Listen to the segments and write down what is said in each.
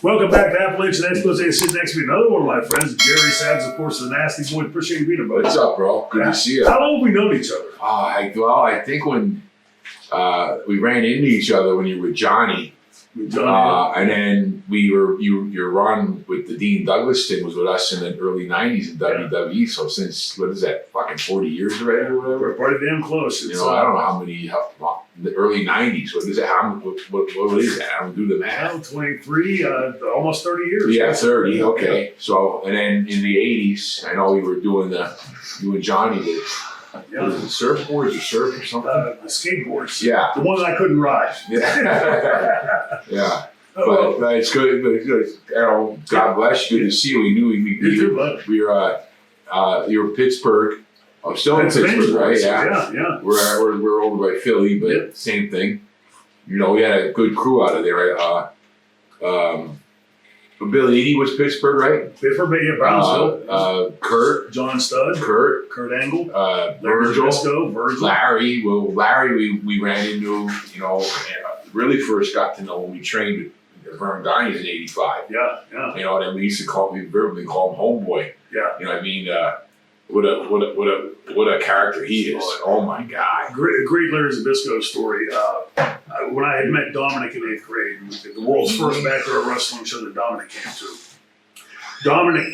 Welcome back to Appalachian Championship Wrestling. Sitting next to me, another one of my friends, Jerry Sabs, of course, the nasty boy. Appreciate you being here, buddy. What's up, bro? Good to see you. How long have we known each other? I think when we ran into each other when you were with Johnny. And then your run with the Dean Douglas thing was with us in the early 90s in WWE. So since, what is that, fucking 40 years already or whatever? We're pretty damn close. I don't know how many, the early 90s. What is that? What is that? I don't do the math. 23, almost 30 years. Yeah, 30, okay. Yeah. So, and then in the 80s, I know we were doing you and Johnny did. Yeah. Was it surfboards or surf or something? The skateboards. Yeah. The ones I couldn't ride. Yeah. Yeah. But it's good. But it's good. God bless you. Good to see you. We knew you were Pittsburgh. I'm still in Pittsburgh, right? Yeah. We're over by Philly, but same thing. We had a good crew out of there, right? Billy Eady was Pittsburgh, right? Pittsburgh, yeah, Brownsville. Kurt. John Studd. Kurt Angle. Virgil. Virgil. Larry. Well, Larry, we ran into, really first got to know when we trained at Vern Guy's in '85. Yeah. Then we used to call him homeboy. Yeah. You know what I mean? What a character he is. Oh my God. Great Larry Zbyszko story. When I had met Dominic in 8th grade, the world's first backyard wrestling show that Dominic came to. Dominic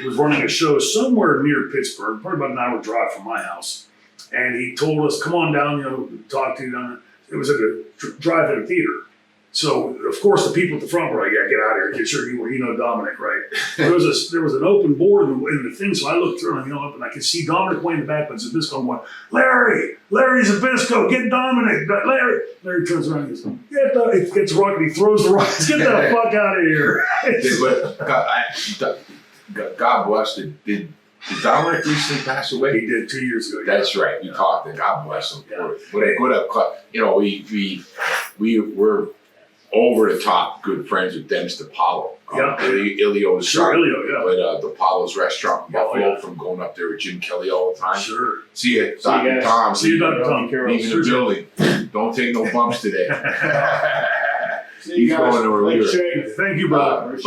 was running a show somewhere near Pittsburgh, probably about an hour drive from my house. And he told us, come on down, talk to you down there. It was at a drive-in theater. So, of course, the people at the front were like, yeah, get out of here. Get sure you know Dominic, right? There was an open board in the thing, so I looked through and I could see Dominic way in the back, but Zbyszko going, Larry Zbyszko, get Dominic. Larry turns around and goes, it gets rocket. He throws the rocks. Get the fuck out of here. God bless it. Did Dominic recently pass away? He did 2 years ago. That's right. We talked to God bless him. Yeah. We were over the top good friends with Dennis DiPaolo. Ilio's son. But DiPaolo's restaurant in Buffalo from going up there with Jim Kelly all the time. Sure. See you, Dr. Tom. See you, Dr. Tom. Leaving the building. Don't take no bumps today. He's going to relieve. Thank you, brother.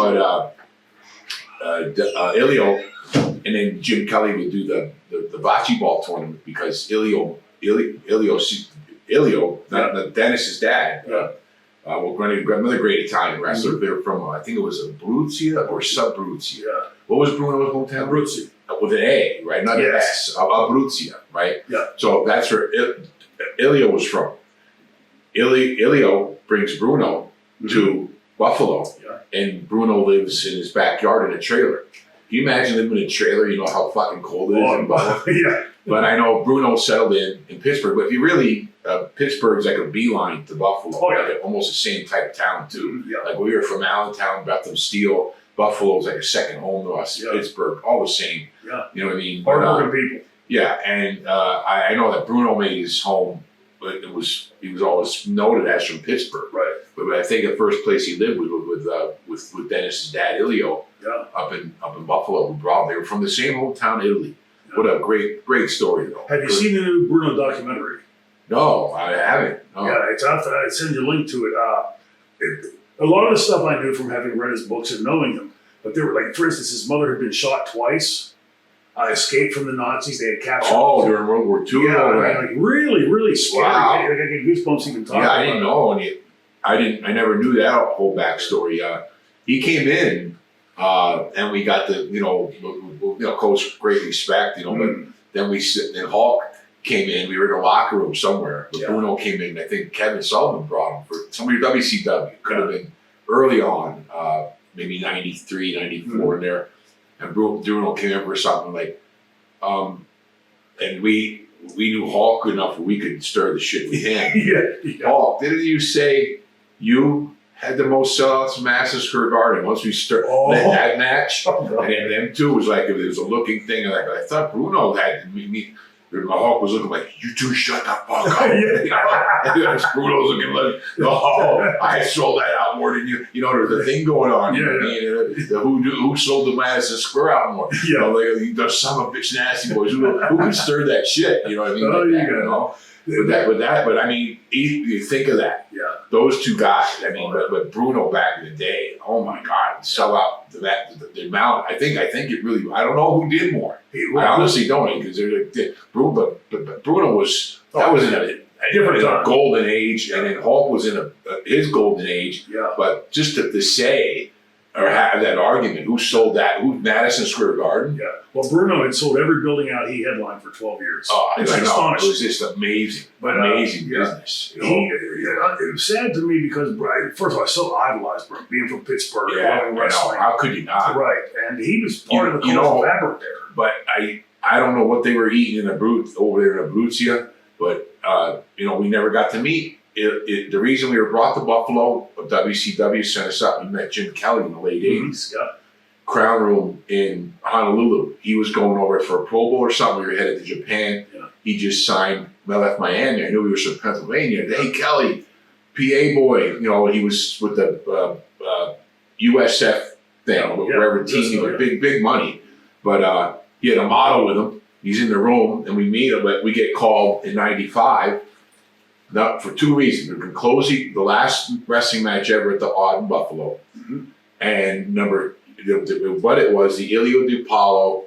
Ilio, and then Jim Kelly would do the bocce ball tournament because Ilio, not Dennis's dad. Another great Italian wrestler. They're from, I think it was Abruzia or Sub-Abruzia. Yeah. What was Bruno's hometown? Abruzia. With an A, right? Not an S. Abruzia, right? Yeah. So that's where Ilio was from. Ilio brings Bruno to Buffalo, and Bruno lives in his backyard in a trailer. Can you imagine living in a trailer? You know how fucking cold it is in Buffalo? Yeah. But I know Bruno settled in Pittsburgh. But if you really, Pittsburgh's like a beeline to Buffalo. Oh, yeah. Like almost the same type of town, too. Yeah. Like we were from Allentown, Bethlehem Steel. Buffalo's like a second home to us. Yeah. Pittsburgh, all the same. Yeah. You know what I mean? Hard-working people. Yeah, and I know that Bruno made his home, but he was always noted as from Pittsburgh. Right. But I think the first place he lived was with Dennis's dad, Ilio, up in Buffalo. They were from the same hometown, Italy. Yeah. What a great story, though. Have you seen the new Bruno documentary? No, I haven't. No. Yeah, it's out there. I'd send you a link to it. A lot of the stuff I knew from having read his books and knowing him, but there were, like, for instance, his mother had been shot twice. Escaped from the Nazis. They had captured. Oh, during World War II. Yeah, like really, really scary. Wow. I get goosebumps even talking about it. I didn't know. I never knew that whole backstory. He came in, and we got Coach, great respect, But then and Hulk came in. We were in a locker room somewhere. But Bruno came in. I think Kevin Sullivan brought him for somebody WCW. Could have been early on, maybe 93, 94 in there. And Bruno came in for something like, and we knew Hulk good enough where we could stir the shit with him. Yeah. Hulk, didn't you say you had the most sellouts from Madison Square Garden once we started that match? And then them two was like, it was a looking thing. Like I thought Bruno had me. My Hulk was looking like, you two shut the fuck up. And Bruno's looking like, I sold that out more than you. There's a thing going on. Who sold the Madison Square out more? The son of a bitch nasty boys. Who can stir that shit? You know what I mean? But I mean, you think of that. Yeah. those two guys. I mean, but Bruno back in the day, oh my God, sell out the amount. I think it really. I don't know who did more. I honestly don't, because Bruno, but Bruno was that was in a different golden age, and then Hulk was in his golden age. Yeah. But just to say or have that argument, who sold that? Who Madison Square Garden? Yeah. Well, Bruno had sold every building out he headlined for 12 years. Oh, it's I know. astonishing. It was just amazing, amazing business. You know? It was sad to me because, first of all, I so idolized Bruno, being from Pittsburgh, loving I wrestling. know. How could you not? Right, and he was part of the cultural fabric there. But I don't know what they were eating in over there in Abruzia, but we never got to meet. The reason we were brought to Buffalo, WCW sent us up. We met Jim Kelly in the late 80s. Yeah. Crown Room in Honolulu. He was going over for a Pro Bowl or something. We were headed to Japan. Yeah. He just signed. I left Miami. I knew he was from Pennsylvania. Hey, Kelly, PA boy. He was with the USF thing, wherever team. He was big money. But he had a model with him. He's in the room, and we meet him. But we get called in '95. For two reasons. We can close the last wrestling match ever at the Odd in Buffalo. Mm-hmm. And what it was, the Ilio DiPaolo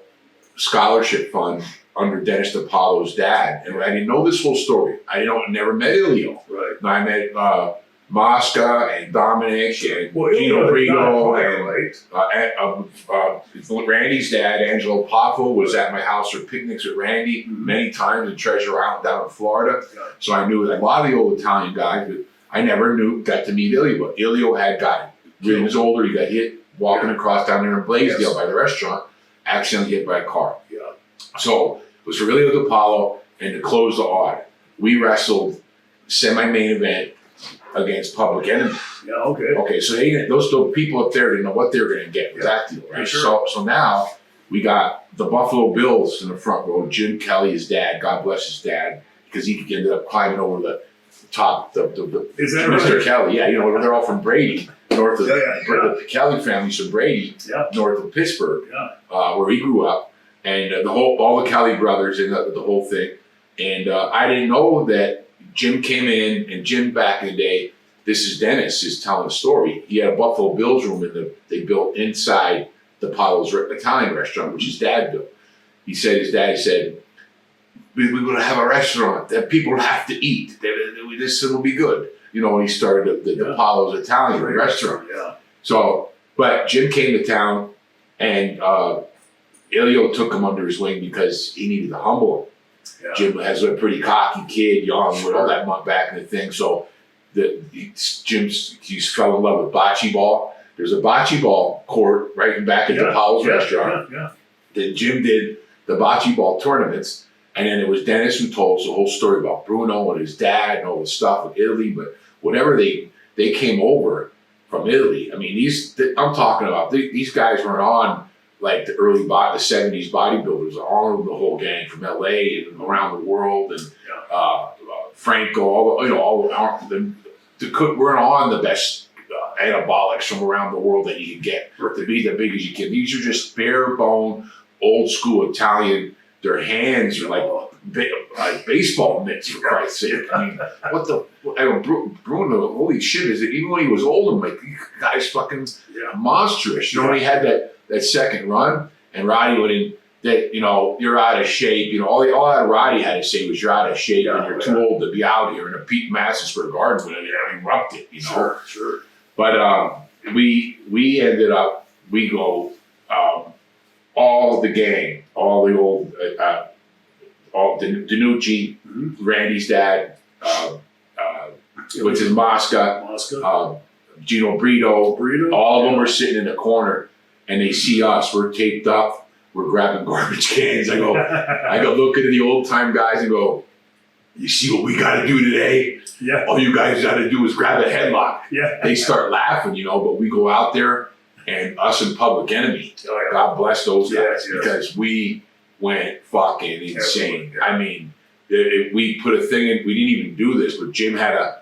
Scholarship Fund under Dennis DiPaolo's dad. And I didn't know this whole story. I never met Ilio. Right. And I met Mosca and Dominic and Gino Brito and Randy's dad, Angelo Poffo, was at my house for picnics with Randy many times in Treasure Island down in Florida. Yeah. So I knew a lot of the old Italian guys, but I never got to meet Ilio. But Ilio had gotten, when he was older, he got hit walking across down there in Blaisdell by the restaurant, accidentally hit by a car. Yeah. So it was for Ilio DiPaolo, and to close the Odd, we wrestled semi-main event against Public Enemy. Yeah, okay. Okay, so those people up there didn't know what they were going to get with that deal, right? Yeah, sure. So now we got the Buffalo Bills in the front row. Jim Kelly, his dad, God bless his dad, because he ended up climbing over the top. Is that Mr. right? Kelly, yeah, they're all from Brady, north of the Kelly family's from Brady, north of Pittsburgh, where he grew up, and all the Kelly brothers and the whole thing. And I didn't know that Jim came in, and Jim back in the day, this is Dennis is telling a story. He had a Buffalo Bills room they built inside the Apollo's Italian restaurant, which his dad built. His dad said, we're going to have a restaurant that people have to eat. This will be good. And he started the Apollo's Italian restaurant. Yeah. So, but Jim came to town, and Ilio took him under his wing because he needed to humble him. Yeah. Jim has a pretty cocky kid, young, with all that month back in the thing. So he fell in love with bocce ball. There's a bocce ball court right in back at the Powell's restaurant. Yeah. Then Jim did the bocce ball tournaments, and then it was Dennis who told us the whole story about Bruno and his dad and all the stuff with Italy. But whatever they came over from Italy, I mean, I'm talking about these guys weren't on like the 70s bodybuilders, all of the whole gang from LA and around the world, and Franco, we're on the best anabolics from around the world that you can get to be the big as you can. These are just bare bone, old school Italian. Their hands are like baseball mitts, for Christ's sake. I mean, Bruno, holy shit, is it? Even when he was old, I'm like, you guys fucking monstrous. When he had that second run, and Roddy went in, that you're out of shape. All that Roddy had to say was, you're out of shape and you're too old to be out here in a Pete Madison Square Garden when it erupted. Sure. But we ended up, we go all the gang, all the old all Danucci, Randy's dad, which is Mosca, Gino Brito, all of them are sitting in the corner, and they see us. We're taped up. We're grabbing garbage cans. I go looking at the old time guys and go, you see what we got to do today? Yeah. All you guys got to do is grab a headlock. Yeah. They start laughing, but we go out there, and us and Public Enemy, God bless those guys, because we went fucking insane. I mean, we put a thing in. We didn't even do this, but Jim had a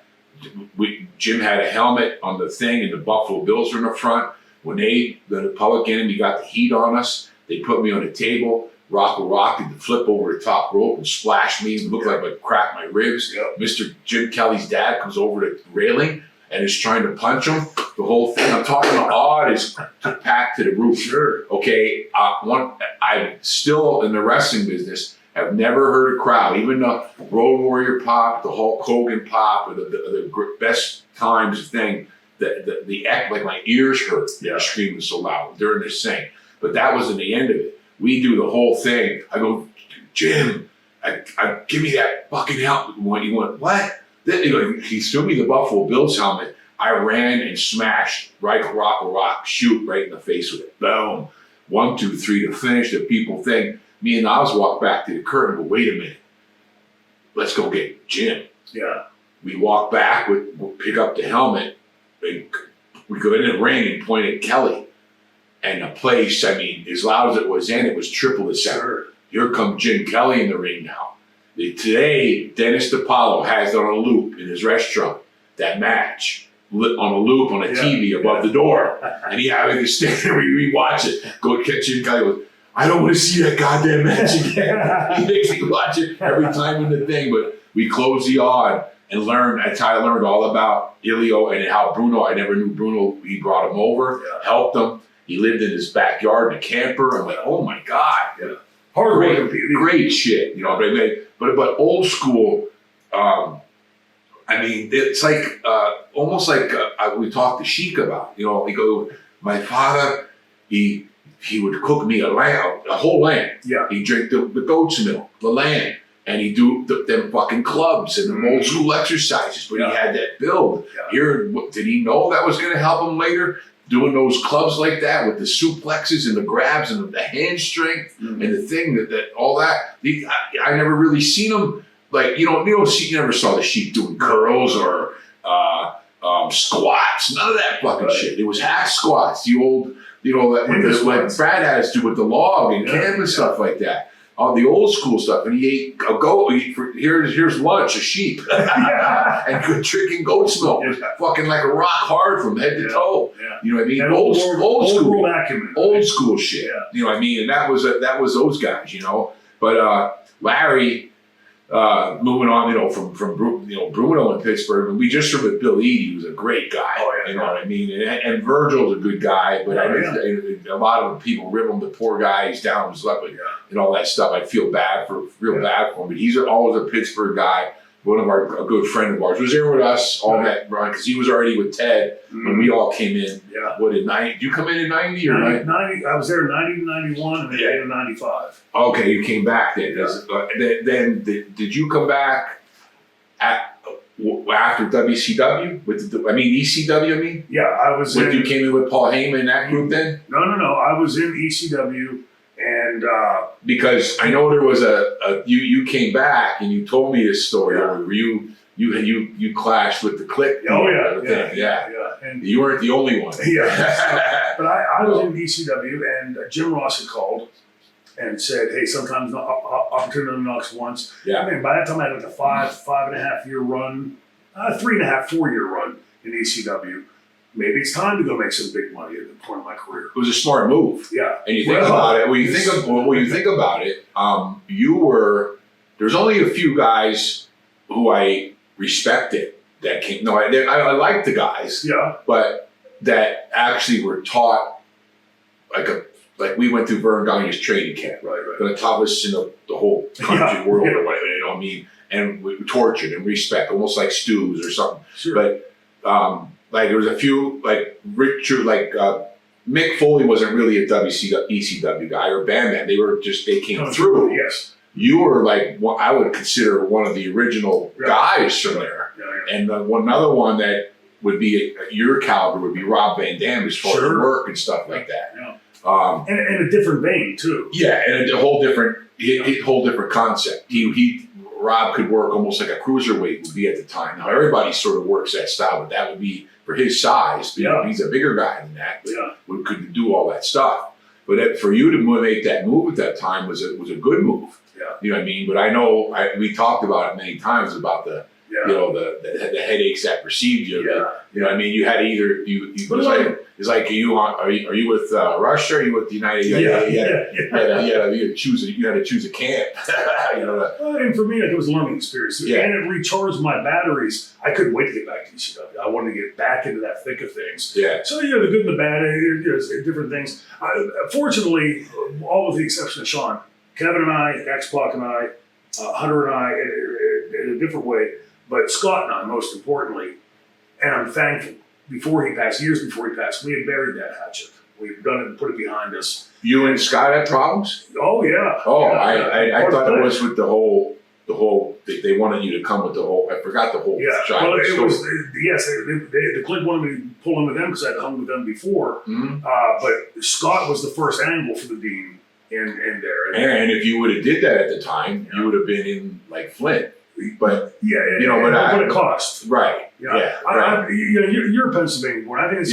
helmet on the thing, and the Buffalo Bills were in the front. When the Public Enemy got the heat on us, they put me on a table. Rock did the flip over the top rope and splashed me. It looked like I cracked my ribs. Yep. Mr. Jim Kelly's dad comes over the railing, and is trying to punch him. The whole thing. I'm talking the odd is packed to the roof. Sure. Okay. I'm still in the wrestling business. I've never heard a crowd, even the Road Warrior pop, the Hulk Hogan pop, or the best times thing. The act, like my ears hurt. Yeah. Screaming so loud during this thing. But that wasn't the end of it. We do the whole thing. I go, Jim, I give me that fucking helmet. He went, what? He threw me the Buffalo Bills helmet. I ran and smashed rock, shoot right in the face with it. Boom. 1, 2, 3 to finish the people thing. Me and Oz walk back to the curtain, but wait a minute. Let's go get Jim. Yeah. We walk back, we'll pick up the helmet, and we go in the ring and point at Kelly. And the place, I mean, as loud as it was then, it was triple the sound. Sure. Here comes Jim Kelly in the ring now. Today, Dennis DiPaolo has it on a loop in his restaurant, that match, lit on a loop on a TV above the door. And he had to stand there, we watch it. Go catch Jim Kelly goes, I don't want to see that goddamn match again. He makes me watch it every time in the thing. But we close the odd and learn. That's how I learned all about Ilio and how Bruno, I never knew Bruno. He brought him over, helped him. He lived in his backyard in a camper. I'm like, oh my God. Yeah. Hard work. Great shit. You know, but old school, I mean, it's like, almost like we talked to Sheik about, you know, he go, my father, he would cook me a whole lamb. Yeah. He'd drink the goat's milk, the lamb, and he'd do them fucking clubs and them old school exercises, but he had that build. Yeah. Here, did he know that was going to help him later? Doing those clubs like that with the suplexes and the grabs and the hand strength and the thing that all that. I never really seen him like you never saw the Sheik doing curls or squats. None of that fucking shit. It was hack squats. The old like Brad had us do with the log and camp and stuff like that. All the old school stuff, and he ate a goat. Here's lunch, a sheep, and drinking goat's milk, fucking like a rock hard from head to toe. Yeah. You know what I mean? Old school acumen, old school shit. Yeah. You know what I mean? And that was those guys. You know, but Larry. Moving on, from Bruno in Pittsburgh, and we just heard with Bill Eadie, he was a great guy. Oh, yeah, you know what I mean? And Virgil's a good guy, but a lot of people rip him, the poor guy, he's down on his luck, and all that stuff. I feel bad for him, but he's always a Pittsburgh guy. One of a good friend of ours was there with us all that run because he was already with Ted when we all came in. Yeah. What in 90? Did you come in 90 or 90? I was there 90 to 91 and then 95. Okay, you came back then. Yeah. Then did you come back after WCW? ECW, I mean? Yeah, I was in. You came in with Paul Heyman in that group then? No. I was in ECW. And because I know there was you came back and you told me this story where you clashed with the Click. Oh yeah. And you weren't the only one. Yeah. But I was in ECW and Jim Ross had called and said, hey, sometimes opportunity knocks once. Yeah. I mean, by that time I had like a 5.5 year run, 3.5, 4 year run in ECW. Maybe it's time to go make some big money at the point of my career. It was a smart move. Yeah. And you think about it, when you think about it, there's only a few guys who I respected that came. No, I liked the guys. Yeah. But that actually were taught like we went through Vern Gagne's training camp. Right. Going to taught us in the whole country, world, or whatever, you know what I mean? And we tortured and respect, almost like stews or something. Sure. But, like there was a few Mick Foley wasn't really a ECW guy or Bam. They came through. Yes. You were like I would consider one of the original guys from there. Yeah. And another one that would be your caliber would be Rob Van Dam as far as work and stuff like that. Yeah. And a different vein too. Yeah, and a whole different concept. Rob could work almost like a cruiserweight would be at the time. Now everybody sort of works that style, but that would be for his size. He's a bigger guy than that, but could do all that stuff. But for you to make that move at that time was a good move. Yeah. You know what I mean? But I know we talked about it many times about the Yeah. You know, the headaches that precede you. Yeah. You know, what I mean, you had either it's like are you with Russia? Or are you with the United? You had to choose a camp. You know. And for me, it was a learning experience, Yeah. and it recharged my batteries. I couldn't wait to get back to ECW. I wanted to get back into that thick of things. Yeah. So the good and the bad, different things. Fortunately, all with the exception of Sean, Kevin and I, X-Pac and I, Hunter and I, in a different way, but Scott and I, most importantly, and I'm thankful. Years before he passed, we had buried that hatchet. We've done it and put it behind us. You and Scott had problems? Oh yeah. Oh, yeah. I thought it was with the whole. They wanted you to come with the whole. I forgot the whole. Yeah. Well, it was yes. The Clint wanted me to pull in with them because I'd hung with them before. Mm-hmm. But Scott was the first angle for the Dean in there. And if you would have did that at the time, you would have been in like Flint. But yeah, you know what it cost. Right. Yeah. Right. You're a Pennsylvania born. I think it's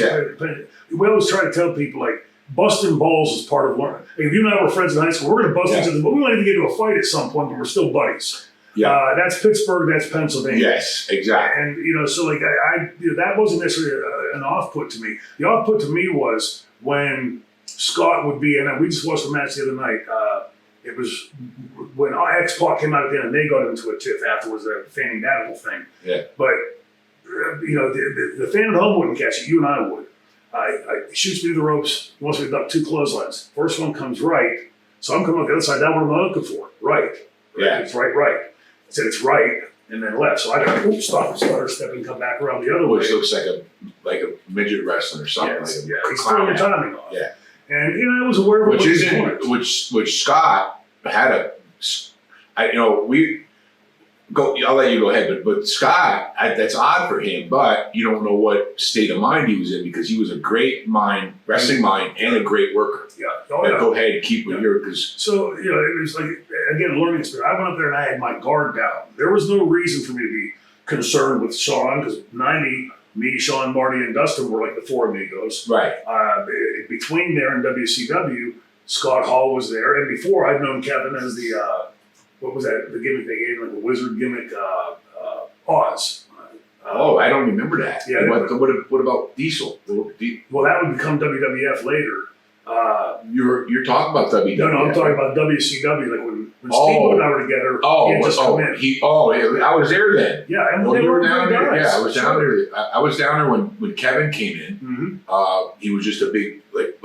we always try to tell people like busting balls is part of learning. If you and I were friends in high school, we're going to bust each other, but we might even get into a fight at some point, but we're still buddies. Yeah. That's Pittsburgh. That's Pennsylvania. Yes, exactly. And so like that wasn't necessarily an off-put to me. The off-put to me was when Scott would be, and we just watched the match the other night. It was when X-Pac came out at the end and they got into a tiff afterwards, they're fanning that whole thing. Yeah. But, the fan at home wouldn't catch it. You and I would. He shoots me to the ropes. He wants me to duck 2 clotheslines. First one comes right. So I'm coming up the other side. That's what I'm looking for. Right. Yeah. It's right. I said it's right and then left. So I got to stop and stutter step and come back around the other way. Which looks like a midget wrestling or something. Yes, like he's throwing the timing off. Yeah. And I was aware of which Scott had I'll let you go ahead, but Scott, that's odd for him, but you don't know what state of mind he was in because he was a great wrestling mind, and a great worker. Yeah. Go ahead and keep with your, because. So, it was like, again, a learning experience. I went up there and I had my guard down. There was no reason for me to be concerned with Sean because 90, me, Sean, Marty, and Dustin were like the 4 amigos. Right. Between there and WCW, Scott Hall was there. And before, I'd known Kevin as the, what was that? The gimmick they gave him, like the wizard gimmick, Oz. I don't remember that. Yeah. What about Diesel? Well, that would become WWF later. You're talking about WWF. No, I'm talking about WCW. Like when Steve and I were together, he had just come in. I was there then. Yeah, and they were down there. Yeah, I was down there. I was down there when Kevin came in. Mm-hmm. He was just a big, like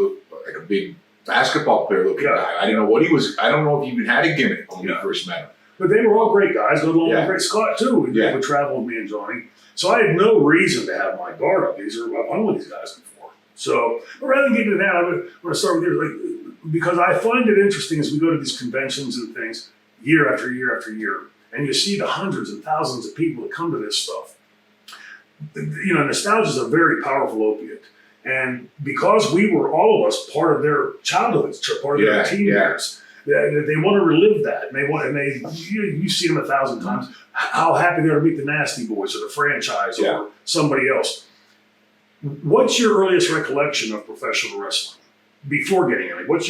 a big basketball player looking guy. I didn't know what he was. I don't know if he even had a gimmick when we first met him. But they were all great guys. Good along with great Scott too. Would travel with me and Johnny. So I had no reason to have my guard up. I've hung with these guys before. So, but rather than get into that, I'm going to start with you, because I find it interesting as we go to these conventions and things year after year after year, and you see the hundreds and thousands of people that come to this stuff. Nostalgia is a very powerful opiate. And because we were, all of us, part of their childhoods, part of their teen years, they want to relive that. And you've seen them 1,000 times, how happy they are to meet the Nasty Boys or the franchise or somebody else. What's your earliest recollection of professional wrestling before getting in? What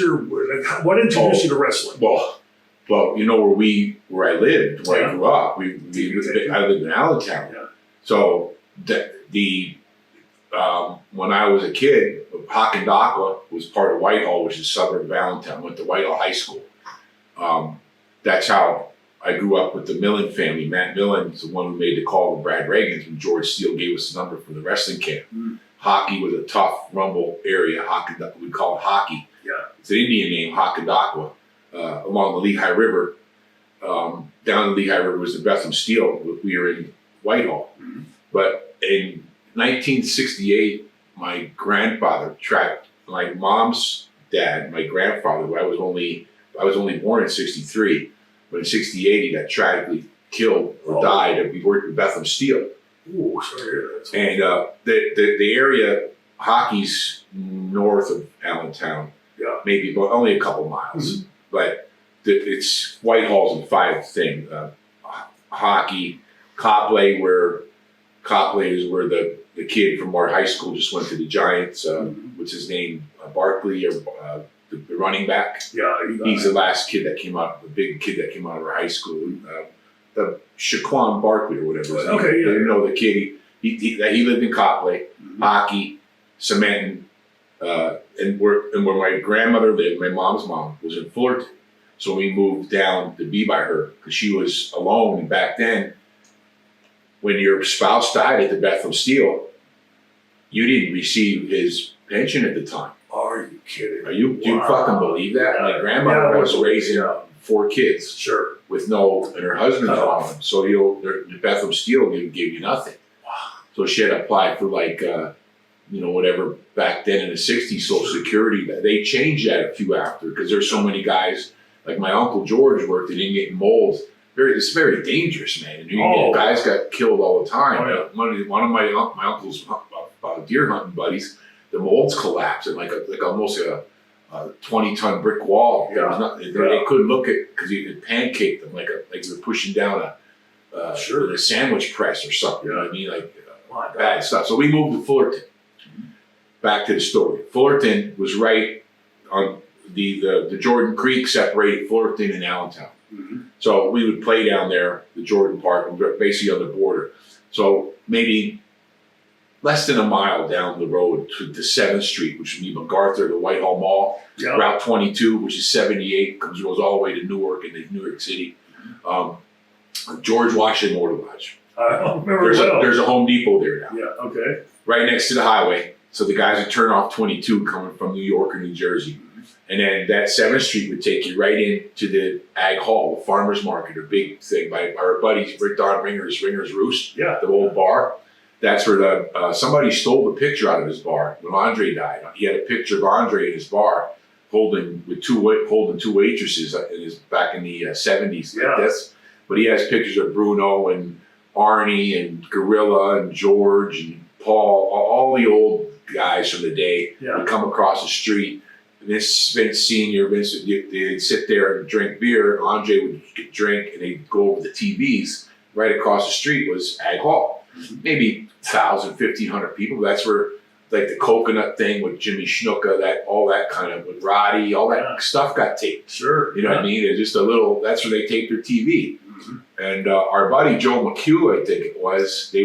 introduced you to wrestling? Well, where I lived, where I grew up, I lived in Allentown. Yeah. So when I was a kid, Hackendakwa was part of Whitehall, which is suburb of Allentown. Went to Whitehall High School. That's how I grew up with the Millen family. Matt Millen is the one who made the call to Brad Reagan when George Steele gave us the number for the wrestling camp. Mm. Hockey was a tough rumble area. We call it hockey. Yeah. It's an Indian name, Hackendakwa, along the Lehigh River. Down the Lehigh River was the Bethlehem Steel. We were in Whitehall. Mm-hmm. But in 1968, my grandfather tracked my mom's dad, my grandfather, who I was only born in 63. But in 68, he got tragically killed or died, and we worked with Bethlehem Steel. Ooh, sorry to hear that. And the area, hockey's north of Allentown, maybe about only a couple miles. Mm-hmm. But it's Whitehall's and 5 thing. Hockey, Copley is where the kid from our high school just went to the Giants. What's his name? Barkley, or the running back. Yeah, he's the last kid that came out, the big kid that came out of our high school. The Shaquan Barkley or whatever. His name. Okay, yeah. You know the kid. He lived in Copley, hockey, cementing, and where my grandmother lived, my mom's mom was in Fullerton. So we moved down to be by her because she was alone. And back then, when your spouse died at the Bethlehem Steel, you didn't receive his pension at the time. Are you kidding? Do you fucking believe that? My grandmother was raising 4 kids. Sure. With and her husband's on. So, the Bethlehem Steel didn't give you nothing. Wow. So she had to apply for whatever back then in the 60s, Social Security. They changed that a few after because there's so many guys, like my Uncle George worked and didn't get mold. It's very dangerous, man. And guys got killed all the time. Oh, yeah. One of my uncle's deer hunting buddies, the molds collapsed and like almost a 20-ton brick wall. Yeah. They couldn't look at because you could pancake them like you were pushing down a sandwich press or something. You know what I mean? Like bad stuff. So we moved to Fullerton. Back to the story. Fullerton was right on the Jordan Creek separated Fullerton and Allentown. Mm-hmm. So we would play down there, the Jordan Park, basically on the border. So maybe less than a mile down the road to 7th Street, which would be MacArthur, the Whitehall Mall, Route 22, which is 78, goes all the way to Newark and New York City. George Washington Motor Lodge. I don't remember There's a Home Depot there now. Yeah, okay. Right next to the highway. So the guys would turn off 22 coming from New York or New Jersey. And then that 7th Street would take you right into the Ag Hall, the farmer's market, a big thing by our buddies, Don Ringer's Roost, the old bar. That's where somebody stole the picture out of his bar when Andre died. He had a picture of Andre in his bar holding two waitresses back in the 70s like this. But he has pictures of Bruno and Arnie and Gorilla and George and Paul, all the old guys from the day would come across the street. Vince Senior, they'd sit there and drink beer. Andre would drink, and they'd go over the TVs. Right across the street was Ag Hall. Maybe 1,000, 1,500 people. That's where, like the coconut thing with Jimmy Snuka, all that kind of, with Roddy, all that stuff got taped. Sure. You know what I mean? It's just that's where they taped their TV. And our buddy Joe McHugh, I think it was, the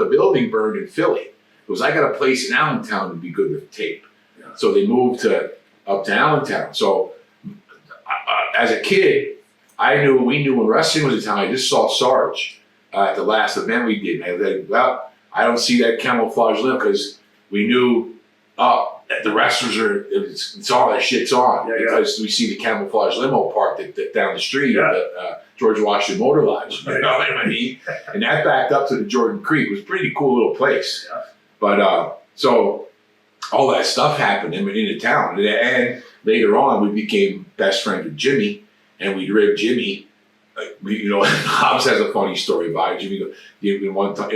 building burned in Philly. It was, I got a place in Allentown to be good with tape. So they moved up to Allentown. So as a kid, we knew when wrestling was in town. I just saw Sarge at the last event we did. And I said, well, I don't see that camouflage limo because we knew that the wrestlers it's all that shit's on because we see the camouflage limo parked down the street at the George Washington Motor Lodge. You know what I mean? And that backed up to the Jordan Creek. It was a pretty cool little place. Yeah. But so all that stuff happened in the town. And later on, we became best friends with Jimmy, and we'd rib Jimmy. Hobbs has a funny story about it. Jimmy, one time,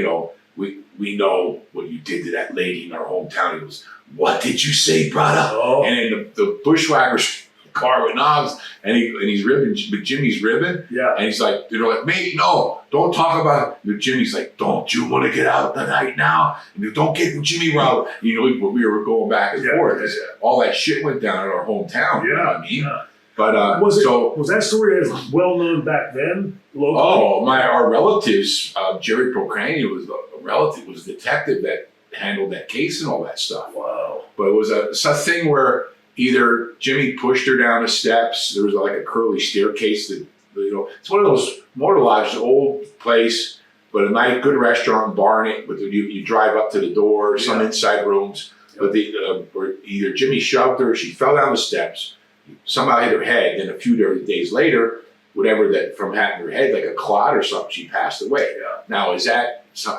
we know what you did to that lady in our hometown. He goes, what did you say, brother? Oh. And then the bushwhackers car with Knobs, and he's ribbing, but Jimmy's ribbing. Yeah. And he's like, mate, no, don't talk about it. Jimmy's like, don't you want to get out tonight now? And don't get with Jimmy Rob. We were going back and forth. Yeah. All that shit went down in our hometown. You know what I mean? Yeah. But was that story as well known back then? Locally? Oh, our relatives, Jerry Procrania was a relative, was a detective that handled that case and all that stuff. Wow. But it was a thing where either Jimmy pushed her down the steps. There was like a curly staircase that, it's one of those motor lodges, old place, but a nice, good restaurant, bar in it. But you drive up to the door, some inside rooms. But either Jimmy shoved her, she fell down the steps, somehow hit her head. Then a few days later, whatever that from hitting her head, like a clot or something, she passed away. Yeah. Now,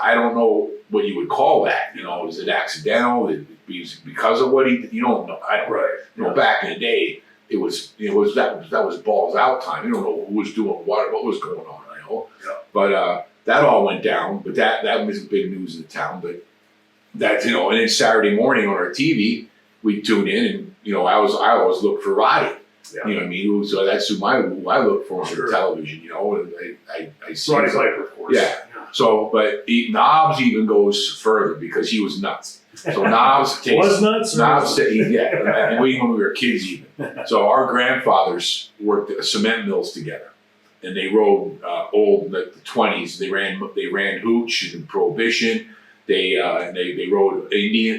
I don't know what you would call that. Is it accidental? Because of what you don't know. I don't. Right. Back in the day, it was that was balls out time. You don't know who was doing what was going on. Yeah. But that all went down. But that was big news in the town. But that's and then Saturday morning on our TV, we tune in and I always look for Roddy. Yeah. You know what I mean? So that's who I look for on the television. And I see Roddy Piper, of course. Yeah. So, but Knobs even goes further because he was nuts. So Knobs was nuts. Knobs said, and when we were kids even. So our grandfathers worked at cement mills together, and they rode old like the 20s. They ran hooch and prohibition. They rode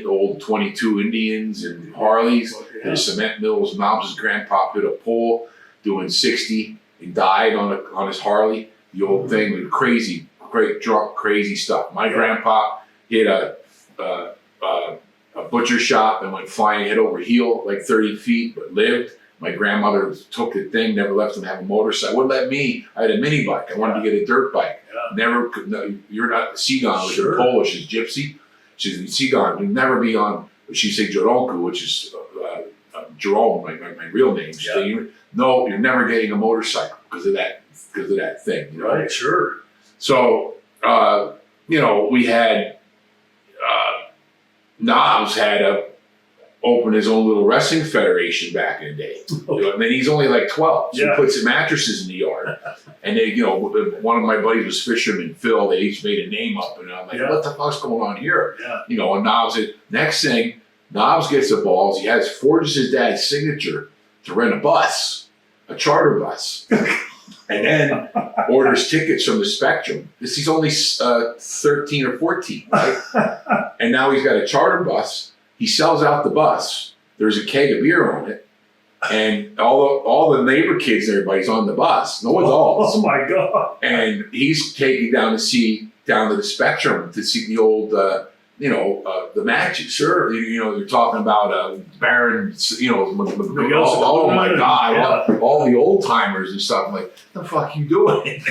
old 22 Indians and Harleys. Yeah. The cement mills. Knobs' grandpa hit a pole doing 60 and died on his Harley. The old thing, crazy, great drunk, crazy stuff. My grandpa hit a butcher shop and went flying head over heel like 30 feet, but lived. My grandmother took the thing, never left him have a motorcycle. Wouldn't let me. I had a mini bike. I wanted to get a dirt bike. Yeah. Never could. No, you're not Sigan, which Sure. is Polish, is gypsy. She's Sigan. You'd never be on. She say Joronku, which is Jerome, my real name. Yeah. No, you're never getting a motorcycle because of that thing. You know? Right, sure. So we had Knobs had open his own little wrestling federation back in the day. I mean, he's only like 12, so Yeah. he puts some mattresses in the yard. And they, one of my buddies was Fisherman Phil. They each made a name up, and I'm like, Yeah. what the fuck's going on here? Yeah. And Knobs, next thing, Knobs gets the balls. He forges his dad's signature to rent a bus, a charter bus, and then orders tickets from the Spectrum. He's only 13 or 14, right? And now he's got a charter bus. He sells out the bus. There's a keg of beer on it, and all the neighbor kids and everybody's on the bus. No adults. Oh my God. And he's taking down to the Spectrum to see the old, the matches. Sure. You're talking about Baron, Miguel oh my God, Yeah. all the old timers and stuff. I'm like, what the fuck you doing?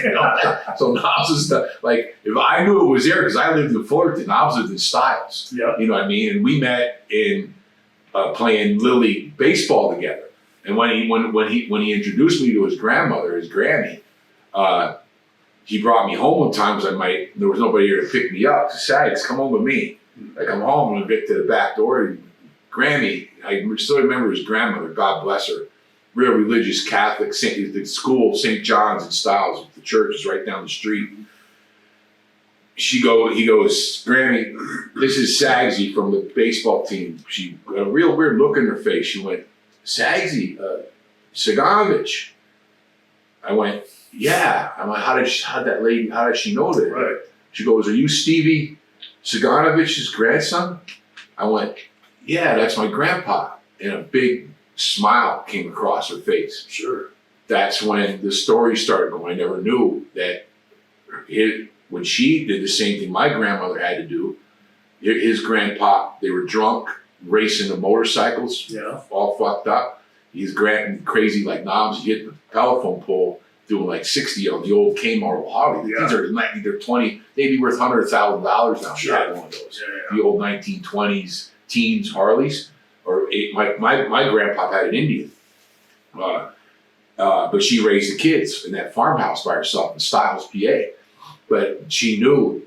So Knobs is if I knew it was there, because I lived in Fullerton, Knobs lived in Styles. Yeah. You know what I mean? And we met in playing Little League baseball together. And when he introduced me to his grandmother, his Grammy, he brought me home one time because there was nobody here to pick me up. He said, Sags, come home with me. I come home and I get to the back door. And Grammy, I still remember his grandmother, God bless her, real religious Catholic, the school, St. John's in Styles, the church is right down the street. He goes, Grammy, this is Sagsy from the baseball team. She got a real weird look in her face. She went, Sagsy, Saganovich. I went, yeah. I'm like, how did she know that? Right. She goes, are you Stevie Saganovich's grandson? I went, yeah, that's my grandpa. And a big smile came across her face. Sure. That's when the story started going. I never knew that when she did the same thing my grandmother had to do, his grandpa, they were drunk, racing the motorcycles, Yeah. all fucked up. He's crazy like Knobs. He hit the telephone pole doing like 60 on the old Kmart Harley. Yeah. They're 20, they'd be worth $100,000 now. Sure. She had one of those. Yeah. The old 1920s teens Harleys. My grandpa had an Indian. But she raised the kids in that farmhouse by herself in Styles, PA. But she knew,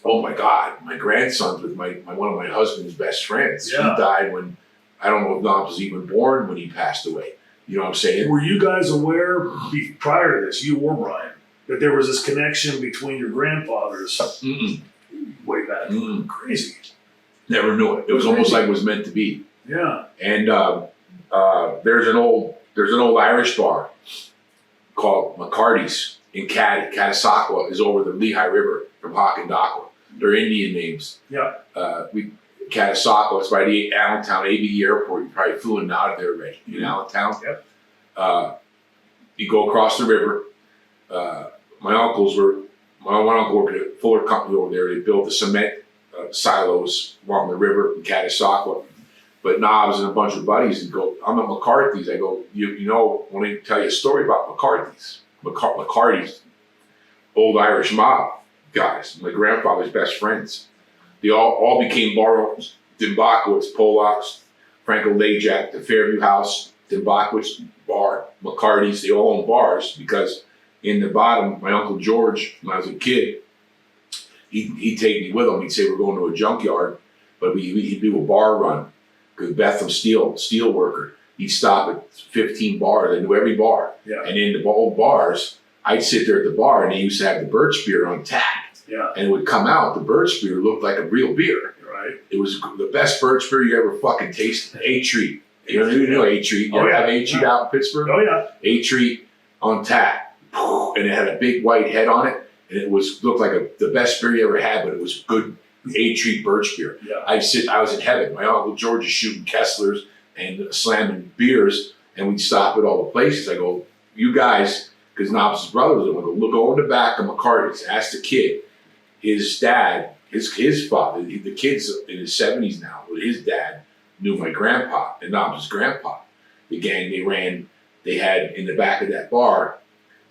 oh my God, my grandson's with one of my husband's best friends. Yeah. He died when, I don't know if Knobs was even born when he passed away. You know what I'm saying? Were you guys aware prior to this, you or Brian, that there was this connection between your grandfathers Mm-mm. way back? Mm-mm. Crazy. Never knew it. It was almost like it was meant to be. Yeah. And there's an old Irish bar called McCarty's in Catasauqua, is over the Lehigh River from Hockendaqua. They're Indian names. Yeah. Catasauqua, it's by the Allentown ABE airport. You probably flew in and out of there already in Allentown. Yep. You go across the river. My one uncle worked at Fuller Company over there. They built the cement silos along the river in Catasauqua. But Knobs and a bunch of buddies and go, I'm at McCarthy's. I go, I want to tell you a story about McCarthy's. McCarthy's, old Irish mob guys, my grandfather's best friends. They all became bar owners. Dimbakowitz, Polacks, Franco Lajak, the Fairview House, Dimbakowitz bar, McCarthy's, they all own bars because in the bottom, my Uncle George, when I was a kid, he'd take me with him. He'd say, we're going to a junkyard, but he'd do a bar run. Because Bethlehem steel worker, he'd stop at 15 bars. I knew every bar. Yeah. And in the old bars, I'd sit there at the bar and they used to have the birch beer on tap. Yeah. And it would come out, the birch beer looked like a real beer. Right. It was the best birch beer you ever fucking tasted. A-Treat. You know A-Treat? You ever have A-Treat out in Pittsburgh? Oh yeah. A-Treat on tap. and it had a big white head on it, and it looked like the best beer you ever had, but it was good A-Tree birch beer. Yeah. I was in heaven. My Uncle George is shooting Kesslers and slamming beers, and we'd stop at all the places. I go, you guys, because Knobs' brother was going to go in the back of McCarty's, ask the kid, his dad, his father, the kid's in his 70s now, but his dad knew my grandpa and Knobs' grandpa. The gang they had in the back of that bar,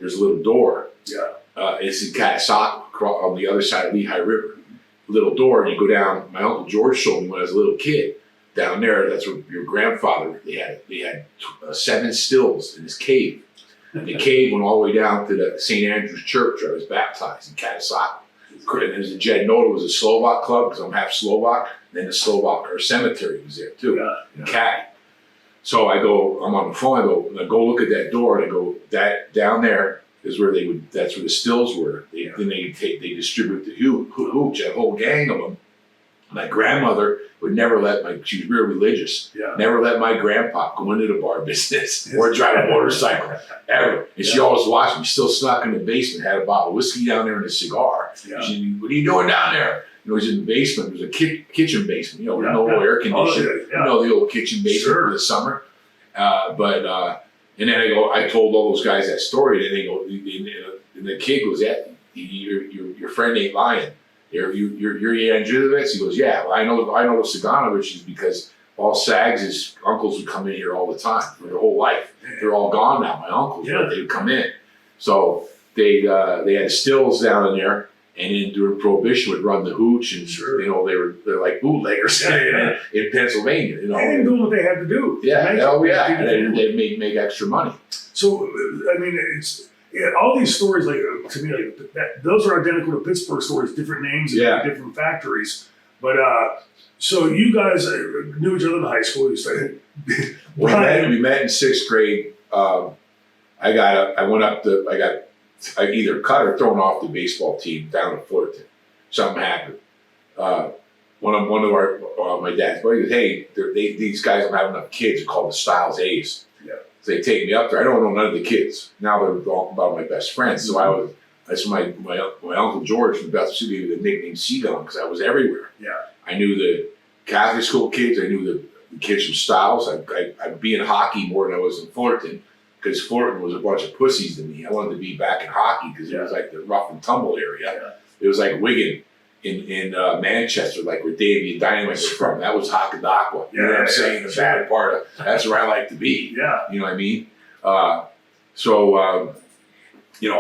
there's a little door. Yeah. It's in Catasauqua on the other side of Lehigh River. Little door, and you go down. My Uncle George showed me when I was a little kid. Down there, that's where your grandfather, they had 7 stills in his cave. And the cave went all the way down to the St. Andrew's Church where I was baptized in Catasauqua. And there's a Jed Noda was a Slovak club because I'm half Slovak. And then the Slovak cemetery was there too, in Caddy. So I'm on the phone, I go look at that door, and I go, that down there is where that's where the stills were. Then they distribute the hooch, a whole gang of them. My grandmother would never she was real religious, never let my grandpa go into the bar business or drive a motorcycle, ever. And she always watched me, still snuck in the basement, had a bottle of whiskey down there and a cigar. Yeah. What are you doing down there? He's in the basement. There's a kitchen basement, with no air conditioning. The old kitchen basement for the summer. And then I told all those guys that story, and they go, and the kid goes, your friend ain't lying. You're Janovich? He goes, yeah. Well, I know the Saganoviches because all Sags' uncles would come in here all the time for their whole life. They're all gone now, my uncles, but they'd come in. So they had stills down in there, and then during Prohibition would run the hooch, and they're like bootleggers in Pennsylvania. They didn't do what they had to do. And they'd make extra money. So I mean, it's all these stories to me those are identical to Pittsburgh stories, different names and different factories. But so you guys knew each other in high school. You started. We met in 6th grade. I either cut or thrown off the baseball team down at Fullerton. Something happened. One of my dad's buddies goes, hey, these guys don't have enough kids. They're called the Styles A's. Yeah. So they take me up there. I don't know none of the kids. Now they're talking about my best friends. So that's my Uncle George from Bethel City gave me the nickname Seagun because I was everywhere. Yeah. I knew the Catholic school kids. I knew the kids from Styles. I'd be in hockey more than I was in Fullerton, because Fullerton was a bunch of pussies to me. I wanted to be back in hockey because it was like the rough and tumble area. Yeah. It was like Wigan in Manchester, like where Davey and Dynamite were from. That was Hakkadakwa. You know what I'm saying? The bad part of that's where I like to be. Yeah. You know what I mean?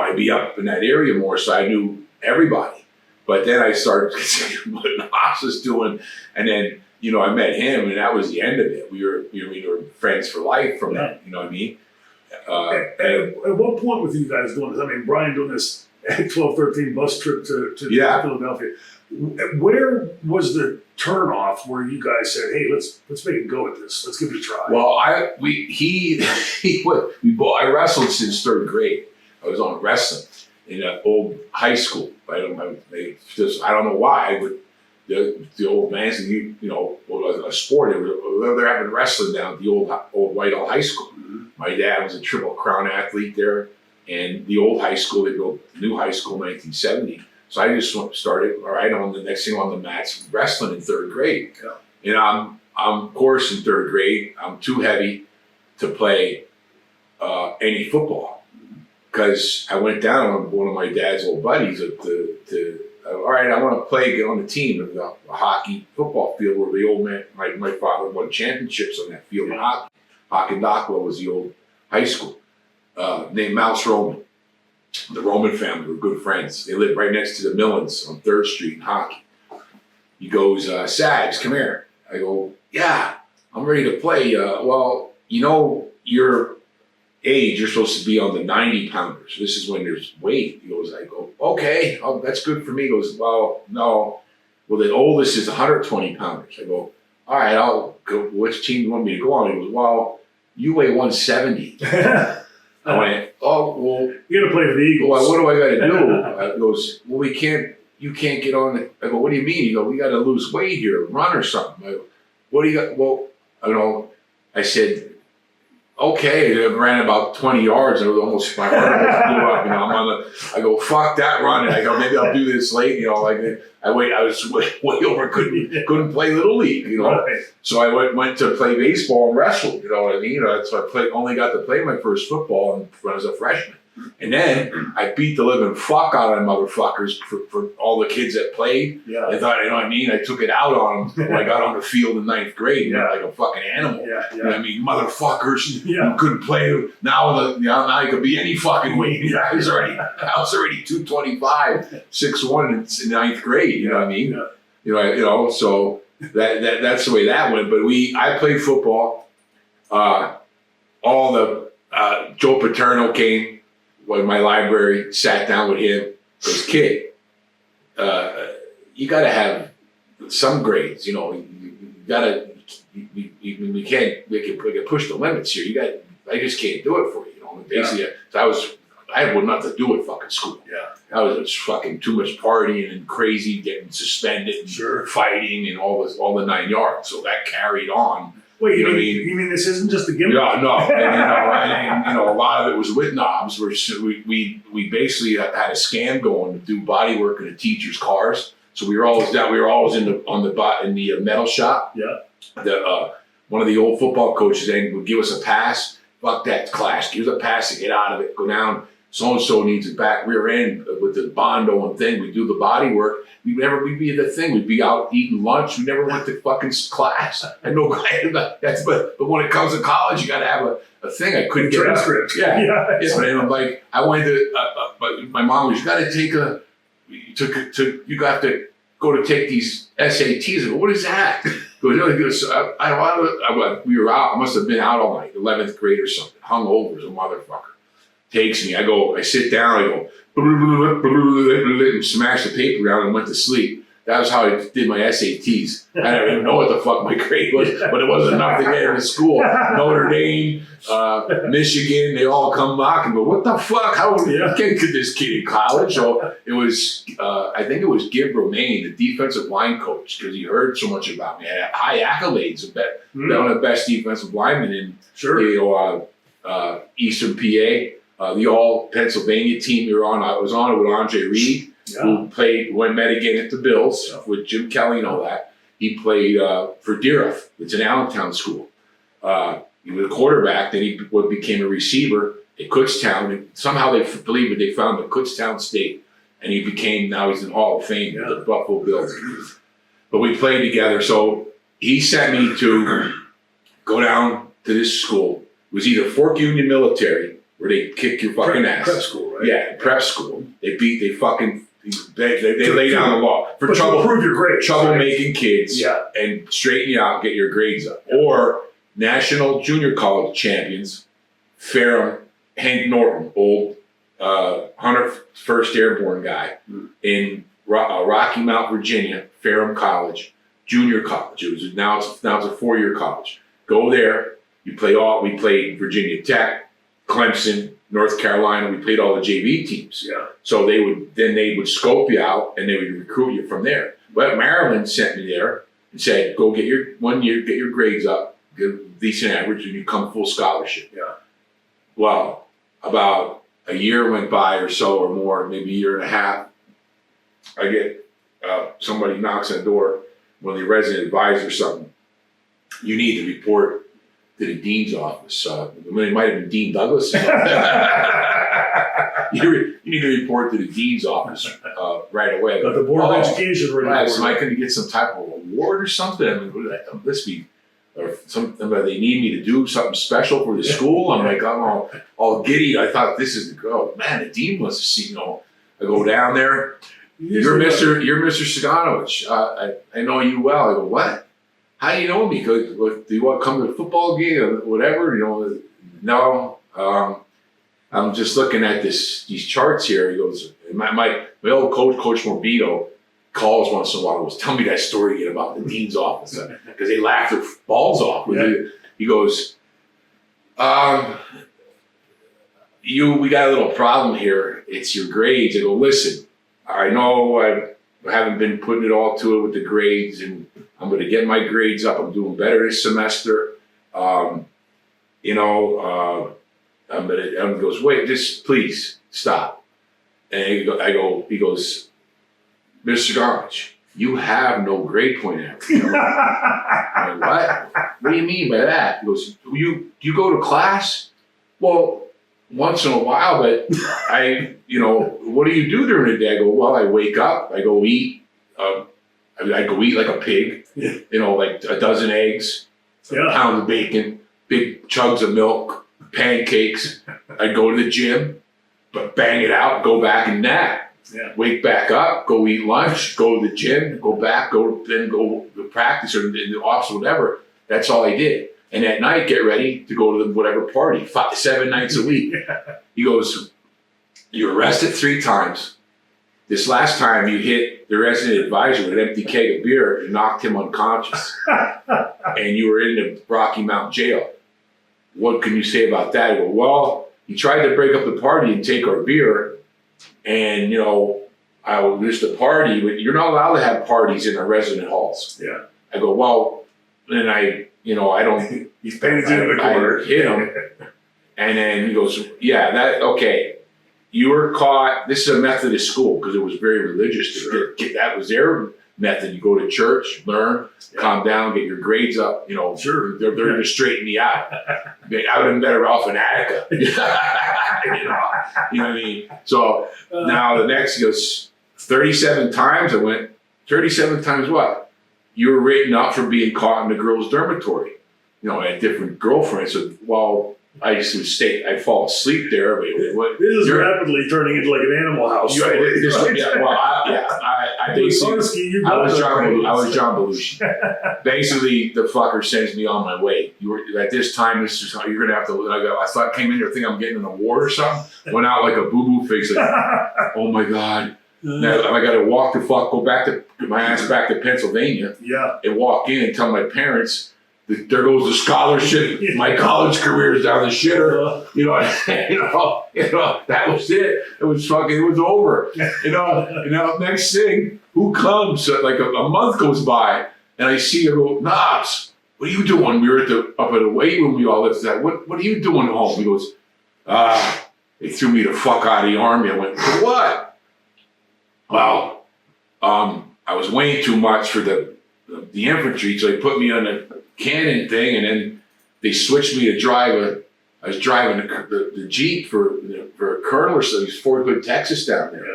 I'd be up in that area more, so I knew everybody. But then I started seeing what Knox was doing, and then I met him, and that was the end of it. We were friends for life from that. You know what I mean? At what point were you guys doing this? I mean, Brian doing this 12-13 bus trip to Philadelphia. Where was the turnoff where you guys said, "Hey, let's make a go at this. Let's give it a try"? Well, I wrestled since 3rd grade. I was on wrestling in an old high school. I don't know why, but the old man said, a sport. They're having wrestling down at the old Whitehall High School. Mm-hmm. My dad was a Triple Crown athlete there, and the old high school, they built the new high school in 1970. So I just started, on the next thing on the mats, wrestling in 3rd grade. Yeah. And I'm of course in 3rd grade, I'm too heavy to play any football. Because I went down on one of my dad's old buddies all right, I want to get on the team of a hockey football field where the old man, my father won championships on that field in hockey. Hakkadakwa was the old high school, named Mouse Roman. The Roman family were good friends. They lived right next to the Millens on 3rd Street in hockey. He goes, Sags, come here. I go, yeah, I'm ready to play. Your age, you're supposed to be on the 90 pounders. This is when there's weight. He goes, I go, okay, that's good for me. He goes, well, no. Well, the oldest is 120 pounders. I go, all right, I'll go. Which team do you want me to go on? He goes, well, you weigh 170. I went, oh, well. You got to play for the Eagles. Well, what do I got to do? He goes, well, you can't get on. I go, what do you mean? He goes, we got to lose weight here, run or something. I go, what do you got? Well, I said, okay, I ran about 20 yards and it was almost my heart blew up. You know, I go, fuck that run. And I go, maybe I'll do this late. You know, like I was way over, couldn't play Little League, you know. Right. So I went to play baseball and wrestle, you know what I mean? So I only got to play my first football when I was a freshman. And then I beat the living fuck out of them motherfuckers for all the kids that played. Yeah. I thought, you know what I mean? I took it out on them when I got on the field in 9th grade, like a fucking animal. Yeah. You know what I mean? Motherfuckers, Yeah. you couldn't play. Now you could be any fucking weight. I was already 225, 6'1" in 9th grade. You know what I mean? Yeah. You know. So that's the way that went. But I played football. Joe Paterno came in my library, sat down with him. Goes, kid, you got to have some grades. You know, you got to. We can push the limits here. I just can't do it for you. You know, basically, I had nothing to do with fucking school. Yeah. I was fucking too much partying and crazy, getting suspended, and fighting, and all the 9 yards. So that carried on. Wait, you mean this isn't just a gimmick? Yeah, no, and a lot of it was with knobs. We basically had a scam going to do body work in the teachers' cars. So we were always down. We were always in the metal shop. Yeah. One of the old football coaches would give us a pass. Fuck that class. Give us a pass to get out of it. Go down. So and so needs a back rear end with the Bondo and thing. We do the body work. We'd be the thing. We'd be out eating lunch. We never went to fucking class. I know, but when it comes to college, you got to have a thing. I couldn't get transcript. Yeah. And I'm like, I went to, but my mom was, you got to take you got to go to take these SATs. I go, what is that? We were out. I must have been out all night, 11th grade or something. Hung over as a motherfucker. Takes me. I sit down. I go, and smash the paper down and went to sleep. That was how I did my SATs. I don't even know what the fuck my grade was, but it wasn't enough to get into school. Notre Dame, Michigan, they all come knocking. But what the fuck? How could this kid in college? So it was, I think it was Gib Romaine, the defensive line coach, because he heard so much about me. I had high accolades. One of the best defensive linemen in Eastern PA. The all Pennsylvania team you're on, I was on it with Andre Reed, who met again at the Bills with Jim Kelly and all that. He played for Deerhoff. It's an Allentown school. He was a quarterback, then he became a receiver at Kutztown. And somehow they believe they found the Kutztown State, and now he's in Hall of Fame with the Buffalo Bills. But we played together, so he sent me to go down to this school. It was either Fork Union Military, where they kick your fucking ass. Prep school, right? Yeah, prep school. They lay down the law for prove your grades, troublemaking kids and straighten you out, get your grades up. Or national junior college champions, Ferrum, Hank Norton, old 101st Airborne guy in Rocky Mount, Virginia, Ferrum College, junior college. Now it's a 4-year college. Go there. We played Virginia Tech, Clemson, North Carolina. We played all the JV teams. So they would scope you out and they would recruit you from there. But Maryland sent me there and said, go get your 1 year, get your grades up, get a decent average, and you come full scholarship. Well, about a year went by or so or more, maybe a year and a half. I get somebody knocks on the door, one of the resident advisors or something. You need to report to the dean's office. It might have been Dean Douglas. You need to report to the dean's office right away. But the Board of Education already. Am I going to get some type of award or something? I mean, this be, or something that they need me to do something special for the school? I'm like, I'm all giddy. I thought this is the dean wants to see. I go down there. You're Mr. Saganovich. I know you well. I go, what? How do you know me? Do you want to come to a football game or whatever? No. I'm just looking at these charts here. He goes, my old coach, Coach Morbido, calls once in a while. Goes, tell me that story again about the dean's office because they laughed their balls off. He goes, we got a little problem here. It's your grades. I go, listen, I know I haven't been putting it all to it with the grades, and I'm going to get my grades up. I'm doing better this semester. But he goes, wait, just please stop. And he goes, Mr. Garmish, you have no grade point average. I'm like, what? What do you mean by that? He goes, you go to class? Well, once in a while, but what do you do during the day? I go, well, I wake up, I go eat, I go eat like a pig, like a dozen eggs, a pound of bacon, big chugs of milk, pancakes. I'd go to the gym, but bang it out, go back and nap. Yeah. Wake back up, go eat lunch, go to the gym, go back, go to practice or in the office or whatever. That's all I did. And at night, get ready to go to whatever party, 7 nights a week. He goes, you were arrested 3 times. This last time you hit the resident advisor with an empty keg of beer and knocked him unconscious. And you were in the Rocky Mount jail. What can you say about that? I go, well, he tried to break up the party and take our beer. And, I will miss the party, but you're not allowed to have parties in our resident halls. Yeah. I go, well, then I don't. He's painted into the corner. I hit him. And then he goes, yeah, okay. You were caught. This is a Methodist school because it was very religious. Sure. That was their method. You go to church, learn, calm down, get your grades up. Sure. They're going to straighten me out. I would have been better off in Attica. You know what I mean? So now the next, he goes, 37 times. I went, 37 times what? You were written up for being caught in the girls' dormitory. I had different girlfriends. So, well, I used to I'd fall asleep there. But this is rapidly turning into like an Animal House. I was John Belushi. Basically, the fucker sends me on my way. At this time, you're going to have to, I thought I came in here thinking I'm getting an award or something. Went out like a boo-boo face. Like, oh my God. Now I got to get my ass back to Pennsylvania. Yeah. And walk in and tell my parents, there goes the scholarship. My college career is down the shitter. That was it. It was over. Next thing, who comes? Like a month goes by, and I see her go, Knobs, what are you doing? We were up at the weight room. We all lifted that. What are you doing home? He goes, they threw me the fuck out of the Army. I went, for what? Well, I was weighing too much for the infantry, so they put me on the cannon thing, and then they switched me to drive I was driving the Jeep for a colonel or so. He was Fort Hood, Texas down there,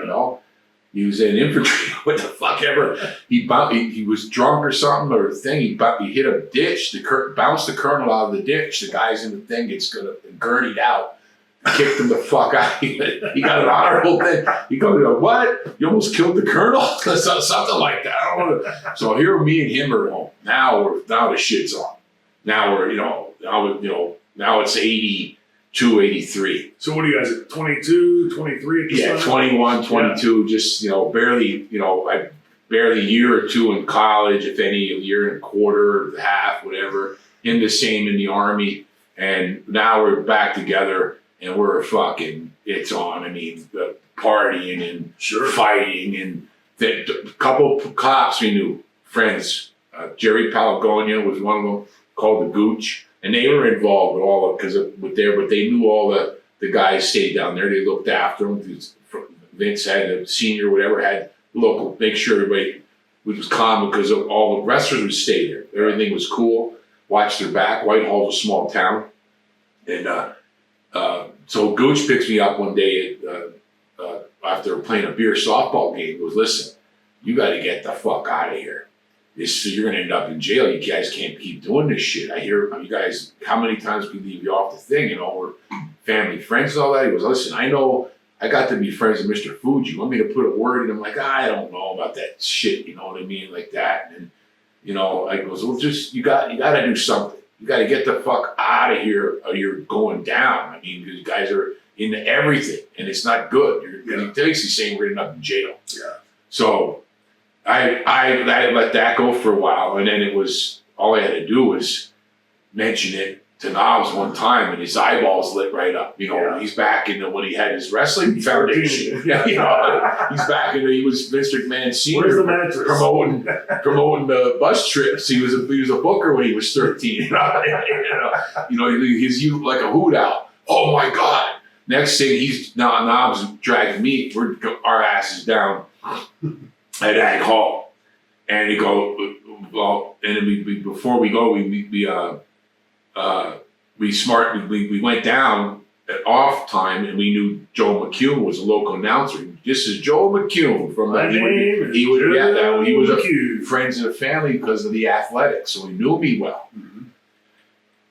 He was in infantry, what the fuck ever. He was drunk or something or thing. He hit a ditch, bounced the colonel out of the ditch. The guys in the thing gets gurneyed out. Kicked him the fuck out. He got an honorable thing. He goes, what? You almost killed the colonel? Something like that. So here me and him are home. Now the shit's on. Now now it's 82, 83. So what are you guys at? 22, 23 at this time? 21, 22, just, barely, barely a year or two in college, if any, a year and a quarter, half, whatever. In the same in the Army. And now we're back together. And we're fucking, it's on. I mean, the partying and fighting and a couple of cops we knew, friends. Jerry Palagonia was one of them, called the Gooch, and they were involved with all of but they knew all the guys stayed down there. They looked after them. Vince had a senior, whatever, had local, make sure everybody was calm because of all the wrestlers would stay there. Everything was cool. Watch their back. Whitehall's a small town, and. So Gooch picks me up one day after playing a beer softball game. He goes, listen, you got to get the fuck out of here. You're going to end up in jail. You guys can't keep doing this shit. I hear you guys, how many times we leave you off the thing? We're family, friends, and all that. He goes, listen, I know I got to be friends with Mr. Fuji. You want me to put a word in? I'm like, I don't know about that shit. You know what I mean? Like that. And, I goes, well, just, you got to do something. You got to get the fuck out of here or you're going down. I mean, you guys are into everything and it's not good. You're basically saying we're going to end up in jail. Yeah. So I let that go for a while. And then it was, all I had to do was mention it. to Knobs one time, and his eyeballs lit right up. You know, he's back in when he had his wrestling foundation. Yeah, you know, he's back in. He was Vince McMahon Senior. Where's the mattress? Promoting the bus trips. He was a booker when he was 13. He's like a hoot owl. Oh my God! Next thing, he's now Knobs dragging me. Our asses down at Ag Hall, and he go well. And then before we go, we went down at off time, and we knew Joe McCune was a local announcer. This is Joe McCune from he was a friends of the family because of the athletics, so he knew me well. Mm-hmm.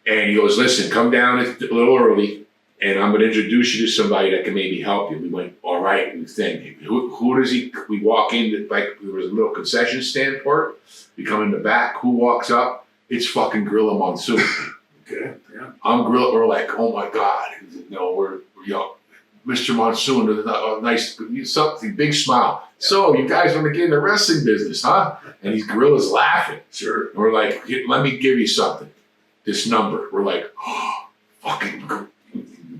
And he goes, "Listen, come down a little early, and I'm going to introduce you to somebody that can maybe help you." We went, "All right." We think, who does he? We walk in, like there was a little concession stand part. We come in the back. Who walks up? It's fucking Gorilla Monsoon. Okay. Yeah. I'm Gorilla. We're like, oh my God. We're Mr. Monsoon, a nice something, big smile. Yeah. So you guys want to get in the wrestling business, huh? And these Gorilla's laughing. Sure. And we're like, let me give you something. This number. We're like, oh, fucking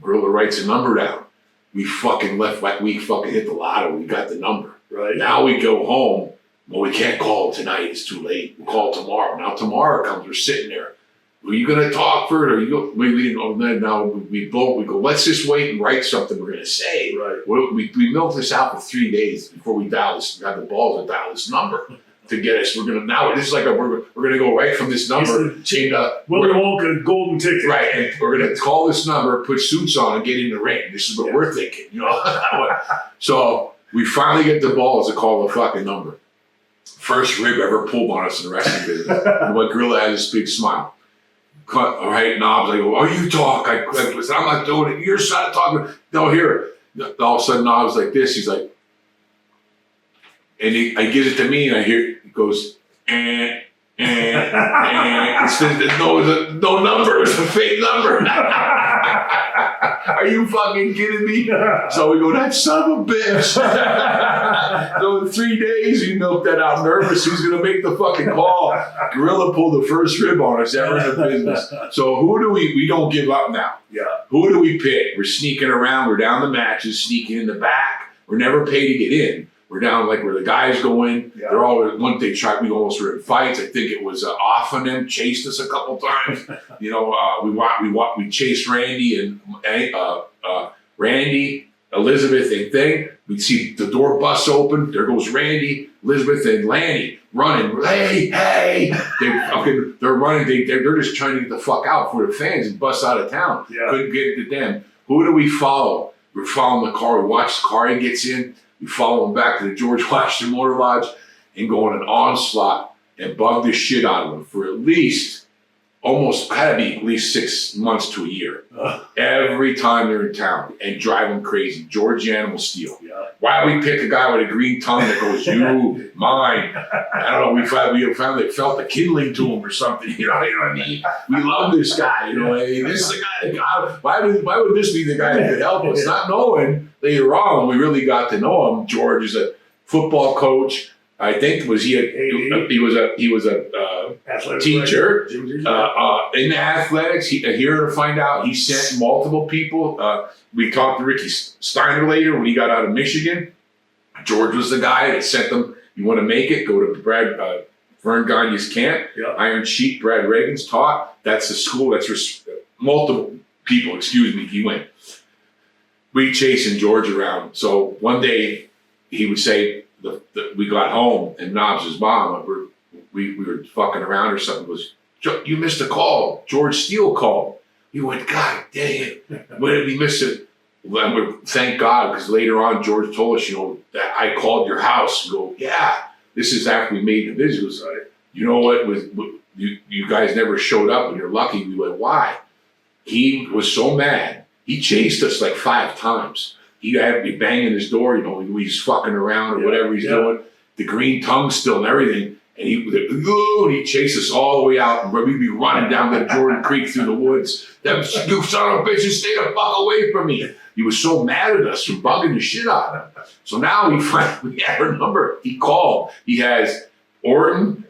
Gorilla writes a number down. We fucking left like we fucking hit the lotto. We got the number. Right. Now we go home. Well, we can't call tonight. It's too late. We'll call tomorrow. Now tomorrow comes. We're sitting there. Are you going to talk for it? Or you go? We didn't know. Then now we go. Let's just wait and write something we're going to say. Right. We milked this out for 3 days before we dial this. We got the balls to dial this number to get us. We're going to now. This is like we're going to go right from this number. Willy Wonka golden ticket. Right, and we're going to call this number, put suits on, and get in the ring. This is what we're thinking. You know. So we finally get the balls to call the fucking number. First rib ever pulled on us in the wrestling business. And what Gorilla has this big smile. All right, Knobs. I go, oh, you talk. I'm not doing it. You're not talking. No, here. All of a sudden, Knobs like this. He's like, and I gives it to me, and I hear it goes, and it says no number. It's a fake number. Are you fucking kidding me? So we go, that son of a bitch. So in 3 days, we milked that out nervous. Who's going to make the fucking call? Gorilla pulled the first rib on us ever in the business. So who do we don't give up now. Yeah. Who do we pick? We're sneaking around. We're down the matches, sneaking in the back. We're never paid to get in. We're down like where the guys go in. Yeah. They're all one thing. We almost were in fights. I think it was off on them. Chased us a couple times. We chased Randy and Randy, Elizabeth, and thing. We'd see the door bust open. There goes Randy, Elizabeth, and Lanny running. Hey! They're running. They're just trying to get the fuck out for the fans and bust out of town. Yeah. Couldn't get to them. Who do we follow? We're following the car. We watch the car. He gets in. We follow him back to the George Washington Motor Lodge and go on an onslaught and bug the shit out of him for at least had to be at least 6 months to a year. Every time they're in town and drive them crazy. George Animal Steel. Yeah. Why we pick a guy with a green tongue that goes, you, mine. I don't know. We finally felt the kindling to him or something. You know what I mean? We love this guy. You know, hey, this is the guy that got, why would this be the guy that could help us? Not knowing later on, we really got to know him. George is a football coach. I think he was a teacher in athletics. Here to find out, he sent multiple people. We talked to Ricky Steiner later when he got out of Michigan. George was the guy that sent them. You want to make it? Go to Vern Gagne's camp. Yeah. Iron Sheik. Brad Reagan's taught. That's the school. That's where multiple people. He went. We chasing George around. So one day he would say. We got home and Knobs' mom, we were fucking around or something, was, you missed a call. George Steele called. We went, God dang it. When did we miss it? Well, thank God, because later on George told us, that I called your house. And go, yeah, this is after we made the visit. It was like, you know what, you guys never showed up and you're lucky. We went, why? He was so mad. He chased us like 5 times. He'd have to be banging his door, he's fucking around or whatever he's doing. The green tongue still and everything. And he'd chase us all the way out. And we'd be running down the Jordan Creek through the woods. You son of a bitch, stay the fuck away from me. He was so mad at us for bugging the shit out of him. So now we have our number. He called. He has Orton,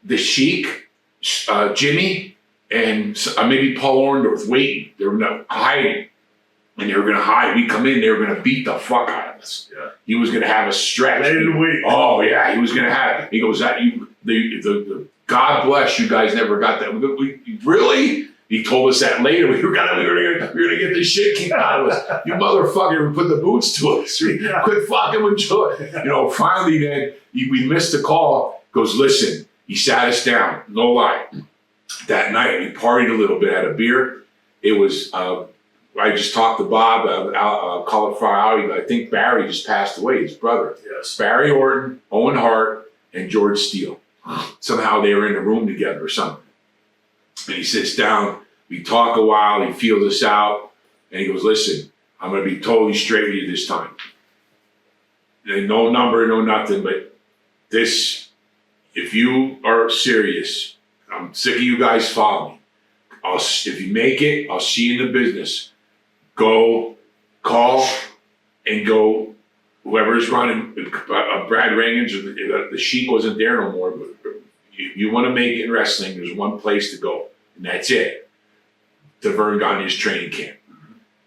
the Sheik, Jimmy, and maybe Paul Orndorff waiting. They were not hiding, and they were going to hide. We come in, they were going to beat the fuck out of us. Yeah. He was going to have a stretch. They didn't wait. Oh yeah, he was going to have. He goes, that you, the God bless you guys never got that. We really. He told us that later. We were gonna get this shit kicked out of us. You motherfucker, we put the boots to us. Yeah. Quit fucking with Joe. You know, finally then we missed the call. Goes, listen, he sat us down, no lie. That night we partied a little bit, had a beer. It was I just talked to Bob, Cauliflower Alley. I think Barry just passed away, his brother. Yes. Barry Orton, Owen Hart, and George Steele. Somehow they were in the room together or something. And he sits down, we talk a while, he feels us out, and he goes, listen, I'm going to be totally straight with you this time. And no number, no nothing, but this, if you are serious, I'm sick of you guys following me. If you make it, I'll see you in the business. Go, call, and go, whoever's running, Brad Rangens, or the Sheik wasn't there no more, but if you want to make it in wrestling, there's one place to go, and that's it. To Vern Gagne's training camp.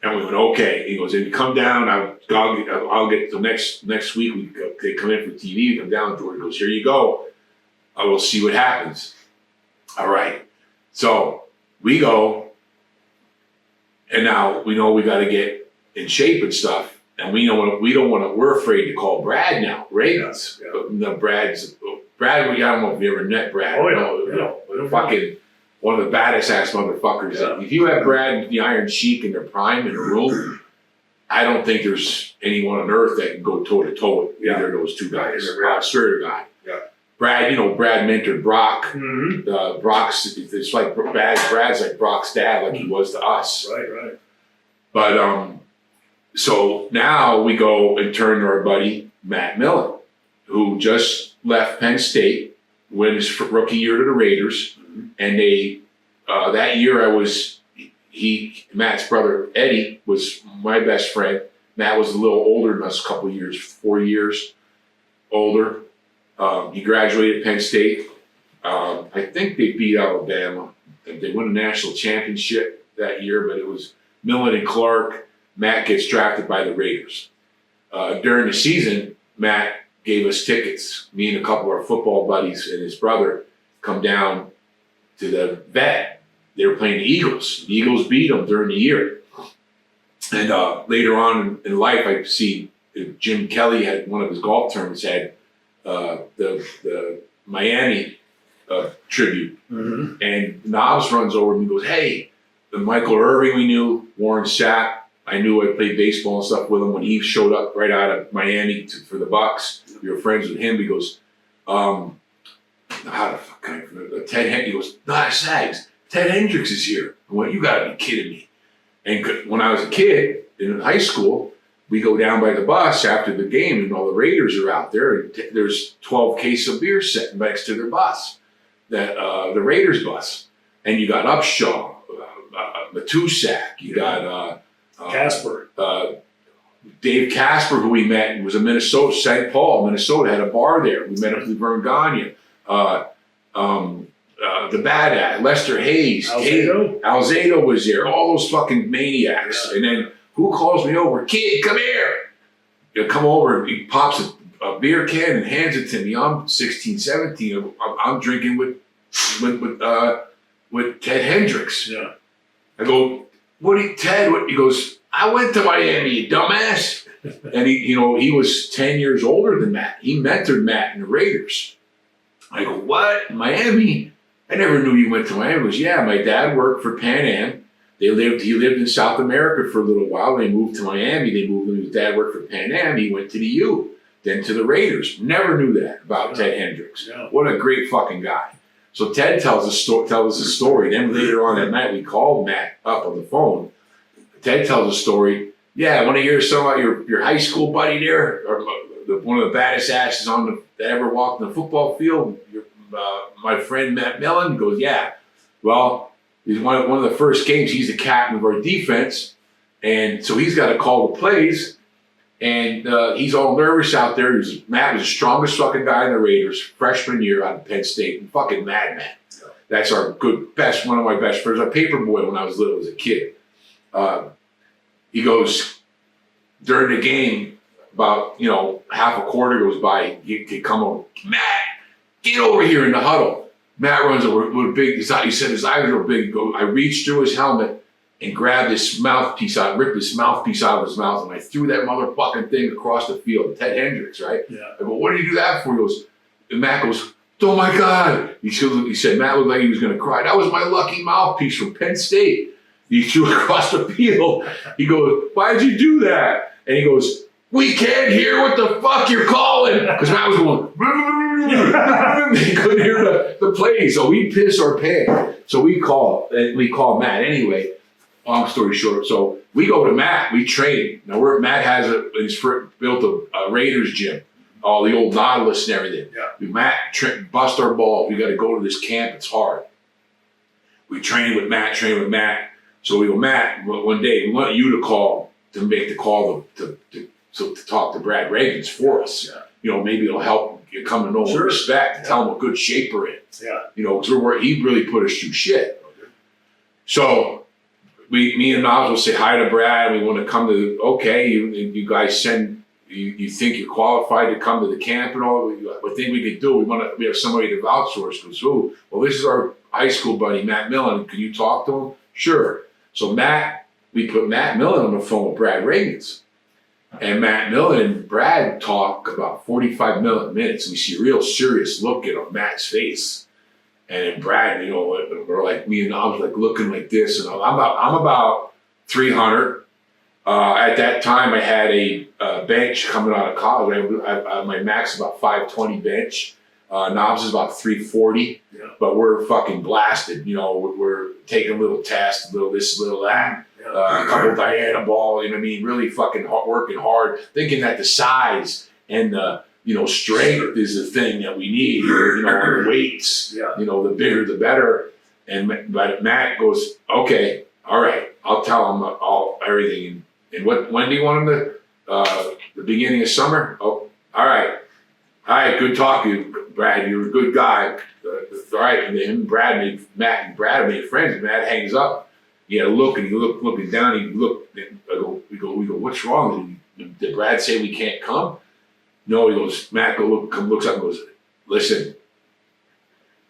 And we went, okay. He goes, if you come down, I'll get till next week. They come in for TV, come down. George goes, here you go. I will see what happens. All right. So we go, and now we know we got to get in shape and stuff. And we don't want to. We're afraid to call Brad now. Ravens. Yeah. No, Brad. I don't know if you ever met Brad. Oh yeah. Fucking one of the baddest ass motherfuckers. Yeah. If you have Brad and the Iron Sheik in their prime in a room, I don't think there's anyone on earth that can go toe to toe with either of those two guys. I swear to God. Yeah. Brad, Brad mentored Brock. Mm-hmm. It's like Brad's like Brock's dad, like he was to us. Right. But so now we go and turn to our buddy Matt Millen, who just left Penn State, went his rookie year to the Raiders, and they that year Matt's brother Eddie was my best friend. Matt was a little older than us, a couple years, 4 years older. He graduated Penn State. I think they beat Alabama. They won a national championship that year, but it was Millen and Clark. Matt gets drafted by the Raiders. During the season, Matt gave us tickets. Me and a couple of our football buddies and his brother come down to the vet. They were playing the Eagles. The Eagles beat them during the year. And later on in life, I see Jim Kelly had one of his golf tournaments had the Miami tribute. Mm-hmm. And Knobs runs over and he goes, hey, the Michael Irving we knew, Warren Sapp, I knew I played baseball and stuff with him when he showed up right out of Miami for the Bucks. We were friends with him. He goes, how the fuck can I remember? Ted Hendricks. He goes, nah, Sags, Ted Hendricks is here. I went, you gotta be kidding me. And when I was a kid in high school, we go down by the bus after the game and all the Raiders are out there and there's 12 cases of beer sitting next to their bus, the Raiders bus. And you got Upshaw, Matusak, you got Casper. Dave Casper, who we met, and was in Minnesota, St. Paul, Minnesota, had a bar there. We met up with Vern Gagne. The Bad Ad, Lester Hayes, Alzado was there, all those fucking maniacs. Yeah. And then who calls me over? Kid, come here. You come over, he pops a beer can and hands it to me. I'm 16, 17. I'm drinking with Ted Hendricks. Yeah. I go, Ted? He goes, I went to Miami, you dumbass. And he was 10 years older than Matt. He mentored Matt in the Raiders. I go, what? Miami? I never knew you went to Miami. He goes, yeah, my dad worked for Pan Am. He lived in South America for a little while. They moved to Miami. His dad worked for Pan Am. He went to the U, then to the Raiders. Never knew that about Ted Hendricks. Yeah. What a great fucking guy. So Ted tells us a story. Then later on that night, we called Matt up on the phone. Ted tells a story. Yeah, I want to hear something about your high school buddy there, or one of the baddest asses that ever walked on the football field. My friend Matt Millen goes, yeah. Well, he's one of the first games. He's the captain of our defense, and so he's got to call the plays. And he's all nervous out there. Matt was the strongest fucking guy in the Raiders, freshman year out of Penn State, and fucking madman. That's our one of my best friends. A paper boy when I was little as a kid. He goes, during the game, about, half a quarter goes by, he come over, Matt, get over here in the huddle. Matt runs over with big, he said his eyes were big. I reached through his helmet and grabbed his mouthpiece out, ripped his mouthpiece out of his mouth, and I threw that motherfucking thing across the field. Ted Hendricks, right? Yeah. I go, what did you do that for? He goes, and Matt goes, oh my God. He said, Matt looked like he was going to cry. That was my lucky mouthpiece from Penn State. He threw it across the field. He goes, why'd you do that? And he goes, we can't hear what the fuck you're calling. Because Matt was going, he couldn't hear the play. So we piss our pants. So we call Matt anyway. Long story short, so we go to Matt, we train. Now Matt has built a Raiders gym, all the old Nautilus and everything. Yeah. Matt bust our balls. We got to go to this camp. It's hard. We train with Matt. So we go, Matt, one day we want you to make the call to talk to Brad Reagans for us. Yeah. Maybe it'll help you come to know him, respect, tell him what good shape we're in. Yeah. Because he really put us through shit. Okay. So me and Miles will say hi to Brad. We want to come to, you guys you think you're qualified to come to the camp and all. What thing we could do, we have somebody to vouch for us. Goes, who? Well, this is our high school buddy, Matt Millen. Can you talk to him? Sure. So we put Matt Millen on the phone with Brad Reagans. And Matt Millen and Brad talk about 45 minutes. We see a real serious look on Matt's face. And then Brad, we're like, me and I was like looking like this, and I'm about 300. At that time, I had a bench coming out of college. My max is about 520 bench. Knobs is about 340, but we're fucking blasted. We're taking a little test, a little this, a little that, a couple Diana ball. Really fucking working hard, thinking that the size and the strength is the thing that we need. The weights. The bigger the better. But Matt goes, okay, all right, I'll tell him everything. And when do you want him to? The beginning of summer. Oh, all right, good talking, Brad. You're a good guy. All right, and then Matt and Brad made friends. Matt hangs up. He had a look, and he looking down. He looked. We go. What's wrong? Did Brad say we can't come? No, he goes, Matt looks up and goes, listen,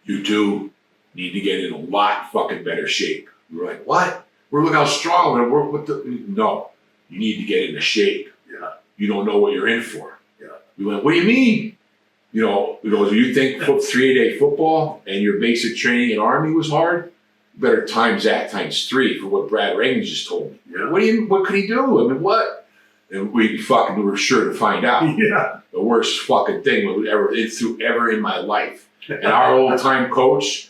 you two need to get in a lot fucking better shape. We're like, what? Look how strong we're. No, you need to get into shape. Yeah. You don't know what you're in for. Yeah. We went, what do you mean? We goes, you think 3-a-day football and your basic training in Army was hard? You better times that times 3 for what Brad Reagans just told me. Yeah. What could he do? What? And we were sure to find out. Yeah. The worst fucking thing ever in my life. And our old time coach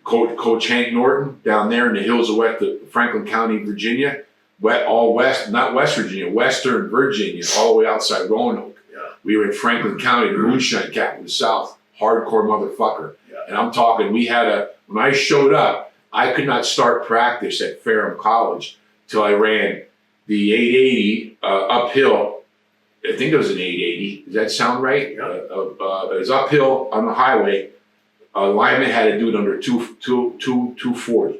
Hank Norton, down there in the hills of Franklin County, Virginia, not West Virginia, Western Virginia, all the way outside Roanoke. Yeah. We were in Franklin County, the moonshine capital of the South, hardcore motherfucker. Yeah. And I'm talking, when I showed up, I could not start practice at Ferrum College till I ran the 880 uphill. I think it was an 880. Does that sound right? Yeah. It was uphill on the highway. Linemen had to do it under 240.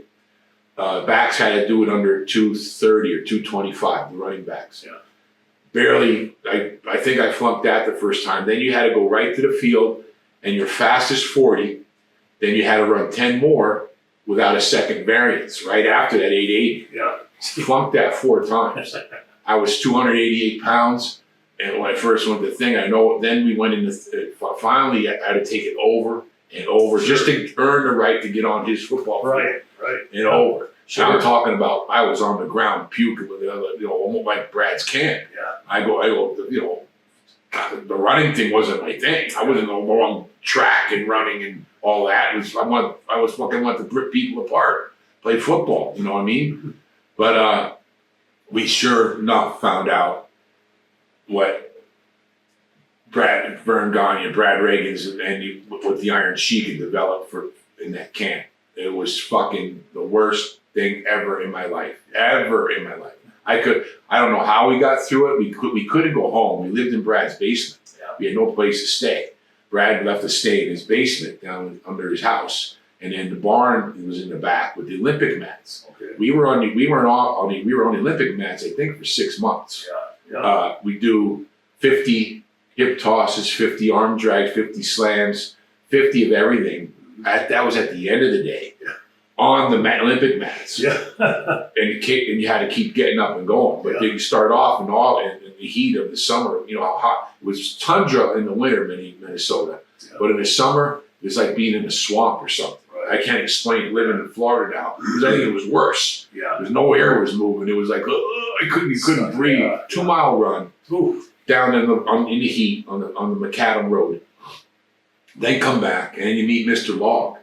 Backs had to do it under 230 or 225, the running backs. Yeah. Barely, I think I flunked that the first time. Then you had to go right to the field and your fastest 40. Then you had to run 10 more without a second variance right after that 880. Yeah. Flunked that 4 times. I was 288 pounds. And when I first went to the thing, then we went into, finally I had to take it over and over just to earn the right to get on his football field. Right. And over. Sure. I'm talking about, I was on the ground puking with almost like Brad's camp. Yeah. I go, the running thing wasn't my thing. I wasn't on track and running and all that. I was fucking want to rip people apart, play football, you know what I mean? But we sure enough found out what Vern Gagne, Brad Reagans, and what the Iron Sheik had developed in that camp. It was fucking the worst thing ever in my life. I don't know how we got through it. We couldn't go home. We lived in Brad's basement. Yeah. We had no place to stay. Brad left to stay in his basement down under his house. and then the barn was in the back with the Olympic mats. Okay. We were on the Olympic mats, I think, for 6 months. Yeah. We do 50 hip tosses, 50 arm drags, 50 slams, 50 of everything. That was at the end of the day on the Olympic mats. Yeah. and you had to keep getting up and going. But then you start off in the heat of the summer. You know how hot it was. Tundra in the winter, Minnesota, but in the summer it was like being in a swamp or something. Right. I can't explain living in Florida now because I think it was worse. Yeah. There's no air was moving. It was like you couldn't breathe. Yeah. 2 mile run. Ooh. Down in the heat on the Macadam Road. Then come back and you meet Mr. Log.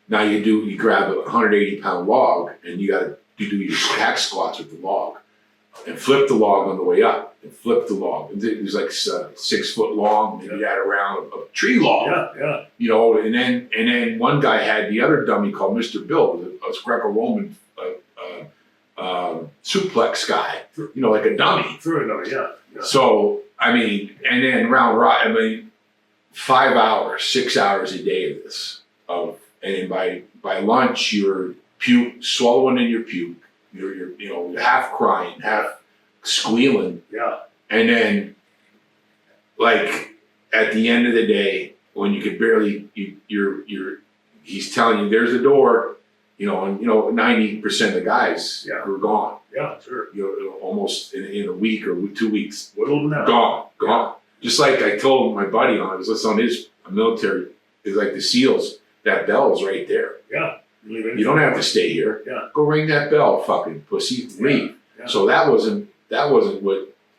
Now you grab a 180-pound log and you do your hack squats with the log and flip the log on the way up and flip the log. It was like 6 foot long and you had around a tree log. Yeah. You know, and then one guy had the other dummy called Mr. Bill, a Greco-Roman suplex guy. You know, like a dummy. Yeah. So, I mean, and then 5 hours, 6 hours a day of this. And by lunch, you're swallowing in your puke. You're half crying, half squealing. Yeah. And then, like, at the end of the day, when you could barely, he's telling you there's a door, and 90% of the guys were gone. Yeah, sure. Almost in a week or 2 weeks. Whittled them out. Gone. Yeah. Just like I told my buddy I was listening on his military, it's like the SEALs, that bell's right there. Yeah. You don't have to stay here. Yeah. Go ring that bell, fucking pussy, leave. Yeah. So that wasn't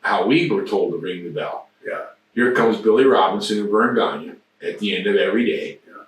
how we were told to ring the bell. Yeah. Here comes Billy Robinson and Vern Gagne at the end of every day. Yeah.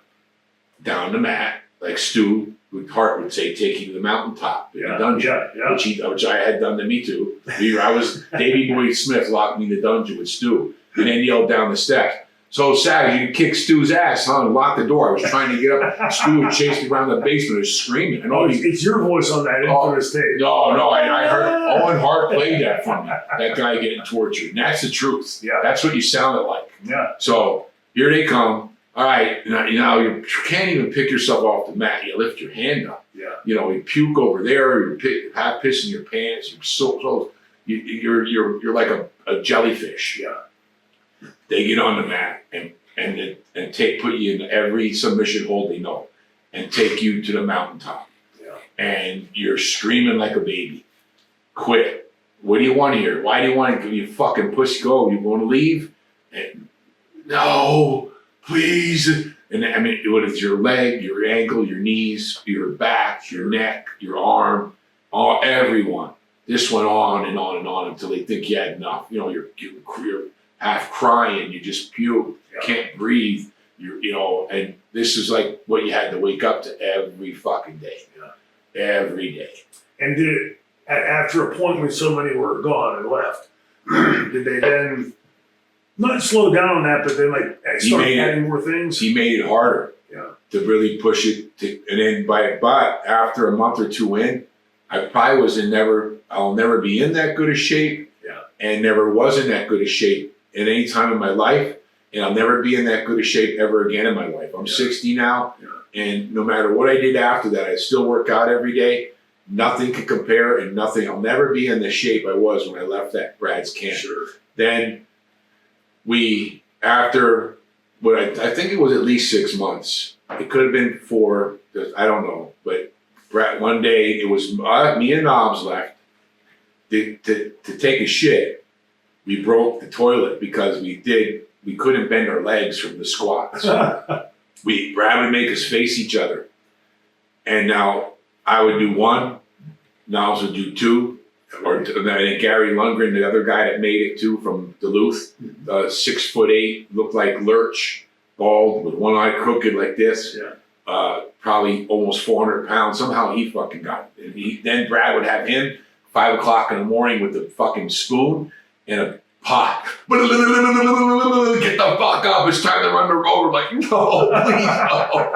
Down the mat, like Stu Hart would say, take you to the mountaintop in the dungeon. Yeah. Which I had done to me too. Davey Boy Smith locked me in the dungeon with Stu and then yelled down the steps. So Sag, you kick Stu's ass, huh? And lock the door. I was trying to get up. Stu would chase me around the basement. I was screaming. I know it's your voice on that infamous tape. No, I heard Owen Hart played that for me. That guy getting tortured. And that's the truth. Yeah. That's what you sounded like. Yeah. So here they come. All right. Now you can't even pick yourself off the mat. You lift your hand up. Yeah. You puke over there. You're half pissing your pants. You're like a jellyfish. Yeah. They get on the mat and put you in every submission hold they know and take you to the mountaintop. Yeah. And you're screaming like a baby. Quit. What do you want here? Why do you want to? You fucking pussy go. You want to leave? And no, please. And what is your leg, your ankle, your knees, your back, your neck, your arm, everyone. This went on and on and on until they think you had enough. You're half crying, you just puke, can't breathe, and this is like what you had to wake up to every fucking day. Yeah. Every day. And did after a point when so many were gone and left, did they then not slow down on that, but then start adding more things? He made it harder. Yeah. To really push it and then but after a month or two in, I probably I'll never be in that good a shape. Yeah. And never was in that good a shape at any time in my life, and I'll never be in that good a shape ever again in my life. I'm 60 now, and no matter what I did after that, I still work out every day. Nothing can compare, and I'll never be in the shape I was when I left that Brad's camp. Sure. Then after what I think it was at least 6 months. It could have been 4, I don't know, but Brad, one day it was me and Knobs left to take a shit. We broke the toilet because we couldn't bend our legs from the squats. Brad would make us face each other. And now I would do 1, Knobs would do 2, and then Gary Lundgren, the other guy that made it too from Duluth, 6'8", looked like Lurch, bald, with one eye crooked like this. Yeah. Probably almost 400 pounds. Somehow he fucking got it. And then Brad would have him 5 o'clock in the morning with the fucking spoon and a pot. Get the fuck up. It's time to run the road. I'm like, no, please, no.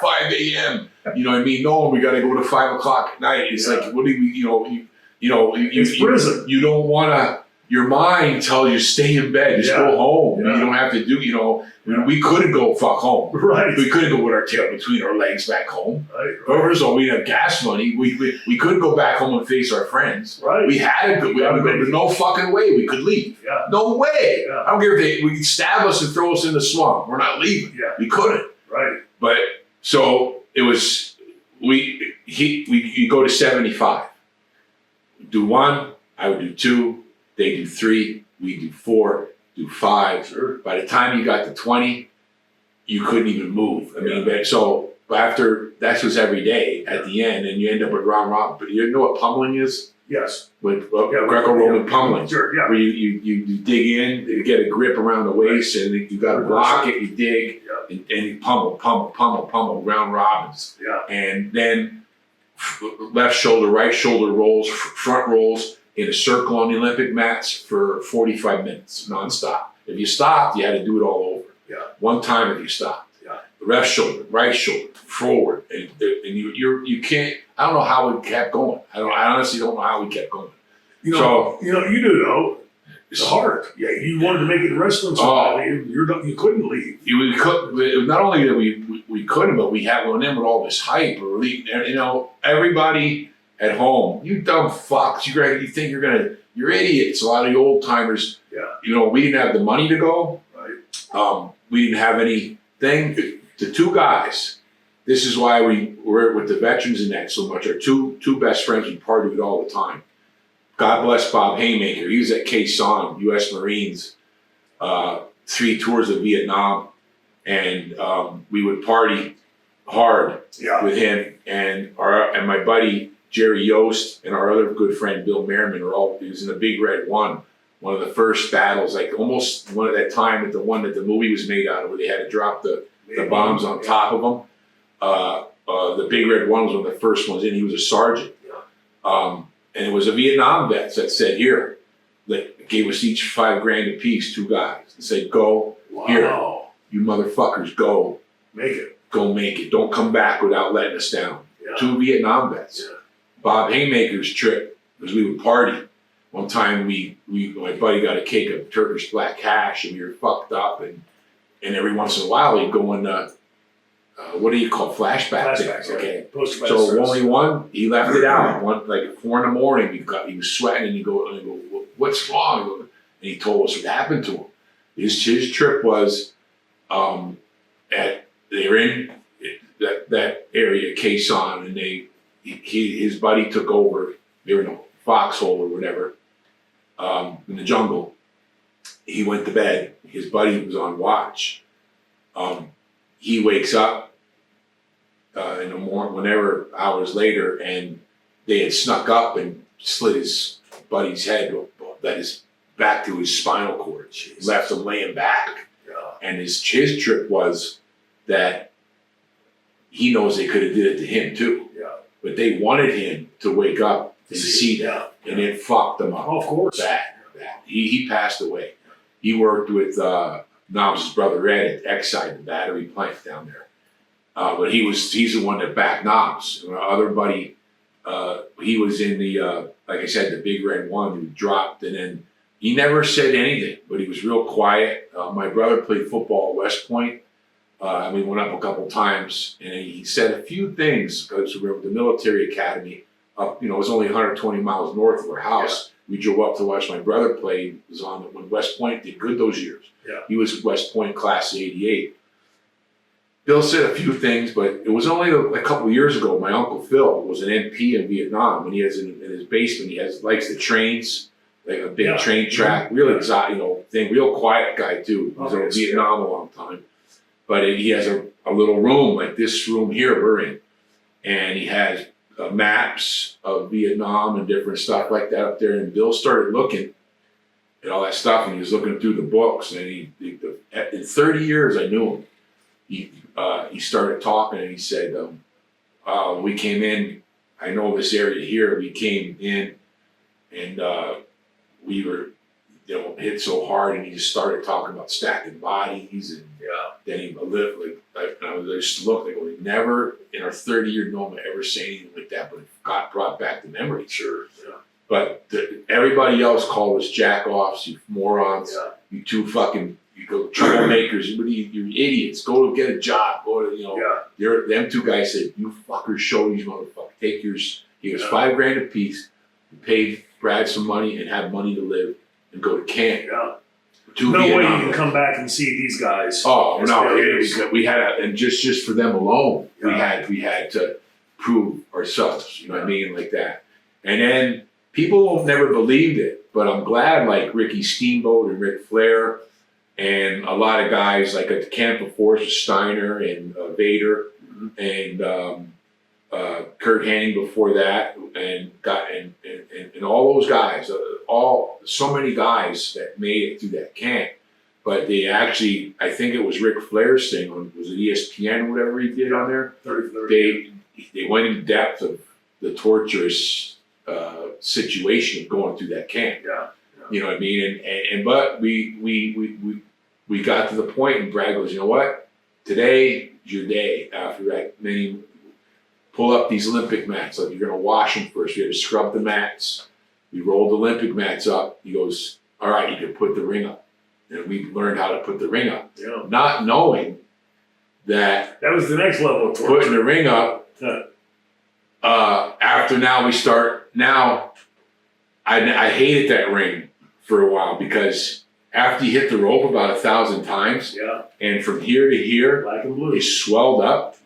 5 a.m. You know what I mean? No, we got to go to 5 o'clock at night. It's like, what do we, it's prison. You don't want your mind tells you stay in bed, just go home. Yeah. You don't have to do, you know, we couldn't go fuck home. Right. We couldn't go with our tail between our legs back home. Right. First of all, we didn't have gas money. We couldn't go back home and face our friends. Right. We had to go. There's no fucking way we could leave. Yeah. No way. Yeah. I don't care if we could stab us and throw us in the swamp. We're not leaving. Yeah. We couldn't. Right. But so it was. You go to 75. Do 1. I would do 2. They do 3. We do 4. Do 5. Sure. By the time you got to 20, you couldn't even move. I mean, but so after that was every day at the end, and you end up with round robin. But you know what pummeling is? Yes. With Greco-Roman pummeling. Sure. Yeah. Where you dig in, you get a grip around the waist, and you got to block it. You dig, and you pummel round robins. Yeah. And then left shoulder, right shoulder rolls, front rolls in a circle on the Olympic mats for 45 minutes nonstop. If you stopped, you had to do it all over. Yeah. One time if you stopped. Yeah. Left shoulder, right shoulder, forward, and you can't. I don't know how we kept going. I honestly don't know how we kept going. You know, you do know. It's hard. Yeah, you wanted to make it in wrestling, so you couldn't leave. We could. Not only that we couldn't, but we had one in with all this hype. Or you know, everybody at home, you dumb fucks. You think you're idiots. A lot of the old timers. Yeah. You know, we didn't have the money to go. Right. We didn't have anything. The 2 guys. This is why we were with the veterans and that so much. Our two best friends, we partied with all the time. God bless Bob Haymaker. He was at Quezon, U.S. Marines, 3 tours of Vietnam, and we would party hard with him and my buddy Jerry Yost and our other good friend Bill Merriman he was in the Big Red One of the first battles, like almost one at that time at the one that the movie was made out of, where they had to drop the bombs on top of them. The Big Red One was one of the first ones in. He was a sergeant. And it was a Vietnam vet that said, here, that gave us each $5,000 apiece, 2 guys, and said, go, here, you motherfuckers, go. Make it. Go make it. Don't come back without letting us down. Yeah. 2 Vietnam vets. Yeah. Bob Haymaker's trip was we would party. One time my buddy got a cake of Turkish black hash, and we were fucked up, and every once in a while he'd go in what do you call flashback things? Okay. So only one, he left it out. Like 4 in the morning, he was sweating, and he go, what's wrong? And he told us what happened to him. His trip was they were in that area, Quezon, and his buddy took over. They were in a foxhole or whatever in the jungle. He went to bed. His buddy was on watch. He wakes up in the morning, whenever hours later, and they had snuck up and slit his buddy's head, that is back to his spinal cord. Jeez. Left him laying back. Yeah. And his trip was that he knows they could have did it to him too. Yeah. But they wanted him to wake up and see that, and it fucked him up. Oh, of course. Bad. He passed away. He worked with Knobs' brother Ed at Exide, the battery plant down there. But he's the one that backed Knobs. My other buddy, he was in the, like I said, the Big Red One, who dropped, and then he never said anything, but he was real quiet. My brother played football at West Point, and we went up a couple times, and he said a few things, because we were at the military academy, up, it was only 120 miles north of our house. Yeah. We drove up to watch my brother play. It was on when West Point did good those years. Yeah. He was at West Point class of '88. Bill said a few things, but it was only a couple of years ago. My Uncle Phil was an MP in Vietnam, and he has in his basement, likes the trains, like a big train track, real exotic, thing, real quiet guy too. He was in Vietnam a long time. But he has a little room like this room here we're in, and he has maps of Vietnam and different stuff like that up there. And Bill started looking at all that stuff, and he was looking through the books. And in 30 years I knew him. He started talking, and he said, we came in, I know this area here, we came in, and we were, hit so hard, and he just started talking about stacking bodies, and then he lived, I just looked, we never in our 30-year know ever say anything like that, but it brought back the memory. Sure. Yeah. everybody else called us jack-offs, you morons, you two fucking, you go troublemakers, you're idiots, go get a job, them two guys said, you fuckers show these motherfuckers, take yours, he was $5,000 a piece, paid Brad some money and have money to live and go to camp. Yeah. No way you can come back and see these guys. Oh no, we had and just for them alone, we had to prove ourselves. You know what I mean, like that. And then people never believed it, but I'm glad like Ricky Steamboat and Ric Flair and a lot of guys like at the camp before Steiner and Vader and Kurt Hennig before that, and all those guys, so many guys that made it through that camp. But they actually, I think it was Ric Flair's thing on, was it ESPN or whatever he did on there? They went in depth of the torturous situation of going through that camp. You know what I mean? But we got to the point, and Brad goes, you know what? Today is your day. After that many. Pull up these Olympic mats. Like, you're going to wash them first. You have to scrub the mats. We rolled the Olympic mats up. He goes, all right, you can put the ring up. And we learned how to put the ring up. Yeah. Not knowing that was the next level of torture. Putting the ring up. After I hated that ring for a while, because after you hit the rope about 1,000 times, and from here to here, it swelled up.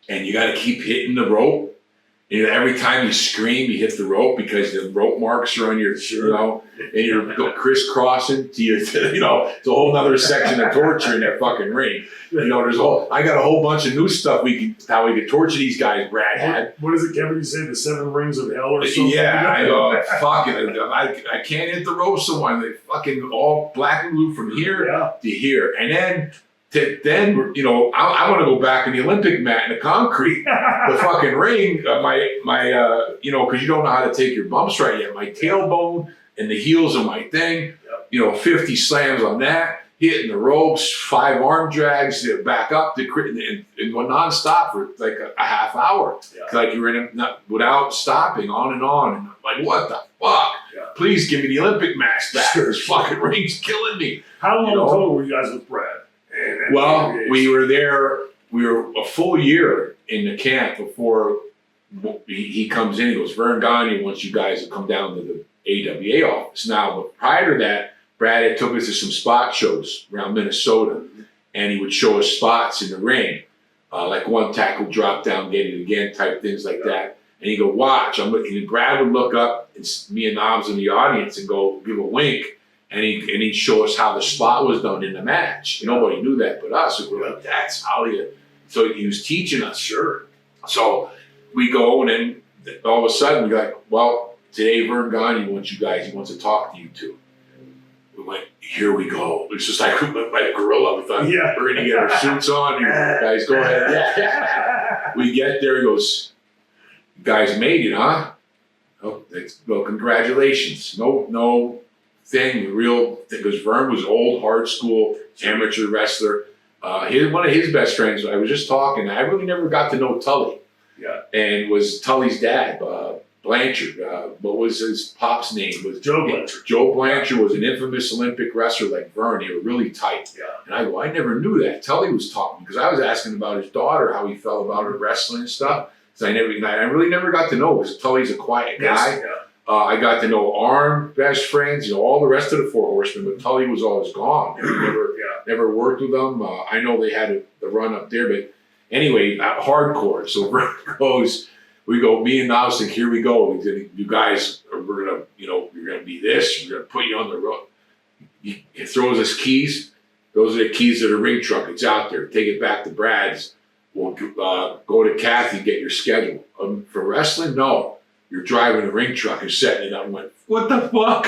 And you got to keep hitting the rope. And every time you scream, you hit the rope because the rope marks are on your, and you're crisscrossing to your, it's a whole nother section of torture in that fucking ring. I got a whole bunch of new stuff how we could torture these guys. Brad had. What is it, Kevin? You say the 7 rings of hell or something? Yeah, I go, fuck it. I can't hit the rope so much. They fucking all black and blue from here to here. And then, I want to go back in the Olympic mat in the concrete, the fucking ring, because you don't know how to take your bumps right yet. My tailbone and the heels of my thing, 50 slams on that, hitting the ropes, 5 arm drags, back up and went nonstop for like a half hour. Like you were without stopping, on. And I'm like, what the fuck? Please give me the Olympic match back. This fucking ring's killing me. How long total were you guys with Brad? Well, we were there. We were a full year in the camp before he comes in. He goes, Vern Gagne wants you guys to come down to the AWA office. Now, prior to that, Brad had took us to some spot shows around Minnesota, and he would show us spots in the ring, like one tackle drop down, get it again, type things like that. And he'd go, watch. I'm looking, and Brad would look up, and me and Knobs in the audience, and go give a wink. And he'd show us how the spot was done in the match. Nobody knew that but us. We were like, that's how so he was teaching us. Sure. So we go, and then all of a sudden we're like, well, today Vern Gagne wants you guys, he wants to talk to you two. We went, here we go. It's just like a gorilla. We thought, we're going to get our suits on. You guys, go ahead. We get there, he goes, you guys made it, huh? Oh, well, congratulations. No thing, because Vern was old, hard school, amateur wrestler. One of his best friends, I was just talking, I really never got to know Tully. And was Tully's dad, Blanchard. What was his pop's name? Was Joe Blanchard. Joe Blanchard was an infamous Olympic wrestler like Vern. They were really tight. And I go, I never knew that. Tully was talking, because I was asking about his daughter, how he felt about her wrestling and stuff. So I really never got to know, because Tully's a quiet guy. I got to know Arm, best friends, all the rest of the 4 horsemen, but Tully was always gone. Never worked with them. I know they had the run up there, but anyway, hardcore. So Vern goes, me and Knobs think, here we go. You guys, we're gonna, you're gonna be this. We're gonna put you on the road. He throws us keys. Those are the keys to the ring truck. It's out there. Take it back to Brad's. We'll go to Kathy, get your schedule. For wrestling, no. You're driving a ring truck and setting it up. And went, what the fuck?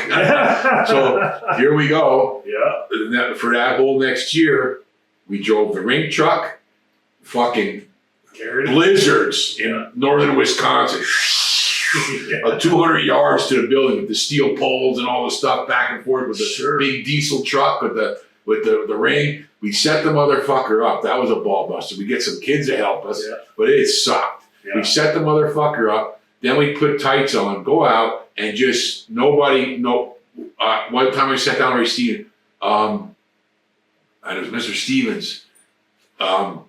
So here we go. For that whole next year, we drove the ring truck, fucking blizzards in northern Wisconsin. 200 yards to the building with the steel poles and all the stuff back and forth with the big diesel truck with the ring. We set the motherfucker up. That was a ball buster. We get some kids to help us, but it sucked. We set the motherfucker up. Then we put tights on, go out, and just nobody, one time I sat down with Steven, and it was Mr. Stevens, what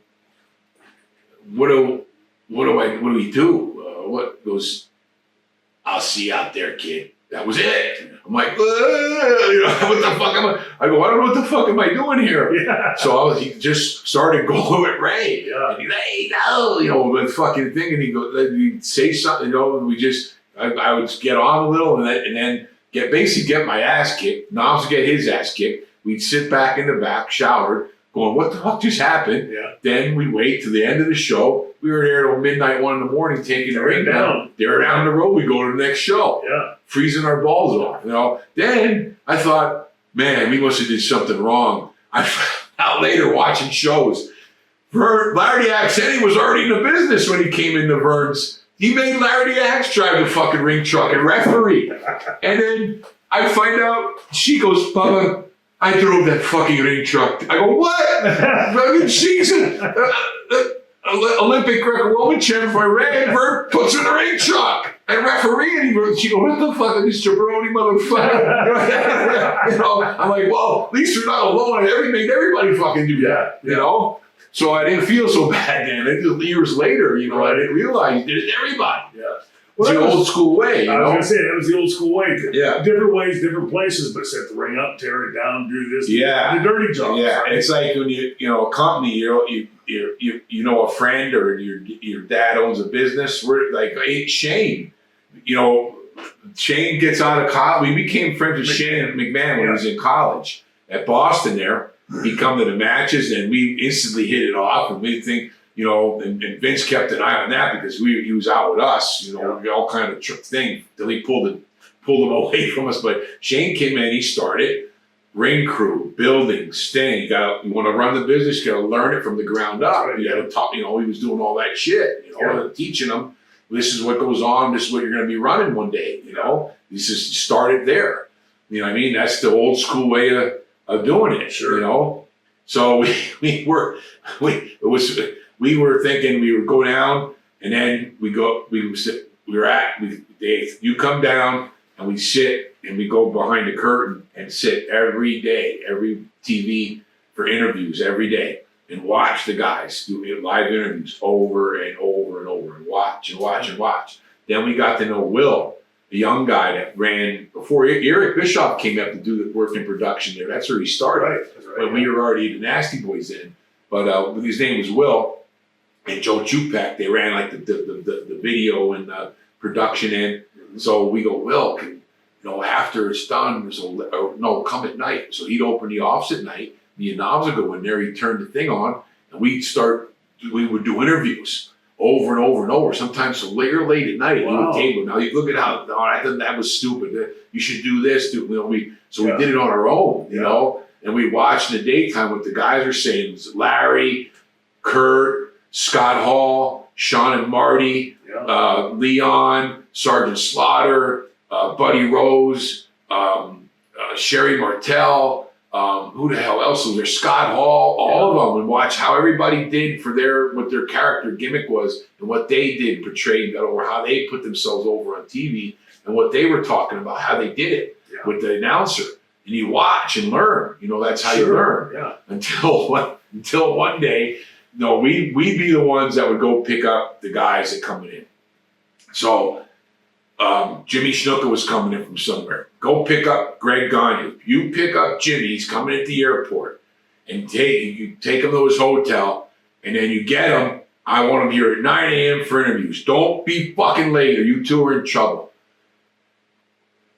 do we do? What goes, I'll see you out there, kid. That was it. I'm like, what the fuck am I go, I don't know what the fuck am I doing here? Yeah. So he just started going with Ray. Yeah. And he's like, hey, no, the fucking thing. And he'd say something, and I would get on a little and then get my ass kicked. Knobs would get his ass kicked. We'd sit back in the back, showered, going, what the fuck just happened? Yeah. Then Then we'd wait till the end of the show. We were there till midnight, 1 in the taking the ring down. They're down the road. We go to the next show. Yeah. Freezing our balls off, Then I thought, man, we must have did something wrong. I found out later watching shows. Larry Axe said he was already in the business when he came into Vern's. He made Larry Axe drive the fucking ring truck and referee. And then I find out, she goes, Bubba, I drove that fucking ring truck. I go, what? She's Olympic Greco-Roman champion for Iran. Vern puts her in the ring truck. And referee, and she goes, what the fuck is this jabroni motherfucker? I'm like, well, at least you're not alone. Everybody fucking do that, So I didn't feel so bad then. Until years later, I didn't realize you did it to everybody. Yeah. It's the old school way, I was going to say, that was the old school way. Yeah. Different ways, different places, but set the ring up, tear it down, do this. Yeah. The dirty job. Yeah. And it's like when a company, you know a friend or your dad owns a business. We're like, hey, Shane, Shane gets out of college. We became friends with Shane McMahon when he was in college at Boston there. He'd come to the matches and we instantly hit it off and we think, and Vince kept an eye on that because he was out with us, all kind of thing till he pulled him away from us. But Shane came in, he started ring crew, building, staying. You want to run the business, you got to learn it from the ground up. Right. You got to talk. He was doing all that shit. Teaching them. This is what goes on. This is what you're going to be running one day. This is started there. You know what I mean? That's the old school way of doing it. Sure. So we were thinking we would go down and then you come down and we sit and we go behind the curtain and sit every day, every TV for interviews every day and watch the guys do live interviews over and over and over and watch and watch and watch. Then we got to know Will, the young guy that ran before Eric Bischoff came up to do the work in production there. That's where he started. Right. But we were already the Nasty Boys then. But his name was Will and Joe Chupak. They ran like the video and production in. So we go, Will, after it's done, come at night. So he'd open the office at night. Me and Knobs would go in there. He'd turn the thing on, and we would do interviews over and over and over. Sometimes so late at night. Wow. Table. Now you look at how I thought that was stupid. You should do this. We did it on our own, and we watched in the daytime what the guys are saying. It was Larry, Kurt, Scott Hall, Sean and Marty, Leon, Sergeant Slaughter, Buddy Rose, Sherry Martell, who the hell else was there? Scott Hall, all of them, and watch how everybody did for what their character gimmick was and what they did portrayed or how they put themselves over on TV and what they were talking about, how they did it with the announcer. And you watch and learn. That's how you learn. Yeah. Until one day, we'd be the ones that would go pick up the guys that coming in. So Jimmy Snuka was coming in from somewhere. Go pick up Greg Gagne. You pick up Jimmy. He's coming at the airport. And you take him to his hotel, and then you get him. I want him here at 9 a.m. for interviews. Don't be fucking late or you two are in trouble.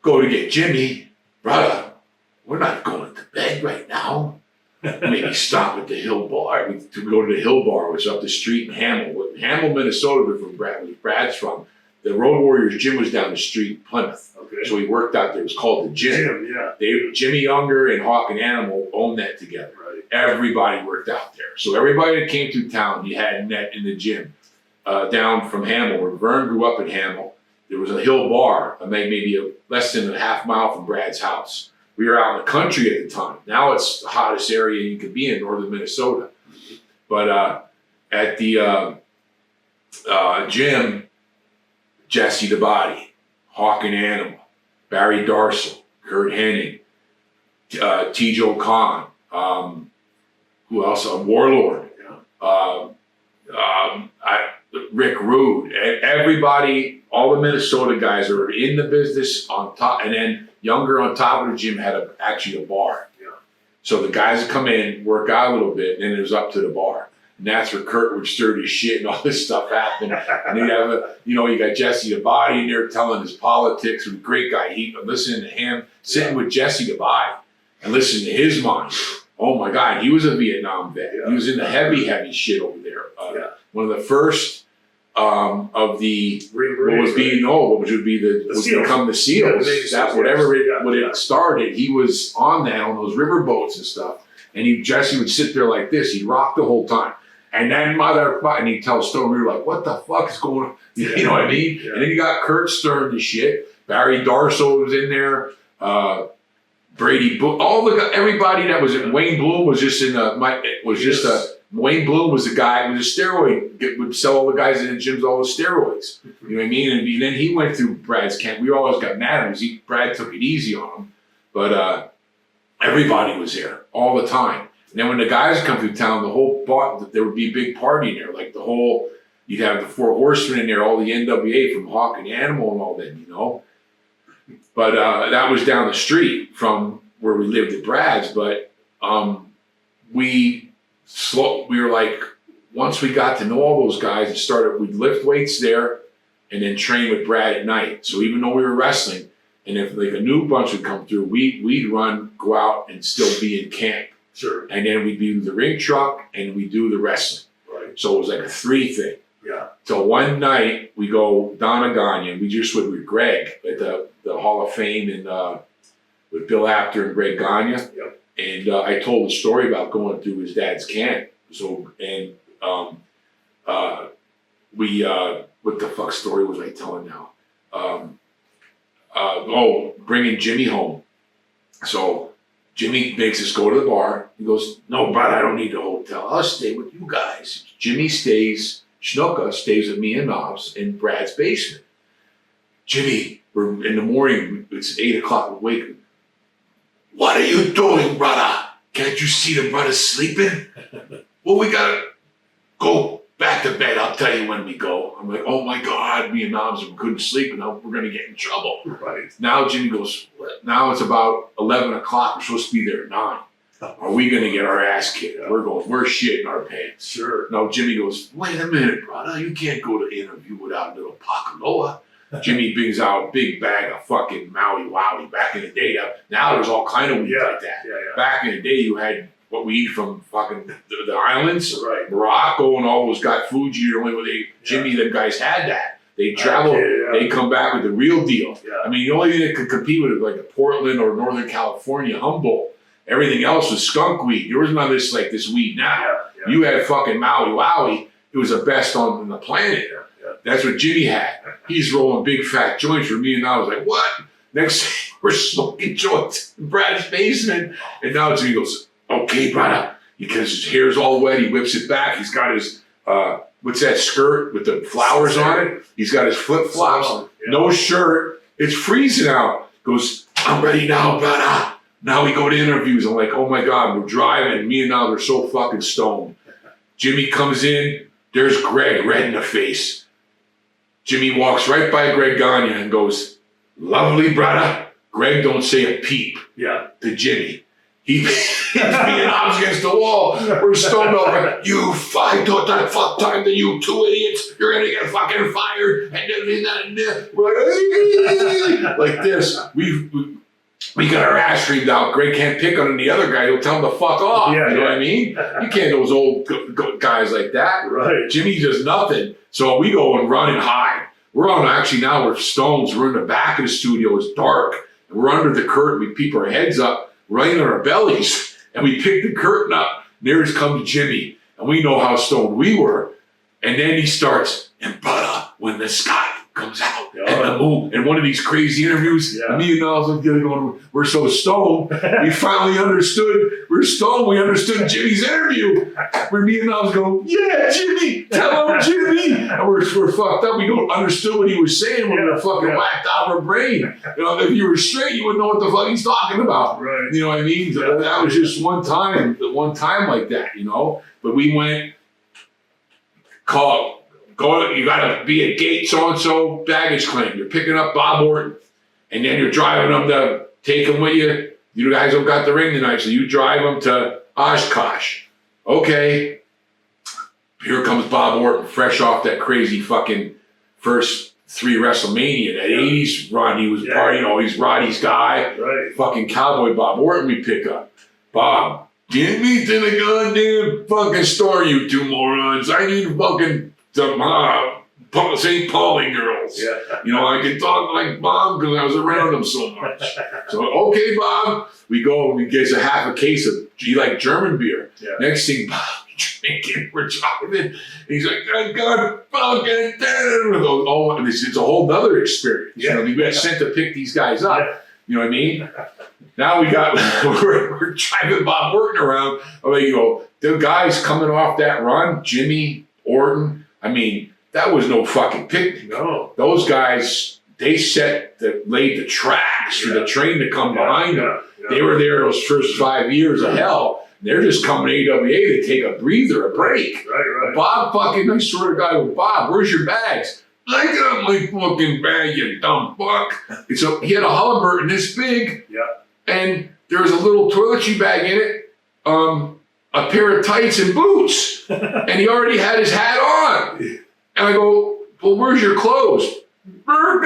Go to get Jimmy. Brother, we're not going to bed right now. Maybe stop at the Hill Bar. We go to the Hill Bar, which is up the street in Hamel, Minnesota, where Brad's from. The Road Warriors gym was down the street in Plymouth. Okay. So he worked out there. It was called the Gym. Jimmy Younger and Hawk and Animal owned that together. Right. Everybody worked out there. So everybody that came through town, you had net in the gym. Down from Hamel, where Vern grew up in Hamel, there was a Hill Bar, maybe less than a half mile from Brad's house. We were out in the country at the time. Now it's the hottest area you could be in, northern Minnesota. But at the gym, Jesse the Body, Hawk and Animal, Barry Darsow, Kurt Hennig, T.J. Khan, who else? Warlord, Rick Rude, everybody, all the Minnesota guys are in the business on top, and then Younger on top of the gym had actually a bar. Yeah. So the guys would come in, work out a little bit, and then it was up to the bar. And that's where Kurt would stir his shit and all this stuff happened. And then you got Jesse the Body in there telling his politics. He was a great guy. Listening to him, sitting with Jesse the Body and listening to his mind. Oh my God, he was a Vietnam vet. Yeah. He was in the heavy shit over there. One of the first of the what would be become the SEALs. It started. He was on that on those river boats and stuff. And Jesse would sit there like this. He'd rock the whole time. And then and he'd tell a story. We were like, what the fuck is going on? You know what I mean? Yeah. And then you got Kurt Stern and shit. Barry Darsow was in there. Brady Book. Everybody that was in Wayne Bloom was just Wayne Bloom was the guy with the steroid, would sell all the guys in the gyms all the steroids. You know what I mean? And then he went through Brad's camp. We always got mad at him. Brad took it easy on him. But everybody was there all the time. And then when the guys come through town, there would be a big party in there. Like you'd have the Four Horsemen in there, all the NWA from Hawk and Animal and all that, But that was down the street from where we lived at Brad's. But we were like, once we got to know all those guys and we'd lift weights there and then train with Brad at night. So even though we were wrestling, and if like a new bunch would come through, we'd go out and still be in camp. Sure. And then we'd do the ring truck and we'd do the wrestling. Right. So it was like a 3 thing. Yeah. So one night we go down to Gagne. We just went with Greg at the Hall of Fame and with Bill Apter and Greg Gagne. Yep. And I told the story about going through his dad's camp. So what the fuck story was I telling now? Bringing Jimmy home. So Jimmy makes us go to the bar. He goes, no, Brad, I don't need a hotel. I'll stay with you guys. Jimmy Schnucka stays with me and Knobs in Brad's basement. Jimmy, we're in the morning, it's 8 o'clock, we're waking. What are you doing, brother? Can't you see the brother sleeping? Well, we gotta go back to bed. I'll tell you when we go. I'm like, oh my God, me and Knobs couldn't sleep, and now we're gonna get in trouble. Right. Now Jimmy goes, now it's about 11 o'clock. We're supposed to be there at 9. Are we gonna get our ass kicked? Yeah. We're shitting our pants. Sure. Now Jimmy goes, wait a minute, brother. You can't go to interview without a little Pakaloa. Jimmy brings out a big bag of fucking Maui Wowie. Back in the day, now there's all kind of weed like that. Yeah. Back in the day, you had what we eat from fucking the islands, Right. Morocco, and all those got Fuji. Jimmy, them guys had that. They travel, they come back with the real deal. Yeah. I mean, the only thing that could compete with it was like a Portland or Northern California Humboldt. Everything else was skunk weed. There was none of this like this weed now. Yeah. You had fucking Maui Wowie. It was the best on the planet. Yeah. That's what Jimmy had. He's rolling big fat joints for me, and I was like, what? Next thing, we're smoking joints in Brad's basement. And now Jimmy goes, okay, brother. Because his hair's all wet, he whips it back. He's got his, what's that skirt with the flowers on it? He's got his flip-flops, no shirt. It's freezing out. Goes, I'm ready now, brother. Now we go to interviews. I'm like, oh my God, we're driving. Me and now they're so fucking stoned. Jimmy comes in. There's Greg, red in the face. Jimmy walks right by Greg Gagne and goes, lovely, brother. Greg don't say a peep to Jimmy. He's being arms against the wall. We're stoned over. You 5 that fuck time to you 2 idiots. You're going to get fucking fired. And we're like this. We got our ass streamed out. Greg can't pick on the other guy. He'll tell him to fuck off. You know what I mean? You can't those old guys like that. Right. Jimmy does nothing. So we go and run and hide. Now we're stones. We're in the back of the studio. It's dark. And we're under the curtain. We peep our heads up, right on our bellies. And we pick the curtain up. There comes Jimmy. And we know how stoned we were. And then he starts, and brother, when the sky comes out. Yeah. And one of these crazy interviews, me and Niles are going, we're so stoned. We finally understood. We're stoned. We understood Jimmy's interview. Where me and Niles go, yeah, Jimmy, tell him, Jimmy. And we're fucked up. We don't understood what he was saying. We were fucking whacked out of our brain. You know, if you were straight, you wouldn't know what the fuck he's talking about. Right. You know what I mean? So that was just one time like that, you know. But we went, go, you gotta be at gate so-and-so baggage claim. You're picking up Bob Orton, and then you're driving them to take him with you. You guys don't got the ring tonight, so you drive them to Oshkosh. Okay. Here comes Bob Orton, fresh off that crazy fucking first 3 WrestleMania, that 80s run. He was partying, you know, he's Roddy's guy. Right. Fucking cowboy Bob Orton we pick up. Bob, get me to the goddamn fucking store, you 2 morons. I need fucking St. Pauli girls. Yeah. You know, I can talk like Bob because I was around him so much. So, okay, Bob. We go and he gets a half a case of, you like German beer. Yeah. Next thing, Bob drinking, we're driving. He's like, God fucking damn. Oh, and it's a whole nother experience. Yeah. You know, we got sent to pick these guys up. Yeah. You know what I mean? Now we're driving Bob Orton around. I mean, you know, the guys coming off that run, Jimmy, Orton, I mean, that was no fucking picnic. No. Those guys, they laid the tracks for the train to come behind them. Yeah. They were there those first 5 years of hell. They're just coming to AWA to take a breather, a break. Right. Bob fucking, I swear to God, Bob, where's your bags? I got my fucking bag, you dumb fuck. And so he had a Halliburton this big, and there was a little toiletry bag in it, a pair of tights and boots, and he already had his hat on. And I go, well, where's your clothes? They're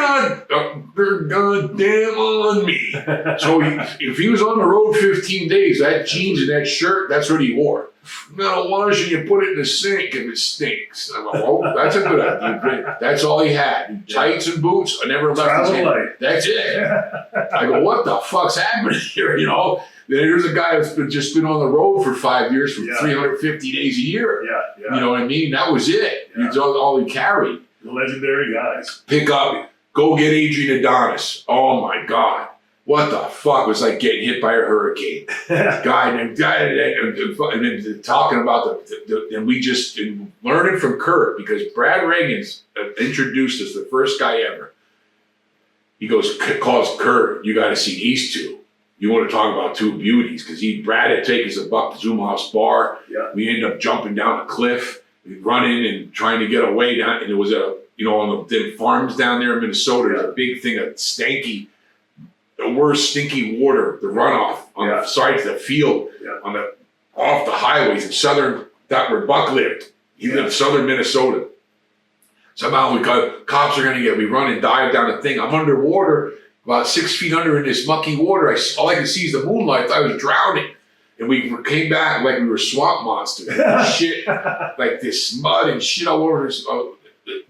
goddamn on me. So if he was on the road 15 days, that jeans and that shirt, that's what he wore. No, why don't you put it in the sink if it stinks? I go, oh, that's a good idea. That's all he had. Tights and boots. I never left his hand. That's it. I go, what the fuck's happening here? You know? There's a guy that's just been on the road for 5 years for 350 days a year. You know what I mean? That was it. That's all he carried. The legendary guys. Pick up, go get Adrian Adonis. Oh my God. What the fuck? It was like getting hit by a hurricane. And then talking about and we just learning from Kurt, because Brad Reagan's introduced us, the first guy ever. He calls Kurt, you got to see these 2. You want to talk about 2 beauties, because Brad had taken us up to Zumhoff's bar. We ended up jumping down a cliff, running and trying to get away down. And it was on the farms down there in Minnesota, there's a big thing of stanky, the worst stinky water, the runoff on the sides of the field, off the highways in southern, that where Buck lived. He lived in southern Minnesota. Somehow cops are going to we run and dive down the thing. I'm underwater, about 6 feet under in this mucky water. All I could see is the moonlight. I thought I was drowning. And we came back like we were swamp monsters. Shit, like this mud and shit all over us,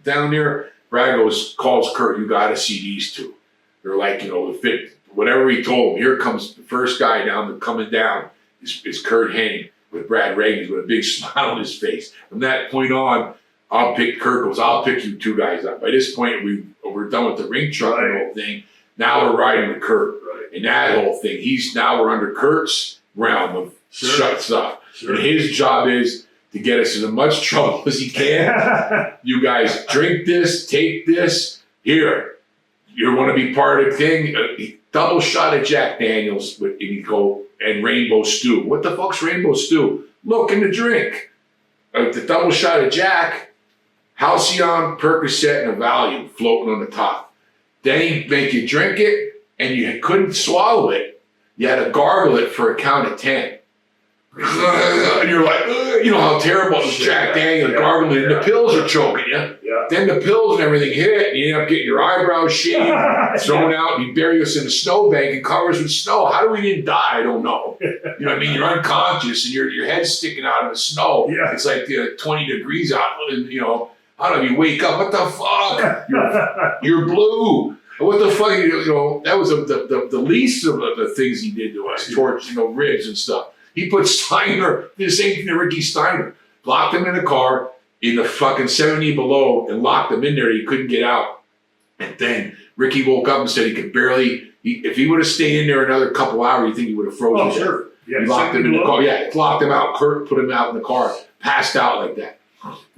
down there. Brad calls Kurt, you got to see these 2. They're like, fit whatever he told him. Here comes the first guy coming down is Kurt Hennig with Brad Reagan with a big smile on his face. From that point on, I'll pick you 2 guys up. By this point, we're done with the ring truck and the whole thing. Now we're riding with Kurt. And that whole thing, we're under Kurt's realm of shut stuff. And his job is to get us in as much trouble as he can. You guys drink this, take this. Here, you want to be part of the thing? Double shot of Jack Daniels and Rainbow Stew. What the fuck's Rainbow Stew? Look in the drink. The double shot of Jack, Halcyon, Percocet, and a Valium floating on the top. Then he'd make you drink it, and you couldn't swallow it. You had to gargle it for a count of 10. And you're like, you know how terrible it is, Jack Daniels gargling, and the pills are choking you. Then the pills and everything hit, and you end up getting your eyebrows shaved, thrown out, and you bury us in a snowbank and covers with snow. How do we didn't die? I don't know. You know what I mean? You're unconscious, and your head's sticking out of the snow. It's like 20 degrees out, and how do you wake up? What the fuck? You're blue. What the fuck? That was the least of the things he did to us, torch, ribs and stuff. He put Steiner, did the same thing to Ricky Steiner, locked him in a car in the fucking 70 below and locked him in there. He couldn't get out. And then Ricky woke up and said he could barely, if he would have stayed in there another couple hours, you think he would have frozen. Oh, sure. Yeah, he locked him in the car. Yeah, locked him out. Kurt put him out in the car, passed out like that.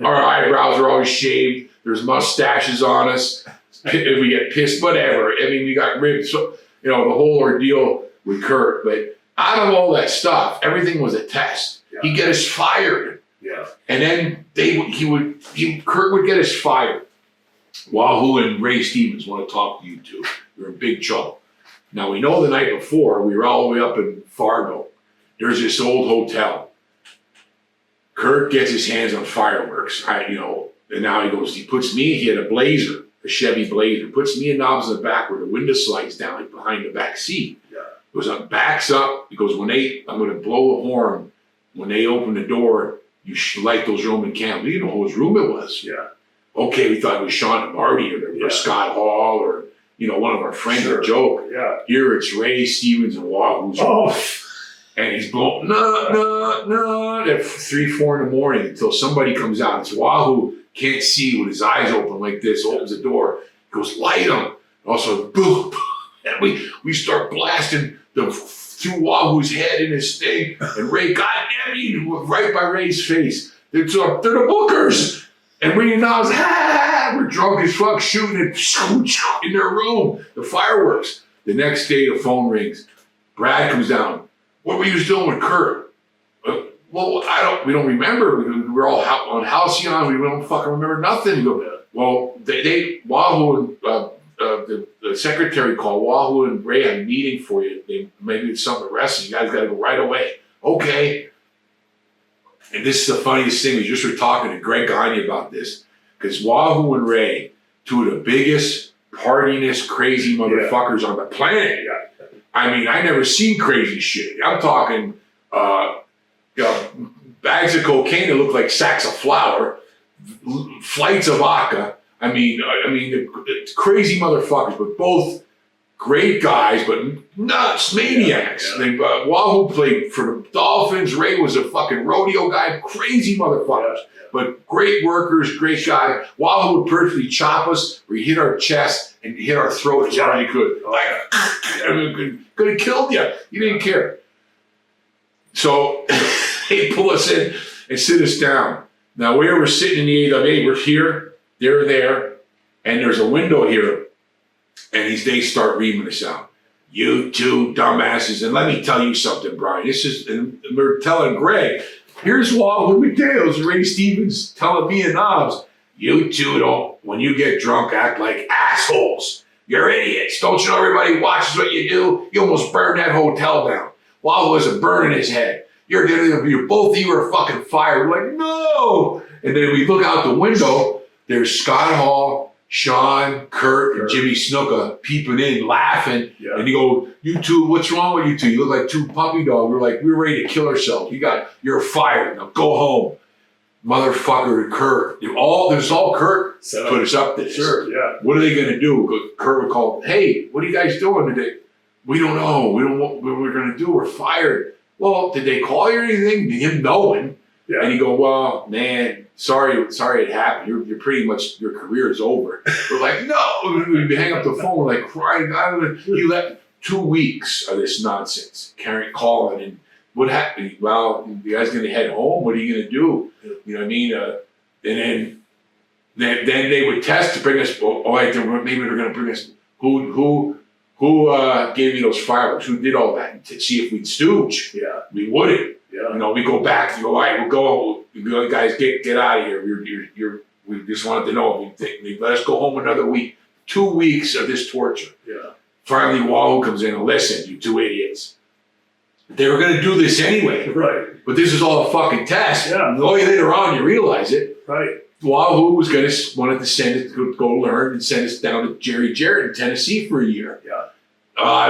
Our eyebrows are always shaved. There's mustaches on us. We get pissed, whatever. I mean, we got ribs. So, the whole ordeal with Kurt. But out of all that stuff, everything was a test. Yeah. He'd get us fired. Yeah. And then Kurt would get us fired. Wahoo and Ray Stevens want to talk to you two. You're in big trouble. Now, we know the night before, we were all the way up in Fargo. There's this old hotel. Kurt gets his hands on fireworks, and now he puts me, he had a Blazer, a Chevy Blazer, puts me and Knobs in the back where the window slides down, like behind the back seat. Yeah. Goes up, backs up, he goes, I'm going to blow the horn. When they open the door, you light those Roman candles. You know whose room it was. Yeah. Okay, we thought it was Sean and Marty or Scott Hall or, one of our friends, sure. A joke. Yeah. Here it's Ray Stevens and Wahoo's room. And he's blowing, at 3, 4 in the morning until somebody comes out. It's Wahoo, can't see with his eyes open like this, opens the door, goes, light him. Also, boom. And we start blasting through Wahoo's head in his thing. And Ray, goddamn you, right by Ray's face. They're the Bookers. And we Knobs, we're drunk as fuck, shooting it in their room, the fireworks. The next day, the phone rings. Brad comes down. What were you doing with Kurt? Well, we don't remember. We're all on Halcyon. We don't fucking remember nothing. Well, Wahoo and the secretary called. Wahoo and Ray had a meeting for you. Maybe it's something to wrestle. You guys got to go right away. Okay. And this is the funniest thing. We just were talking to Greg Gagne about this. Because Wahoo and Ray, two of the biggest, partyiness, crazy motherfuckers on the planet. Yeah. I mean, I never seen crazy shit. I'm talking bags of cocaine that look like sacks of flour, flights of vodka. I mean, it's crazy motherfuckers, but both great guys, but nuts, maniacs. Yeah. Wahoo played for the Dolphins. Ray was a fucking rodeo guy, crazy motherfuckers. Yeah. But great workers, great guy. Wahoo would perfectly chop us, or he'd hit our chest and hit our throat as hard as he could. Could have killed you. You didn't care. So they pull us in and sit us down. Now we were sitting in the 8 we're here, they're there, and there's a window here, and they start reaming us out. You two dumbasses, and let me tell you something, Brian. And we're telling Greg, here's Wahoo McDaniels, Ray Stevens telling me and Knobs, you two don't, when you get drunk, act like assholes. You're idiots. Don't you know everybody watches what you do? You almost burned that hotel down. Wahoo was a burn in his head. Both of you are fucking fired. We're like, no. And then we look out the window. There's Scott Hall, Sean, Kurt, and Jimmy Snuka peeping in, laughing. Yeah. And you go, you two, what's wrong with you two? You look like two puppy dogs. We're ready to kill ourselves. You're fired. Now go home. Motherfucker, Kurt. There's all Kurt put us up to this. Sure, yeah. What are they going to do? Kurt would call, hey, what are you guys doing today? We don't know. We don't know what we're going to do. We're fired. Well, did they call you or anything? Him knowing. Yeah. And you go, well, man, sorry it happened. You're pretty much, your career is over. We're like, no. We hang up the phone. We're like, crying. You left 2 weeks of this nonsense. Calling and what happened? Well, you guys going to head home? What are you going to do? You know what I mean? And then they would test to bring us. Maybe they're going to bring us. Who gave you those fireworks? Who did all that? To see if we'd stooge. Yeah, we wouldn't. Yeah, we go back. You go, all right, we'll go. You guys, get out of here. We just wanted to know. They let us go home another week. 2 weeks of this torture. Yeah. Finally, Wahoo comes in and listen, you two idiots. They were going to do this anyway. Right. But this is all a fucking test. Yeah. Only later on you realize it. Right. Wahoo wanted to send us to go learn and send us down to Jerry Jarrett in Tennessee for a year. Yeah.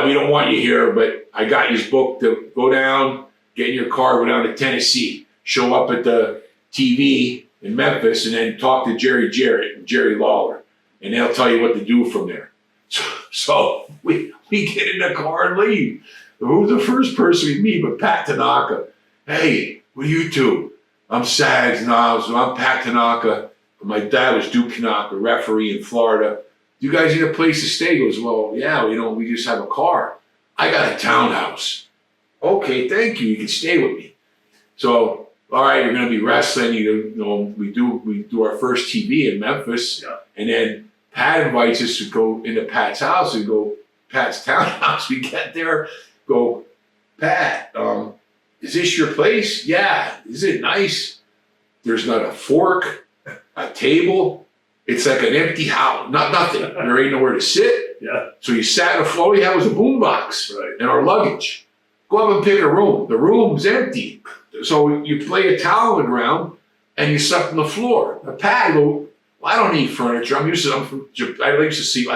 We don't want you here, but I got you booked to go down, get in your car, go down to Tennessee, show up at the TV in Memphis, and then talk to Jerry Jarrett and Jerry Lawler, and they'll tell you what to do from there. So we get in the car and leave. Who's the first person we meet but Pat Tanaka? Hey, what are you two? I'm Sags Knobs. I'm Pat Tanaka. My dad was Duke Tanaka, referee in Florida. do you guys need a place to stay? He goes, well, yeah, we just have a car. I got a townhouse. Okay, thank you. You can stay with me. So, all right, you're going to be wrestling. We do our first TV in Memphis, and then Pat invites us to go into Pat's house and go Pat's townhouse. We get there, go, Pat, is this your place? Yeah. Is it nice? There's not a fork, a table. It's like an empty house, nothing. There ain't nowhere to sit. Yeah. So you sat on the floor. All you had was a boombox and our luggage. Go up and pick a room. The room's empty. So you lay a towel on the ground and you suck on the floor. The Pat, well, I don't need furniture. I used to sleep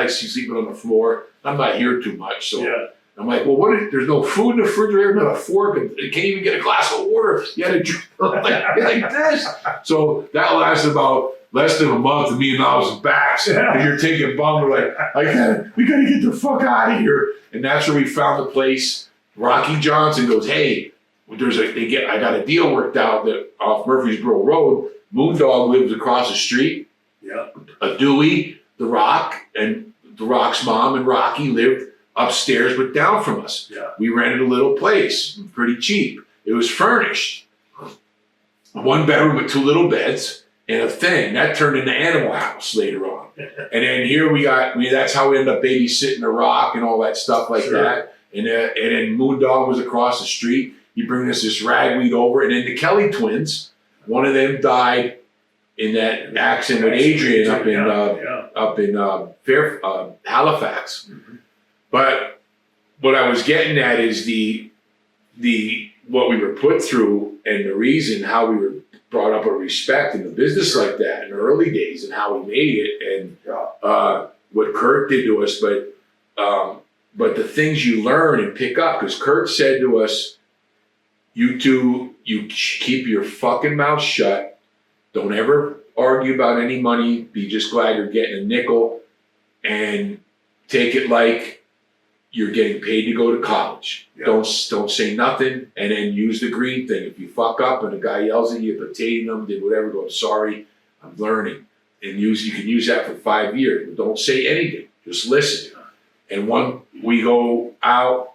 on the floor. I'm not here too much. So I'm like, well, there's no food in the refrigerator, not a fork, and you can't even get a glass of water. You had to drink like this. So that lasted about less than a month, and me and I was back. And you're taking bum. We're like, we gotta get the fuck out of here. And that's where we found the place. Rocky Johnson goes, hey, I got a deal worked out that off Murfreesboro Road. Moondog lives across the street. Yeah. Dewey, The Rock, and The Rock's mom and Rocky lived upstairs but down from us. Yeah. We rented a little place, pretty cheap. It was furnished. 1 bedroom with 2 little beds and a thing. That turned into Animal House later on. And then here that's how we ended up babysitting The Rock and all that stuff like that. And then Moondog was across the street. He bring us this ragweed over. And then the Kelly twins, one of them died in that accident with Adrian up in Halifax. Mm-hmm. But what I was getting at is the what we were put through and the reason how we were brought up a respect in the business like that in the early days and how we made it and what Kurt did to us. But the things you learn and pick up, because Kurt said to us, you two, you keep your fucking mouth shut. Don't ever argue about any money. Be just glad you're getting a nickel and take it like you're getting paid to go to college. Yeah. Don't say nothing and then use the green thing. If you fuck up and a guy yells at you, potato them, did whatever, go, I'm sorry, I'm learning. And you can use that for 5 years, but don't say anything. Just listen. And when we go out,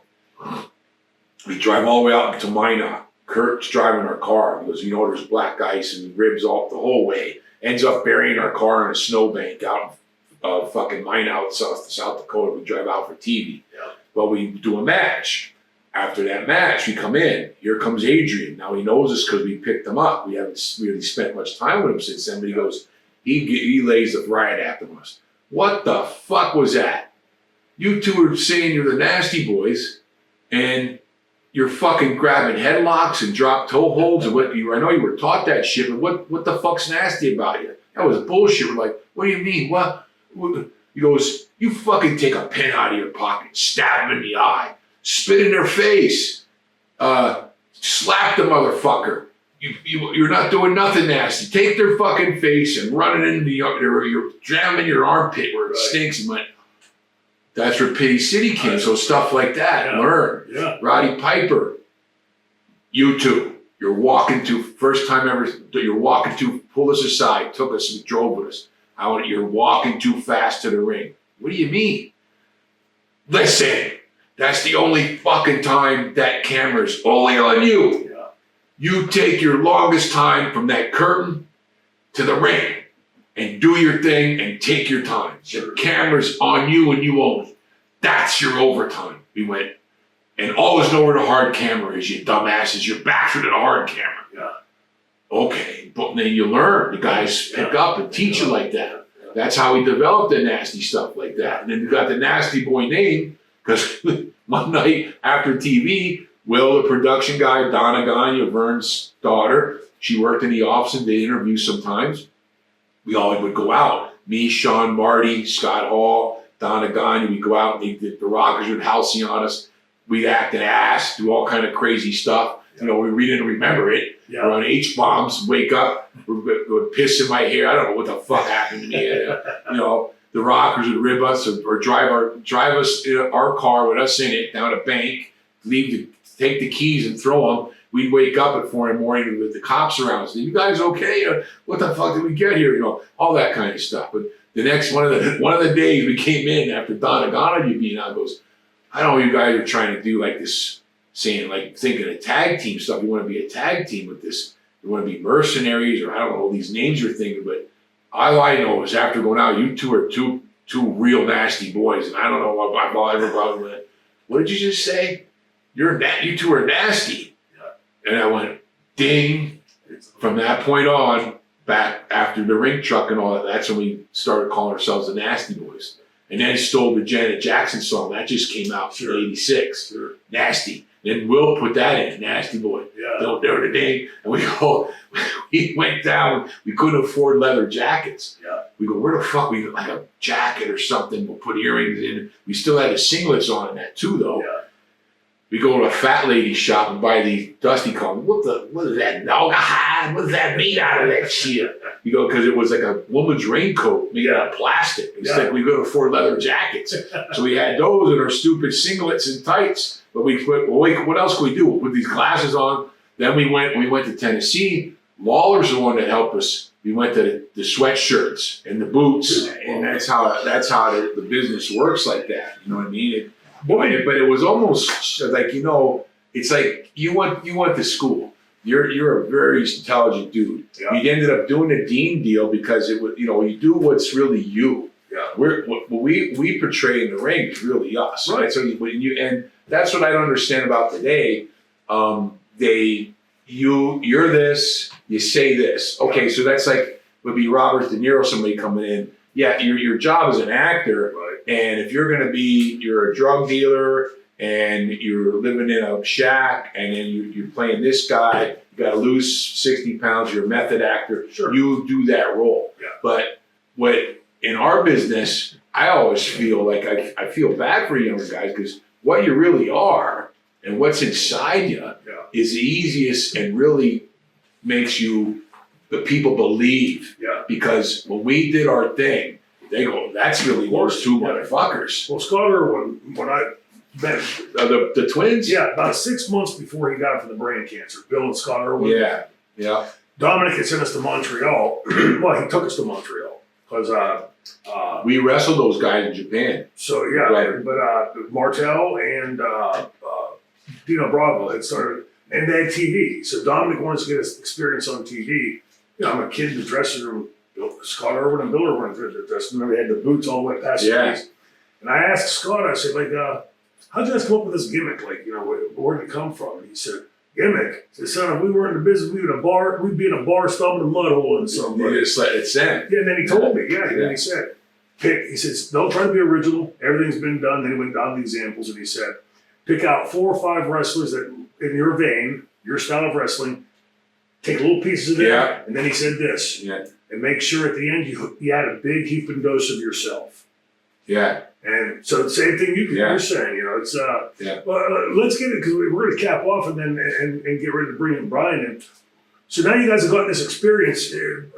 we drive all the way out to Minot. Kurt's driving our car. He goes, there's black ice and ribs off the whole way. Ends up burying our car in a snowbank out in fucking Minot, South Dakota. We drive out for TV. Yeah. Well, we do a match. After that match, we come in. Here comes Adrian. Now he knows us because we picked him up. We haven't really spent much time with him since then. But he goes, he lays the riot after us. What the fuck was that? You two are saying you're the nasty boys, and you're fucking grabbing headlocks and drop toe holds. And I know you were taught that shit, but what the fuck's nasty about you? That was bullshit. We're like, what do you mean? What? He goes, you fucking take a pen out of your pocket, stab him in the eye, spit in their face, slap the motherfucker. You're not doing nothing nasty. Take their fucking face and run it into you're jamming your armpit where it stinks. And went, that's where Pity City came. So stuff like that, learn. Yeah. Roddy Piper, you two, you're walking to, first time ever, you're walking to, pull us aside, took us and drove with us. You're walking too fast to the ring. What do you mean? Listen, that's the only fucking time that camera's only on you. Yeah. You take your longest time from that curtain to the ring and do your thing and take your time. Sure. The camera's on you and you only. That's your overtime. We went, and always know where the hard camera is, you dumbasses. You're back to the hard camera. Yeah. Okay, but then you learn. The guys pick up and teach you like that. That's how we developed the nasty stuff like that. And then you got the nasty boy name, because one night after TV, Will, the production guy, Donna Gagne, Vern's daughter, she worked in the office and did interviews sometimes. We all would go out. Me, Sean, Marty, Scott Hall, Donna Gagne, we'd go out and the Rockers would halcyon on us. We'd act an ass, do all kind of crazy stuff. We didn't remember it. Yeah. We're on H-bombs, wake up, would piss in my hair. I don't know what the fuck happened to me. The Rockers would rib us or drive us in our car with us in it down a bank, take the keys and throw them. We'd wake up at 4 in the morning with the cops around us. Are you guys okay? What the fuck did we get here? All that kind of stuff. But the next one of the days we came in after Donagana being out, goes, I know you guys are trying to do like this, saying like thinking of tag team stuff. You want to be a tag team with this. You want to be mercenaries, or I don't know all these names you're thinking, but all I know is after going out, you two are two real nasty boys, and I don't know what I've ever gone with. What did you just say? You two are nasty. And I went, ding. From that point on, back after the rink truck and all that, that's when we started calling ourselves the Nasty Boys. And then stole the Janet Jackson song. That just came out in '86. Sure. Nasty. Then Will put that in, Nasty Boy. Yeah. Don't dare to ding. And we went down. We couldn't afford leather jackets. Yeah. We go, where the fuck? We get like a jacket or something. We'll put earrings in. We still had the singlets on in that too, though. Yeah. We go to a fat lady shop and buy these Dusty called, what is that dog hide? What does that mean out of that shit? You go, because it was like a woman's raincoat made out of plastic. It's like we could afford leather jackets. So we had those and our stupid singlets and tights. But what else could we do? We'll put these glasses on. Then we went to Tennessee. Lawler's the one that helped us. We went to the sweatshirts and the boots. And that's how the business works like that. You know what I mean? But it was almost like, it's like you went to school. You're a very intelligent dude. Yeah. You ended up doing the dean deal because it was, you do what's really you. Yeah. What we portray in the ring is really us. Right. So and that's what I don't understand about today. You're this, you say this. Okay, so that's like would be Robert De Niro, somebody coming in. Yeah, your job as an actor. Right. And if you're a drug dealer and you're living in a shack and then you're playing this guy, you got to lose 60 pounds, you're a method actor, sure. You do that role. Yeah. But in our business, I always feel like I feel bad for younger guys because what you really are and what's inside you is the easiest and really makes the people believe. Yeah. Because when we did our thing, they go, that's really those two motherfuckers. Well, Scott Irwin, when I met the twins? Yeah, about 6 months before he got from the brain cancer, Bill and Scott Irwin. Yeah, yeah. Dominic had sent us to Montreal. Well, he took us to Montreal because we wrestled those guys in Japan. So yeah, right. But Martel and Dino Bravo had started, and they had TV. So Dominic wanted to get us experience on TV. I'm a kid in the dressing room. Scott Irwin and Bill Irwin in the dressing room. They had the boots all the way past the face. And I asked Scott, I said, how'd you guys come up with this gimmick? Where did it come from? And he said, gimmick? He said, son, if we were in the business, we'd be in a bar stomping a mud hole in somebody. You just let it send. Yeah, and then he told me, then he said, he says, don't try to be original. Everything's been done. Then he went down the examples and he said, pick out 4 or 5 wrestlers that in your vein, your style of wrestling, take little pieces of that. And then he said this. Yeah. And make sure at the end you add a big heaping dose of yourself. Yeah. And so the same thing you're saying, it's well, let's get it because we're going to cap off and then and get ready to bring in Brian in. So now you guys have gotten this experience in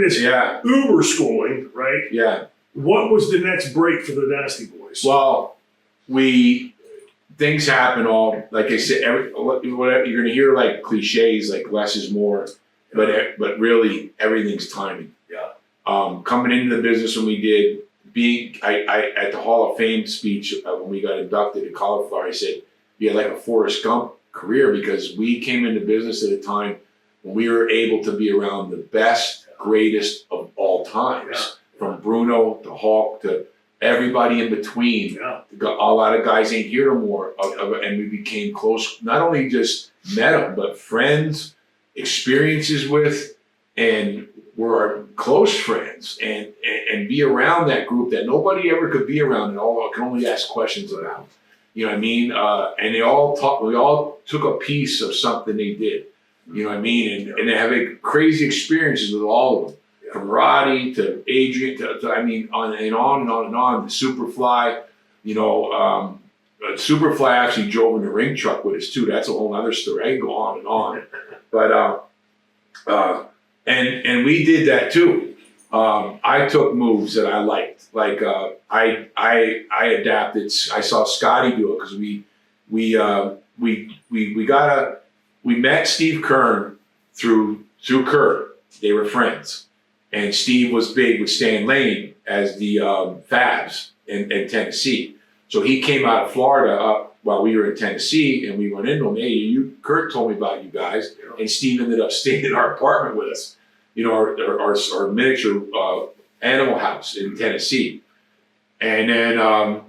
this Uber schooling, right? Yeah. What was the next break for the Nasty Boys? Well, things happen all, like I said, whatever you're going to hear like cliches like less is more. But really, everything's timing. Yeah. Coming into the business when we did, I at the Hall of Fame speech when we got inducted to Cauliflower, I said you had like a Forrest Gump career because we came into business at a time when we were able to be around the best, greatest of all times, from Bruno to Hulk to everybody in between. Yeah. A lot of guys ain't here no more, and we became close. Not only just met them, but friends. Experiences with, and we're close friends, and be around that group that nobody ever could be around, and all can only ask questions about. You know what I mean? And we all took a piece of something they did. You know what I mean? And they have crazy experiences with all of them, from Roddy to Adrian to on and on and on and on. The Superfly, Superfly actually drove in the ring truck with us too. That's a whole other story. I can go on and on. But and we did that too. I took moves that I liked. Like I adapted. I saw Scotty do it because we met Steve Kern through Kurt. They were friends, and Steve was big with Stan Lane, as the Fabs in Tennessee. So he came out of Florida up while we were in Tennessee, and we went into him. Hey, Kurt told me about you guys, and Steve ended up staying in our apartment with us. You know, our miniature animal house in Tennessee. And then,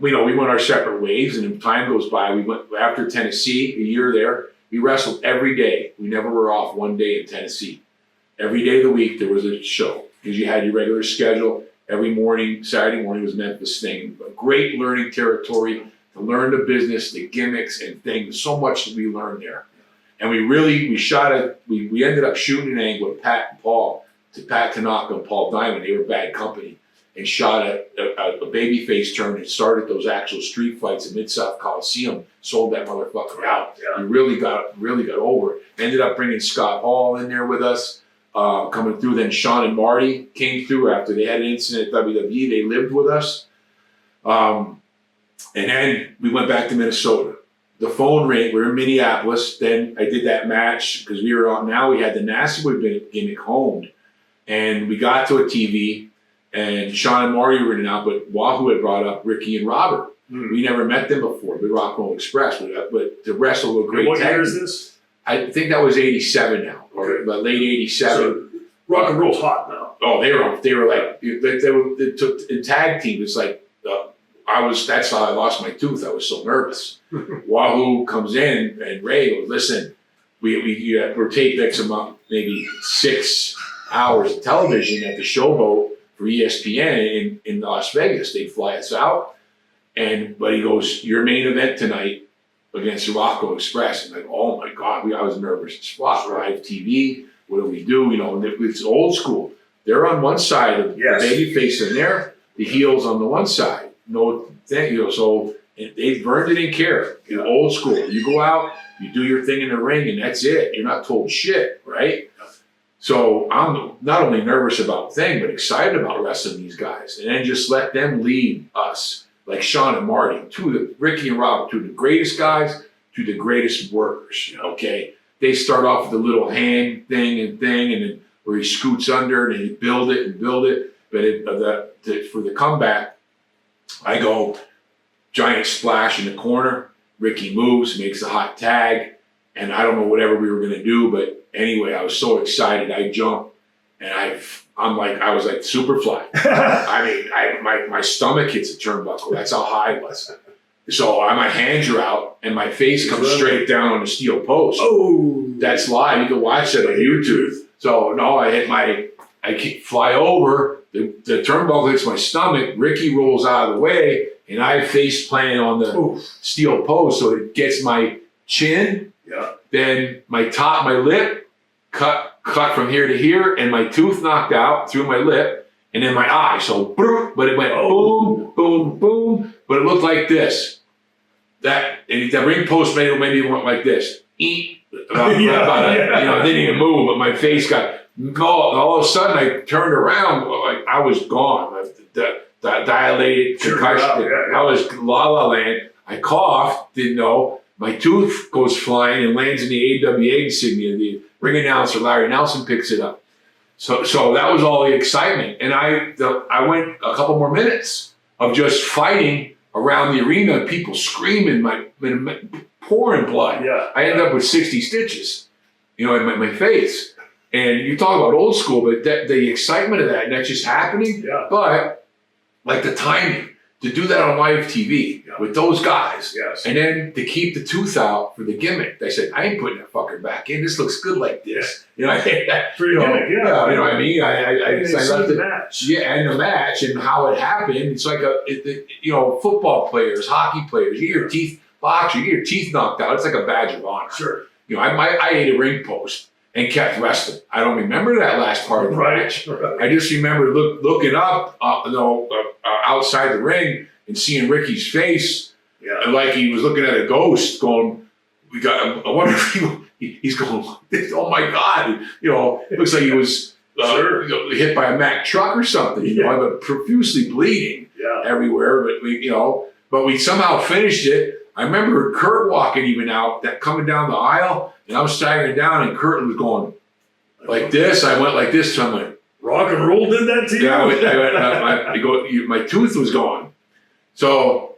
we went our separate ways, and as time goes by, we went after Tennessee, a year there. We wrestled every day. We never were off one day in Tennessee. Every day of the week there was a show because you had your regular schedule. Every morning, Saturday morning was Memphis thing. A great learning territory to learn the business, the gimmicks and things. So much that we learned there. And we ended up shooting an angle with Pat Tanaka and Paul Diamond. They were bad company. And shot a babyface turn and started those actual street fights at Mid-South Coliseum. Sold that motherfucker out. Yeah. We really got over it. Ended up bringing Scott Hall in there with us, coming through. Then Sean and Marty came through after they had an incident at WWE. They lived with us. And then we went back to Minnesota. The phone rang. We were in Minneapolis. Then I did that match because we were on. Now we had the Nasty Boy gimmick honed. And we got to a TV. And Sean and Marty were in and out, but Wahoo had brought up Ricky and Robert. We never met them before, the Rock and Roll Express, but to wrestle a great What tag. year is this? I think that was 87 now, or late 87. So, rock and roll's hot now. Oh, they were like, they took in tag team. It's like, that's how I lost my tooth. I was so nervous. Wahoo comes in and Ray goes, listen, we're taped X amount, maybe 6 hours of television at the Showboat for ESPN in Las Vegas. They fly us out, but he goes, your main event tonight against the Rocco Express. And like, oh my God, I was nervous as fuck. Live TV, what do we do? It's old school. They're on one side of the babyface in there, the heels on the one side. So they burned it in care. Old school. You go out, you do your thing in the ring, and that's it. You're not told shit, right? So I'm not only nervous about the thing, but excited about wrestling these guys. And then just let them lead us, like Sean and Marty, Ricky and Robert, two of the greatest guys, two of the greatest workers, okay? They start off with the little hand thing, and then where he scoots under, and he build it. But for the comeback, I go giant splash in the corner. Ricky moves, makes a hot tag, and I don't know whatever we were going to do, but anyway, I was so excited. I jumped, and I was like Superfly. I mean, my stomach hits a turnbuckle. That's how high it was. So my hands are out, and my face comes straight down on the steel post. Oh, that's live. You can watch that on YouTube. So no, I fly over. The turnbuckle hits my stomach. Ricky rolls out of the way, and I face plant on the steel post, so it gets my chin. Yeah. Then my lip cut from here to here, and my tooth knocked out through my lip, and then my eye. So, but it went boom, boom, boom. But it looked like this. The ring post maybe went like this. It didn't even move, but my face got. All of a sudden, I turned around, like I was gone. The dilated concussion. I was la la land. I coughed, didn't know. My tooth goes flying and lands in the AWA insignia. The ring announcer, Larry Nelson, picks it up. So that was all the excitement. And I went a couple more minutes of just fighting around the arena, people screaming, pouring blood. Yeah. I ended up with 60 stitches, in my face. And you talk about old school, but the excitement of that, and that's just happening. Yeah. But like the timing, to do that on live TV with those guys, and then to keep the tooth out for the gimmick. They said, I ain't putting that fucker back in. This looks good like this. I think that for your gimmick, you know what I mean? I left the match. Yeah, and the match and how it happened. It's like football players, hockey players, you get your teeth boxer, you get your teeth knocked out. It's like a badge of honor. Sure. I ate a ring post and kept wrestling. I don't remember that last part of the match. Right. I just remember looking up, outside the ring and seeing Ricky's face, like he was looking at a ghost, going, I wonder if he's going, oh my God, it looks like he was hit by a Mack truck or something. I'm profusely bleeding everywhere, but we somehow finished it. I remember Kurt walking even out, coming down the aisle, and I was staggering down, and Kurt was going like this. I went like this, so I'm like, Rock and roll did that to you? Yeah, my tooth was gone. So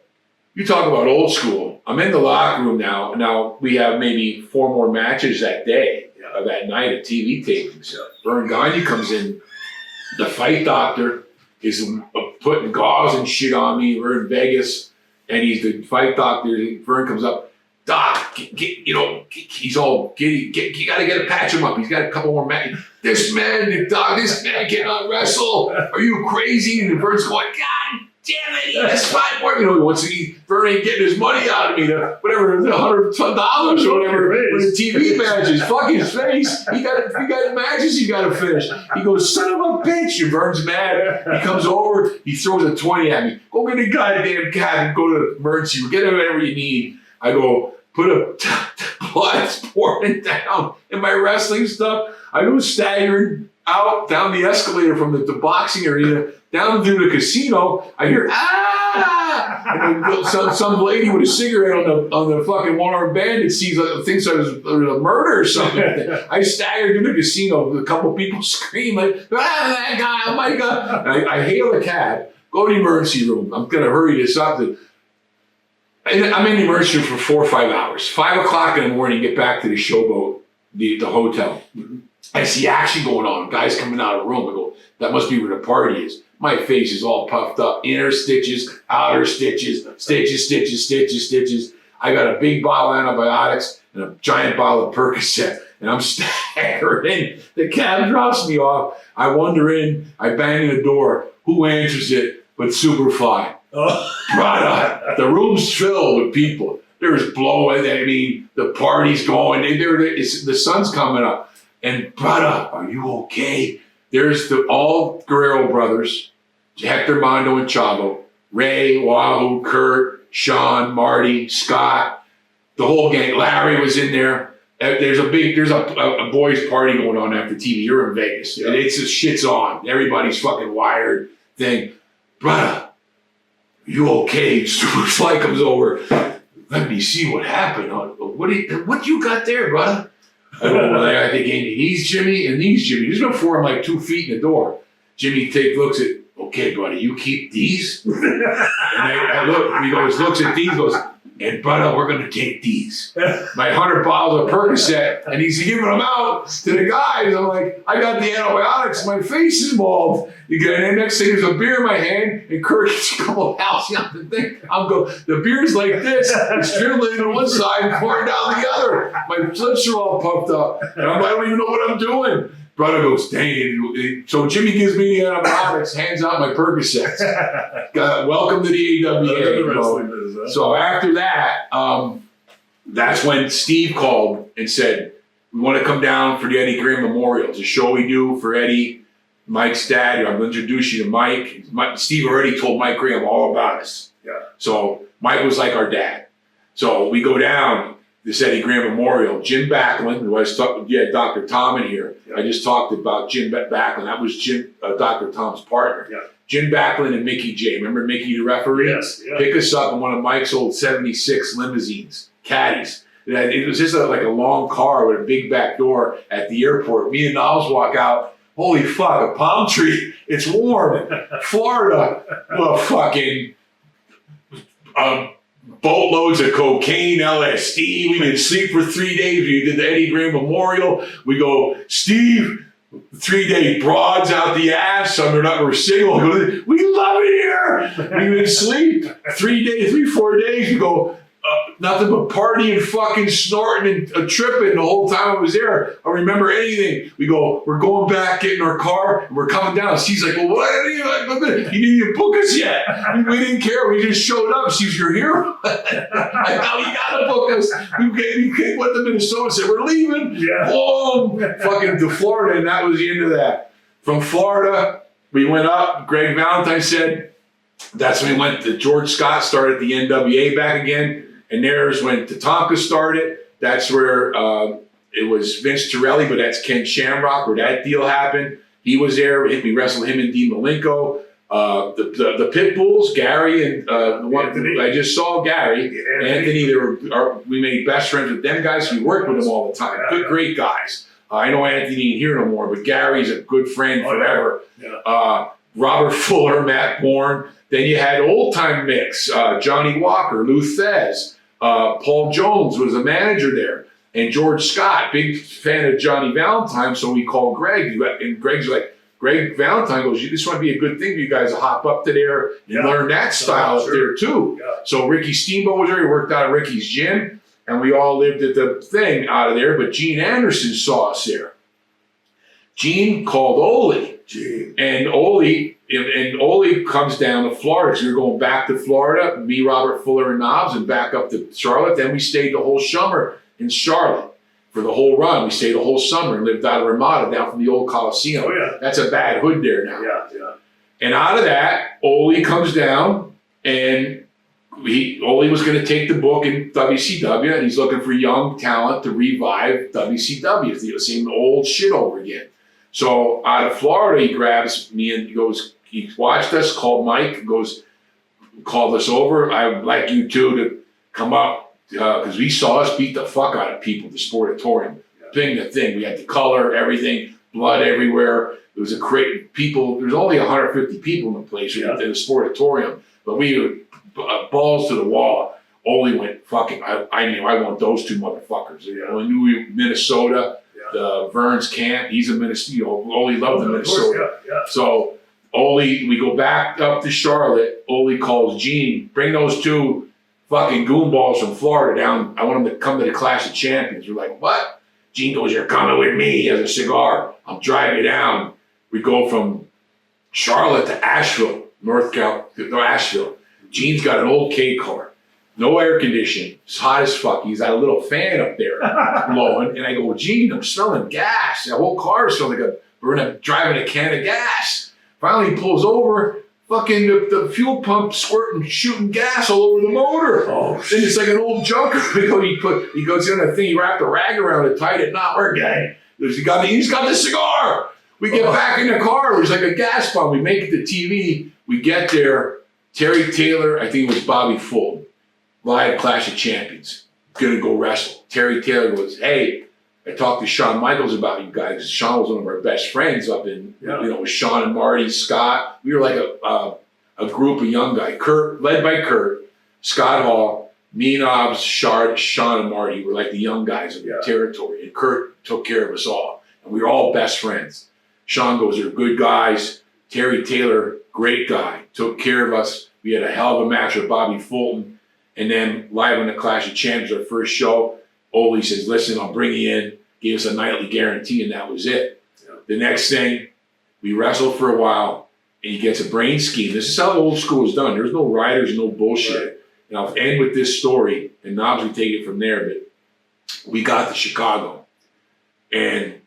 you talk about old school. I'm in the locker room now. Now we have maybe 4 more matches that day, that night of TV tapings. Vern Gagne comes in. The fight doctor is putting gauze and shit on me. We're in Vegas, and he's the fight doctor. Vern comes up. Doc, he's all giddy. You got to patch him up. He's got a couple more matches. This man cannot wrestle. Are you crazy? And Vern's going, God damn it, he has 5 more. Vern ain't getting his money out of me. Whatever, $100 or whatever for the TV matches. Fuck his face. He got matches he got to finish. He goes, son of a bitch. And Vern's mad. He comes over. He throws a 20 at me. Go get a goddamn cab and go to emergency. Get whatever you need. I go, put a blood's pouring down in my wrestling stuff. I go staggering out down the escalator from the boxing arena down through the casino. I hear and then some lady with a cigarette on the fucking one-armed bandit thinks I was a murder or something. I staggered through the casino with a couple people scream like, that guy, oh my God. And I hail a cab, go to the emergency room. I'm gonna hurry this up. I'm in the emergency room for 4 or 5 hours. 5 o'clock in the morning, get back to the showboat, the hotel. I see action going on. Guys coming out of the room. I go, that must be where the party is. My face is all puffed up. Inner stitches, outer stitches, stitches. I got a big bottle of antibiotics and a giant bottle of Percocet. And I'm staggering. The cab drops me off. I wander in. I bang the door. Who answers it but Superfly? Brother, the room's filled with people. There's blowing. I mean, the party's going. The sun's coming up. And brother, are you okay? There's all Guerrero brothers, Hector, Mondo, and Chavo, Ray, Wahoo, Kurt, Sean, Marty, Scott, the whole gang. Larry was in there. There's a boys' party going on after TV. You're in Vegas. Yeah. And it's just shit's on. Everybody's fucking wired thing. Brother, you okay? Superfly comes over. Let me see what happened. What you got there, brother? I don't know. I think these Jimmy and these Jimmy. There's before I'm like 2 feet in the door. Jimmy looks at, okay, buddy, you keep these? And I look, he looks at these, goes, and brother, we're gonna take these. My 100 bottles of Percocet, and he's giving them out to the guys. I'm like, I got the antibiotics, my face is bald. And then next thing there's a beer in my hand, and Kirk gets a couple of house on the thing. I'm going, the beer's like this, it's dribbling on one side and pouring down the other. My lips are all puffed up. And I don't even know what I'm doing. Brother goes, dang. So Jimmy gives me the antibiotics, hands out my Percocets. Welcome to the AWA. So after that, that's when Steve called and said, we want to come down for the Eddie Graham Memorial. It's a show we do for Eddie, Mike's dad. I'm going to introduce you to Mike. Steve already told Mike Graham all about us. Yeah. So Mike was like our dad. So we go down this Eddie Graham Memorial. Jim Backlund, who I was talking, Dr. Tom in here. Yeah. I just talked about Jim Backlund. That was Dr. Tom's partner. Yeah. Jim Backlund and Mickey J. Remember Mickey, the referee? Yes. Yeah. Pick us up in one of Mike's old 76 limousines, caddies. It was just like a long car with a big back door at the airport. Me and Niles walk out. Holy fuck, a palm tree. It's warm. Florida. Well, fucking boatloads of cocaine, LSD. We didn't sleep for 3 days. We did the Eddie Graham Memorial. We go, Steve, 3-day broads out the ass. We're single. We love it here. We didn't sleep. 4 days. We go, nothing but partying, fucking snorting and tripping the whole time I was there. I don't remember anything. We go, we're going back, getting our car, and we're coming down. She's like, well, what? You didn't even book us yet. We didn't care. We just showed up. She's your hero. I know you gotta book us. We went to Minnesota and said, we're leaving. Yeah. Boom. Fucking to Florida, and that was the end of that. From Florida, we went up. Greg Valentine said, that's when we went to George Scott, started the NWA back again. And there's when Tatanka started. That's where it was Vince Torelli, but that's Ken Shamrock, where that deal happened. He was there. We wrestled him and Dean Malenko. The Pit Bulls, Gary and the one I just saw, Gary, Anthony. We made best friends with them guys. We worked with them all the time. Good, great guys. I know Anthony ain't here no more, but Gary's a good friend forever. Yeah. Robert Fuller, Matt Bourne. Then you had old time mix, Johnny Walker, Lou Thez, Paul Jones was a manager there, and George Scott, big fan of Johnny Valentine, so we called Greg, and Greg's like, Greg Valentine goes, this might be a good thing for you guys to hop up to there and learn that style up there too. Yeah. So Ricky Steamboat was there, he worked out at Ricky's gym, and we all lived at the thing out of there, but Gene Anderson saw us there. Gene called Ole, and Ole comes down to Florida. So we were going back to Florida, me, Robert Fuller, and Knobs, and back up to Charlotte. Then we stayed the whole summer in Charlotte for the whole run. We stayed the whole summer and lived out of Ramada down from the old Coliseum. Oh, yeah. That's a bad hood there now. Yeah. And out of that, Ole comes down, and Ole was going to take the book in WCW, and he's looking for young talent to revive WCW. It's the same old shit over again. So out of Florida, he grabs me and he goes, he watched us, called Mike, called us over. I would like you two to come up because we saw us beat the fuck out of people at the Sportatorium. The thing. We had the color, everything, blood everywhere. There was a crate people. There's only 150 people in the place in the Sportatorium, but we were balls to the wall. Ole went fucking. I knew I want those two motherfuckers. I knew we Minnesota. The Vern's camp. He's a Minnesota. Ole loved the Minnesota. So Ole, we go back up to Charlotte. Ole calls Gene, bring those two fucking goonballs from Florida down. I want them to come to the Clash of Champions. We're like, what? Gene goes, you're coming with me. He has a cigar. I'll drive you down. We go from Charlotte to Asheville, North Carolina, to Asheville. Gene's got an old K car. No air conditioning. It's hot as fuck. He's got a little fan up there blowing. And I go, Gene, I'm smelling gas. The whole car smells like we're driving a can of gas. Finally, he pulls over. Fucking the fuel pump squirting, shooting gas all over the motor. Oh, then it's like an old junker. He goes in that thing, he wrapped a rag around it, tied it, not working. He's got the cigar. We get back in the car. It was like a gas pump. We make it to TV. We get there. Terry Taylor, I think it was Bobby Fulton. Live Clash of Champions, gonna go wrestle. Terry Taylor goes, hey, I talked to Shawn Michaels about you guys. Shawn was one of our best friends up in, with Shawn and Marty, Scott. We were like a group of young guys. Kurt, led by Kurt, Scott Hall, me, Knobs, Shawn and Marty were like the young guys of the territory. And Kurt took care of us all. And we were all best friends. Shawn goes, they're good guys. Terry Taylor, great guy, took care of us. We had a hell of a match with Bobby Fulton. And then live on the Clash of Champions, our first show, Ole says, listen, I'll bring you in. Gave us a nightly guarantee, and that was it. Yeah. The next thing, we wrestled for a while, and he gets a brain scheme. This is how the old school was done. There's no riders, no bullshit. Right. And I'll end with this story, and Knobs will take it from there, but we got to Chicago, and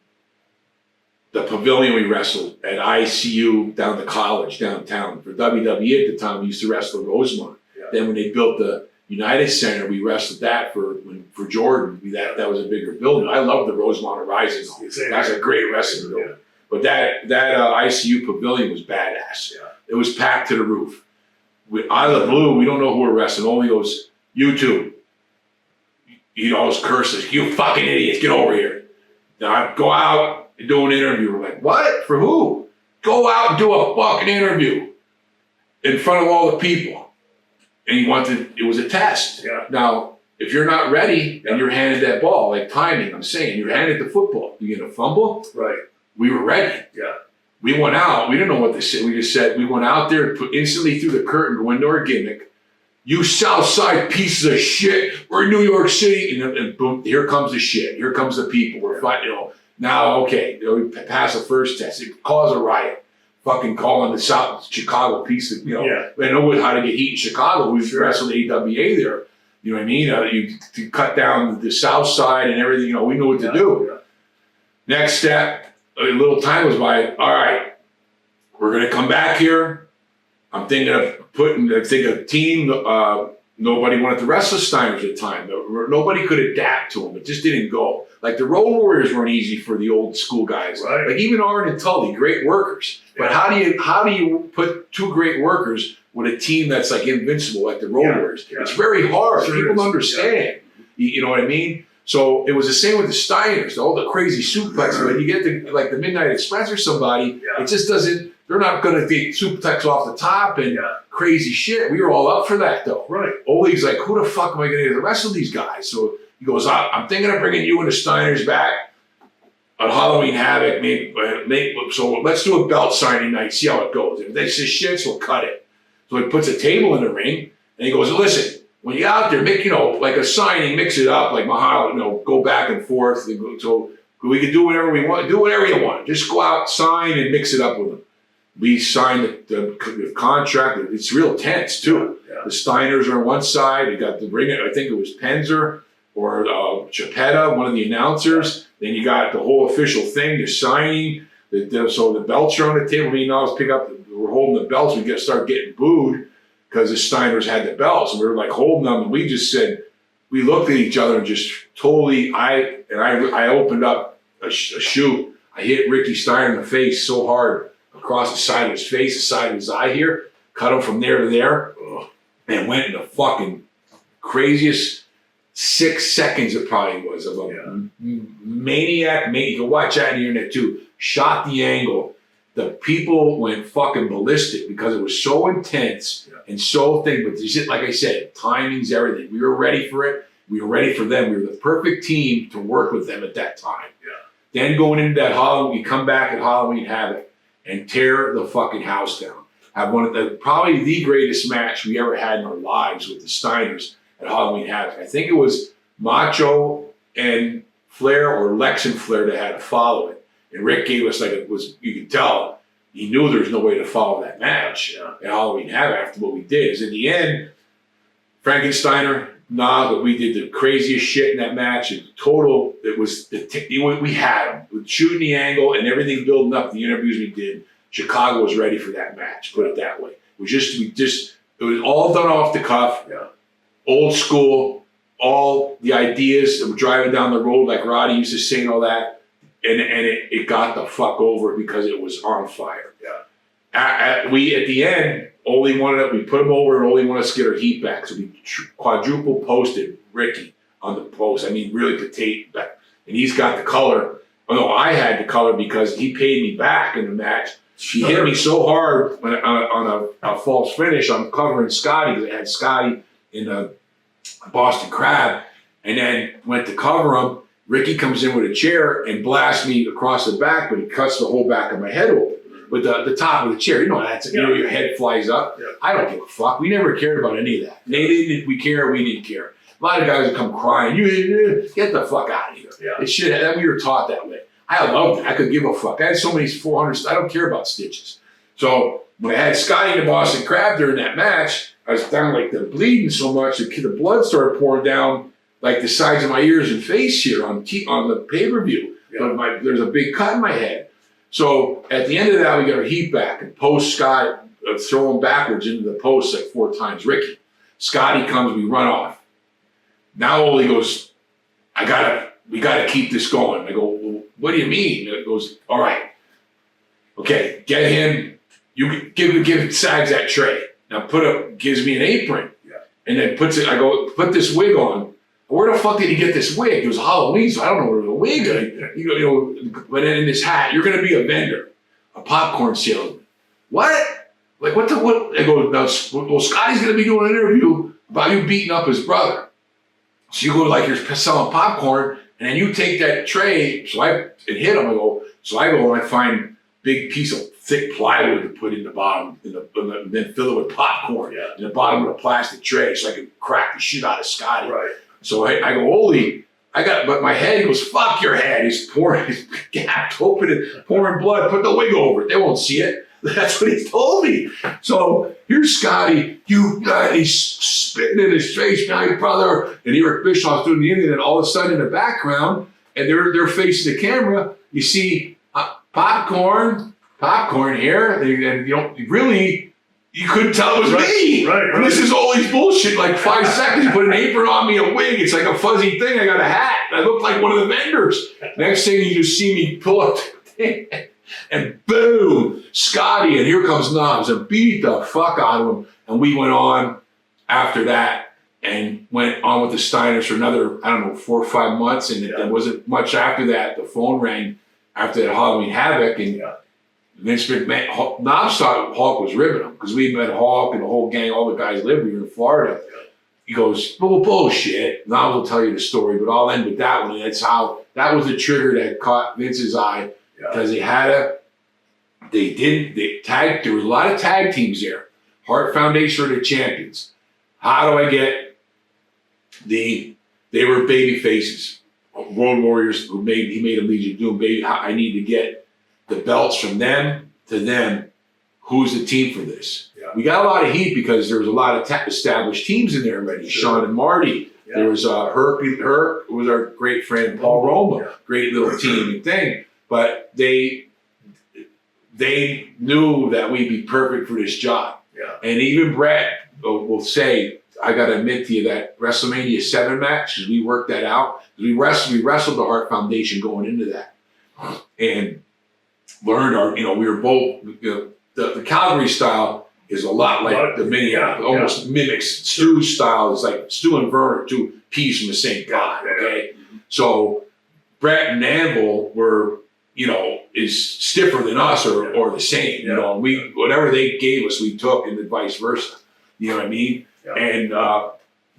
the pavilion we wrestled at ICU down to college, downtown. For WWE at the time, we used to wrestle at Rosemont. Yeah. Then when they built the United Center, we wrestled that for Jordan. That was a bigger building. I love the Rosemont Horizon. That's a great wrestling building. Yeah. But that ICU pavilion was badass. Yeah. It was packed to the roof. Out of the blue, we don't know who we're wrestling. Ole goes, you two. He always curses, you fucking idiots, get over here. Now go out and do an interview. We're like, what? For who? Go out and do a fucking interview in front of all the people. And it was a test. Yeah. Now, if you're not ready and you're handed that ball, like timing, I'm saying, you're handed the football, you're going to fumble? Right. We were ready. Yeah. We went out. We didn't know what to say. We just said, we went out there, instantly through the curtain, go into our gimmick. You South Side pieces of shit. We're in New York City. And boom, here comes the shit. Here comes the people. We're fighting, Now, okay, we pass the first test. It caused a riot. Fucking calling the South Chicago piece of, I know how to get heat in Chicago. We wrestled AWA there. You know what I mean? You to cut down the South Side and everything, we knew what to do. Yeah. Next step, a little time goes by. All right, we're going to come back here. I'm thinking of a team. Nobody wanted to wrestle Steiners at the time. Nobody could adapt to them. It just didn't go. Like the Road Warriors weren't easy for the old school guys. Right. Like even Arn and Tully, great workers. Yeah. But how do you put two great workers with a team that's like invincible, like the Road Warriors? Yeah. It's very hard. People understand. You know what I mean? So it was the same with the Steiners, all the crazy suplexes. When you get to like the Midnight Express or somebody, it just doesn't, they're not going to take suplex off the top and crazy shit. We were all up for that though. Right. Ole's like, who the fuck am I going to wrestle these guys? So he goes, I'm thinking of bringing you and the Steiners back on Halloween Havoc. So let's do a belt signing night, see how it goes. If they say shit, we'll cut it. So he puts a table in the ring and he goes, listen, when you're out there, make, like a signing, mix it up, like Mahalo, go back and forth. So we can do whatever we want, do whatever you want. Just go out, sign, and mix it up with them. We signed the contract. It's real tense, too. Yeah. The Steiners are on one side. You got the ring, I think it was Penzer or Chapetta, one of the announcers. Then you got the whole official thing, the signing. So the belts are on the table. Me and Oz pick up, we're holding the belts. We start getting booed because the Steiners had the belts. And we were like holding them. And we just said, we looked at each other and just totally, I opened up a shoot. I hit Ricky Steiner in the face so hard across the side of his face, the side of his eye here, cut him from there to there, and went in the fucking craziest 6 seconds it probably was of a maniac. You can watch that on the internet too. Shot the angle. The people went fucking ballistic because it was so intense and so thick. But like I said, timing's everything. We were ready for it. We were ready for them. We were the perfect team to work with them at that time. Yeah. Then going into that Halloween, we come back at Halloween Havoc and tear the fucking house down. Have one of the probably the greatest match we ever had in our lives with the Steiners at Halloween Havoc. I think it was Macho and Flair or Lex and Flair that had to follow it. And Rick gave us you could tell he knew there was no way to follow that match at Halloween Havoc after what we did. Is in the end, Frankensteiner, but we did the craziest shit in that match. In total, we had them with shooting the angle and everything building up. The interviews we did, Chicago was ready for that match. Put it that way. It was all done off the cuff, old school. All the ideas that were driving down the road, like Roddy used to say, and all that. And it got the fuck over because it was on fire. Yeah. We at the end we put him over and only wanted us to get our heat back. So we quadruple posted Ricky on the post. I mean, really potato back. And he's got the color. Oh no, I had the color because he paid me back in the match. He hit me so hard on a false finish. I'm covering Scotty because I had Scotty in the Boston Crab, and then went to cover him. Ricky comes in with a chair and blasts me across the back, but he cuts the whole back of my head open. With the top of the chair, your head flies up. Yeah. I don't give a fuck. We never cared about any of that. They didn't. We didn't care. A lot of guys would come crying. You get the fuck out of here. Yeah. It should. We were taught that way. I loved it. I could give a fuck. I had so many 400. I don't care about stitches. So when I had Scotty in the Boston Crab during that match, I was down like the bleeding so much the blood started pouring down like the sides of my ears and face here on the pay-per-view. Yeah. There's a big cut in my head. So at the end of that, we got our heat back and post Scott, throw him backwards into the post like 4 times. Ricky, Scotty comes, we run off. Now Ole goes, we gotta keep this going. I go, well, what do you mean? It goes, all right, okay, get him. You give Sags that tray. Now gives me an apron, and then puts it. I go, put this wig on. Where the fuck did he get this wig? It was Halloween, so I don't know where the wig is. But then in this hat, you're going to be a vendor, a popcorn salesman. What? Like, what? I go, well, Scotty's going to be doing an interview about you beating up his brother. So you go like you're selling popcorn, and then you take that tray. So I hit him. I go and I find a big piece of thick plywood to put in the bottom, and then fill it with popcorn in the bottom of a plastic tray so I could crack the shit out of Scotty. Right. So I go, Ole, but my head, he goes, fuck your head. He's gapped open and pouring blood. Put the wig over it. They won't see it. That's what he told me. So here's Scotty. He's spitting in his face, my brother. And Eric Bischoff's doing the Indian. And all of a sudden in the background, and they're facing the camera, you see popcorn here. And you couldn't tell it was me. Right. And this is all these bullshit. Like 5 seconds, you put an apron on me, a wig. It's like a fuzzy thing. I got a hat. I look like one of the vendors. Next thing you just see me pull up the thing, and boom, Scotty, and here comes Knobs and beat the fuck out of him. And we went on after that. and went on with the Steiners for another, I don't know, 4 or 5 months. And it wasn't much after that, the phone rang after that Halloween Havoc, and Vince McMahon, Knobs thought Hawk was ribbing him because we met Hawk and the whole gang, all the guys lived here in Florida. He goes, bullshit. Knobs will tell you the story, but I'll end with that one. And that was the trigger that caught Vince's eye because there was a lot of tag teams there. Hart Foundation are the champions. How do I get they were baby faces, Road Warriors he made a Legion of Doom, baby. I need to get the belts from them to them. Who's the team for this? We got a lot of heat because there was a lot of established teams in there already. Sean and Marty. There was Herc was our great friend Paul Roma. Great little team and thing. But they knew that we'd be perfect for this job. And even Brett will say, I got to admit to you that WrestleMania 7 match, because we worked that out. We wrestled the Hart Foundation going into that. And learned we were both, the Calgary style is a lot like the Minneapolis, almost mimics Stu's style. It's like Stu and Vern are 2 peas from the same pot, okay? So Brett and Anvil were, is stiffer than us or the same, whatever they gave us, we took, and vice versa. You know what I mean? And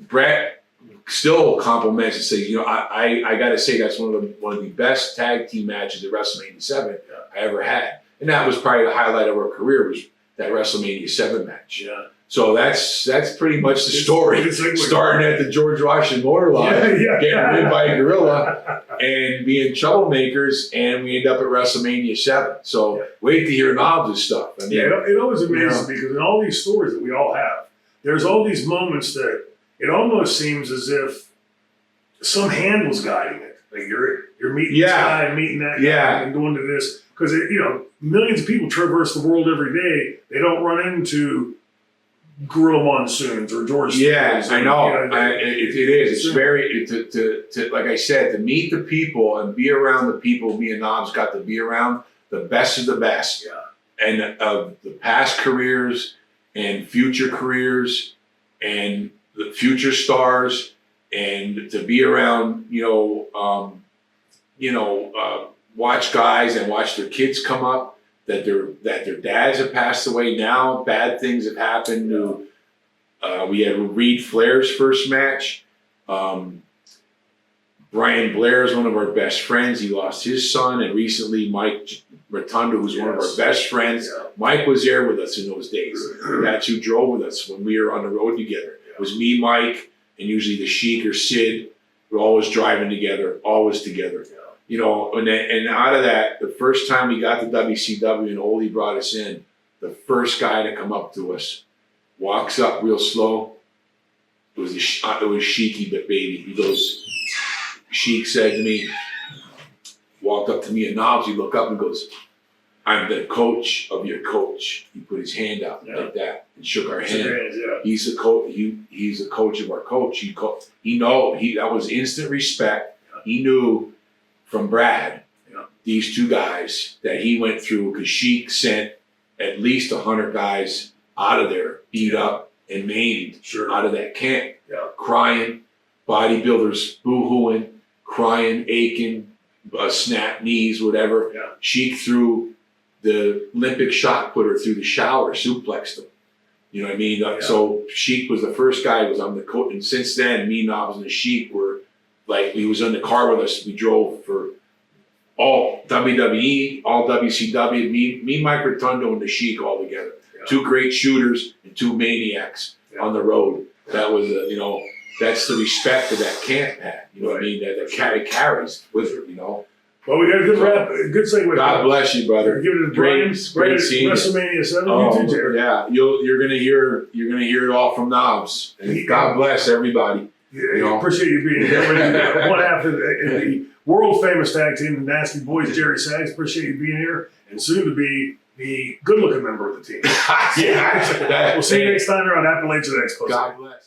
Brett still compliments and says, I got to say that's one of the best tag team matches at WrestleMania 7 I ever had. And that was probably the highlight of our career, was that WrestleMania 7 match. So that's pretty much the story. Starting at the George Washington Motor Lot, getting rid by a gorilla, and being troublemakers, and we end up at WrestleMania 7. So wait to hear Knobs' stuff. I mean, it always amazes me because in all these stories that we all have, there's all these moments that it almost seems as if some hand was guiding it. Like you're meeting this guy and meeting that guy and going to this. Because, millions of people traverse the world every day. They don't run into Gorilla Monsoons or George. I know. It is. It's very, to like I said, to meet the people and be around the people me and Knobs got to be around, the best of the best. And of the past careers and future careers and the future stars, and to be around, watch guys and watch their kids come up, that their dads have passed away now, bad things have happened. We had Reed Flair's first match. Brian Blair is one of our best friends. He lost his son, and recently Mike Rotundo, who's one of our best friends. Mike was there with us in those days. That's who drove with us when we were on the road together. It was me, Mike, and usually the Sheik or Sid. We're always driving together, always together. And out of that, the first time we got to WCW and Oldie brought us in, the first guy to come up to us walks up real slow. It was Sheiky, but baby. He goes, Sheik said to me, walked up to me and Knobs, he looked up and goes, I'm the coach of your coach. He put his hand out like that and shook our hand. He's the coach. He's the coach of our coach. That was instant respect. He knew from Brad, these 2 guys that he went through, because Sheik sent at least 100 guys out of there, beat up and maimed out of that camp, crying, bodybuilders boo-hooing, crying, aching, snapped knees, whatever. Sheik threw the Olympic shot putter through the shower, suplexed him. You know what I mean? So Sheik was the first guy, on the coach, and since then, me, Knobs, and the Sheik were like, he was in the car with us. We drove for all WWE, all WCW, me, Mike Rotundo, and the Sheik all together. 2 great shooters and 2 maniacs on the road. That was, that's the respect that that camp had. You know what I mean? That carries with her, Well, we got a good wrap, good segue. God bless you, brother. Give it to Brian. Great seeing WrestleMania 7. You too, Jared. Yeah, you're gonna hear it all from Knobs. And God bless everybody. Appreciate you being here. One half of the world famous tag team, the Nasty Boys, Jerry Sags. Appreciate you being here, and soon to be the good looking member of the team. We'll see you next time here on Appalachian Championship. God bless.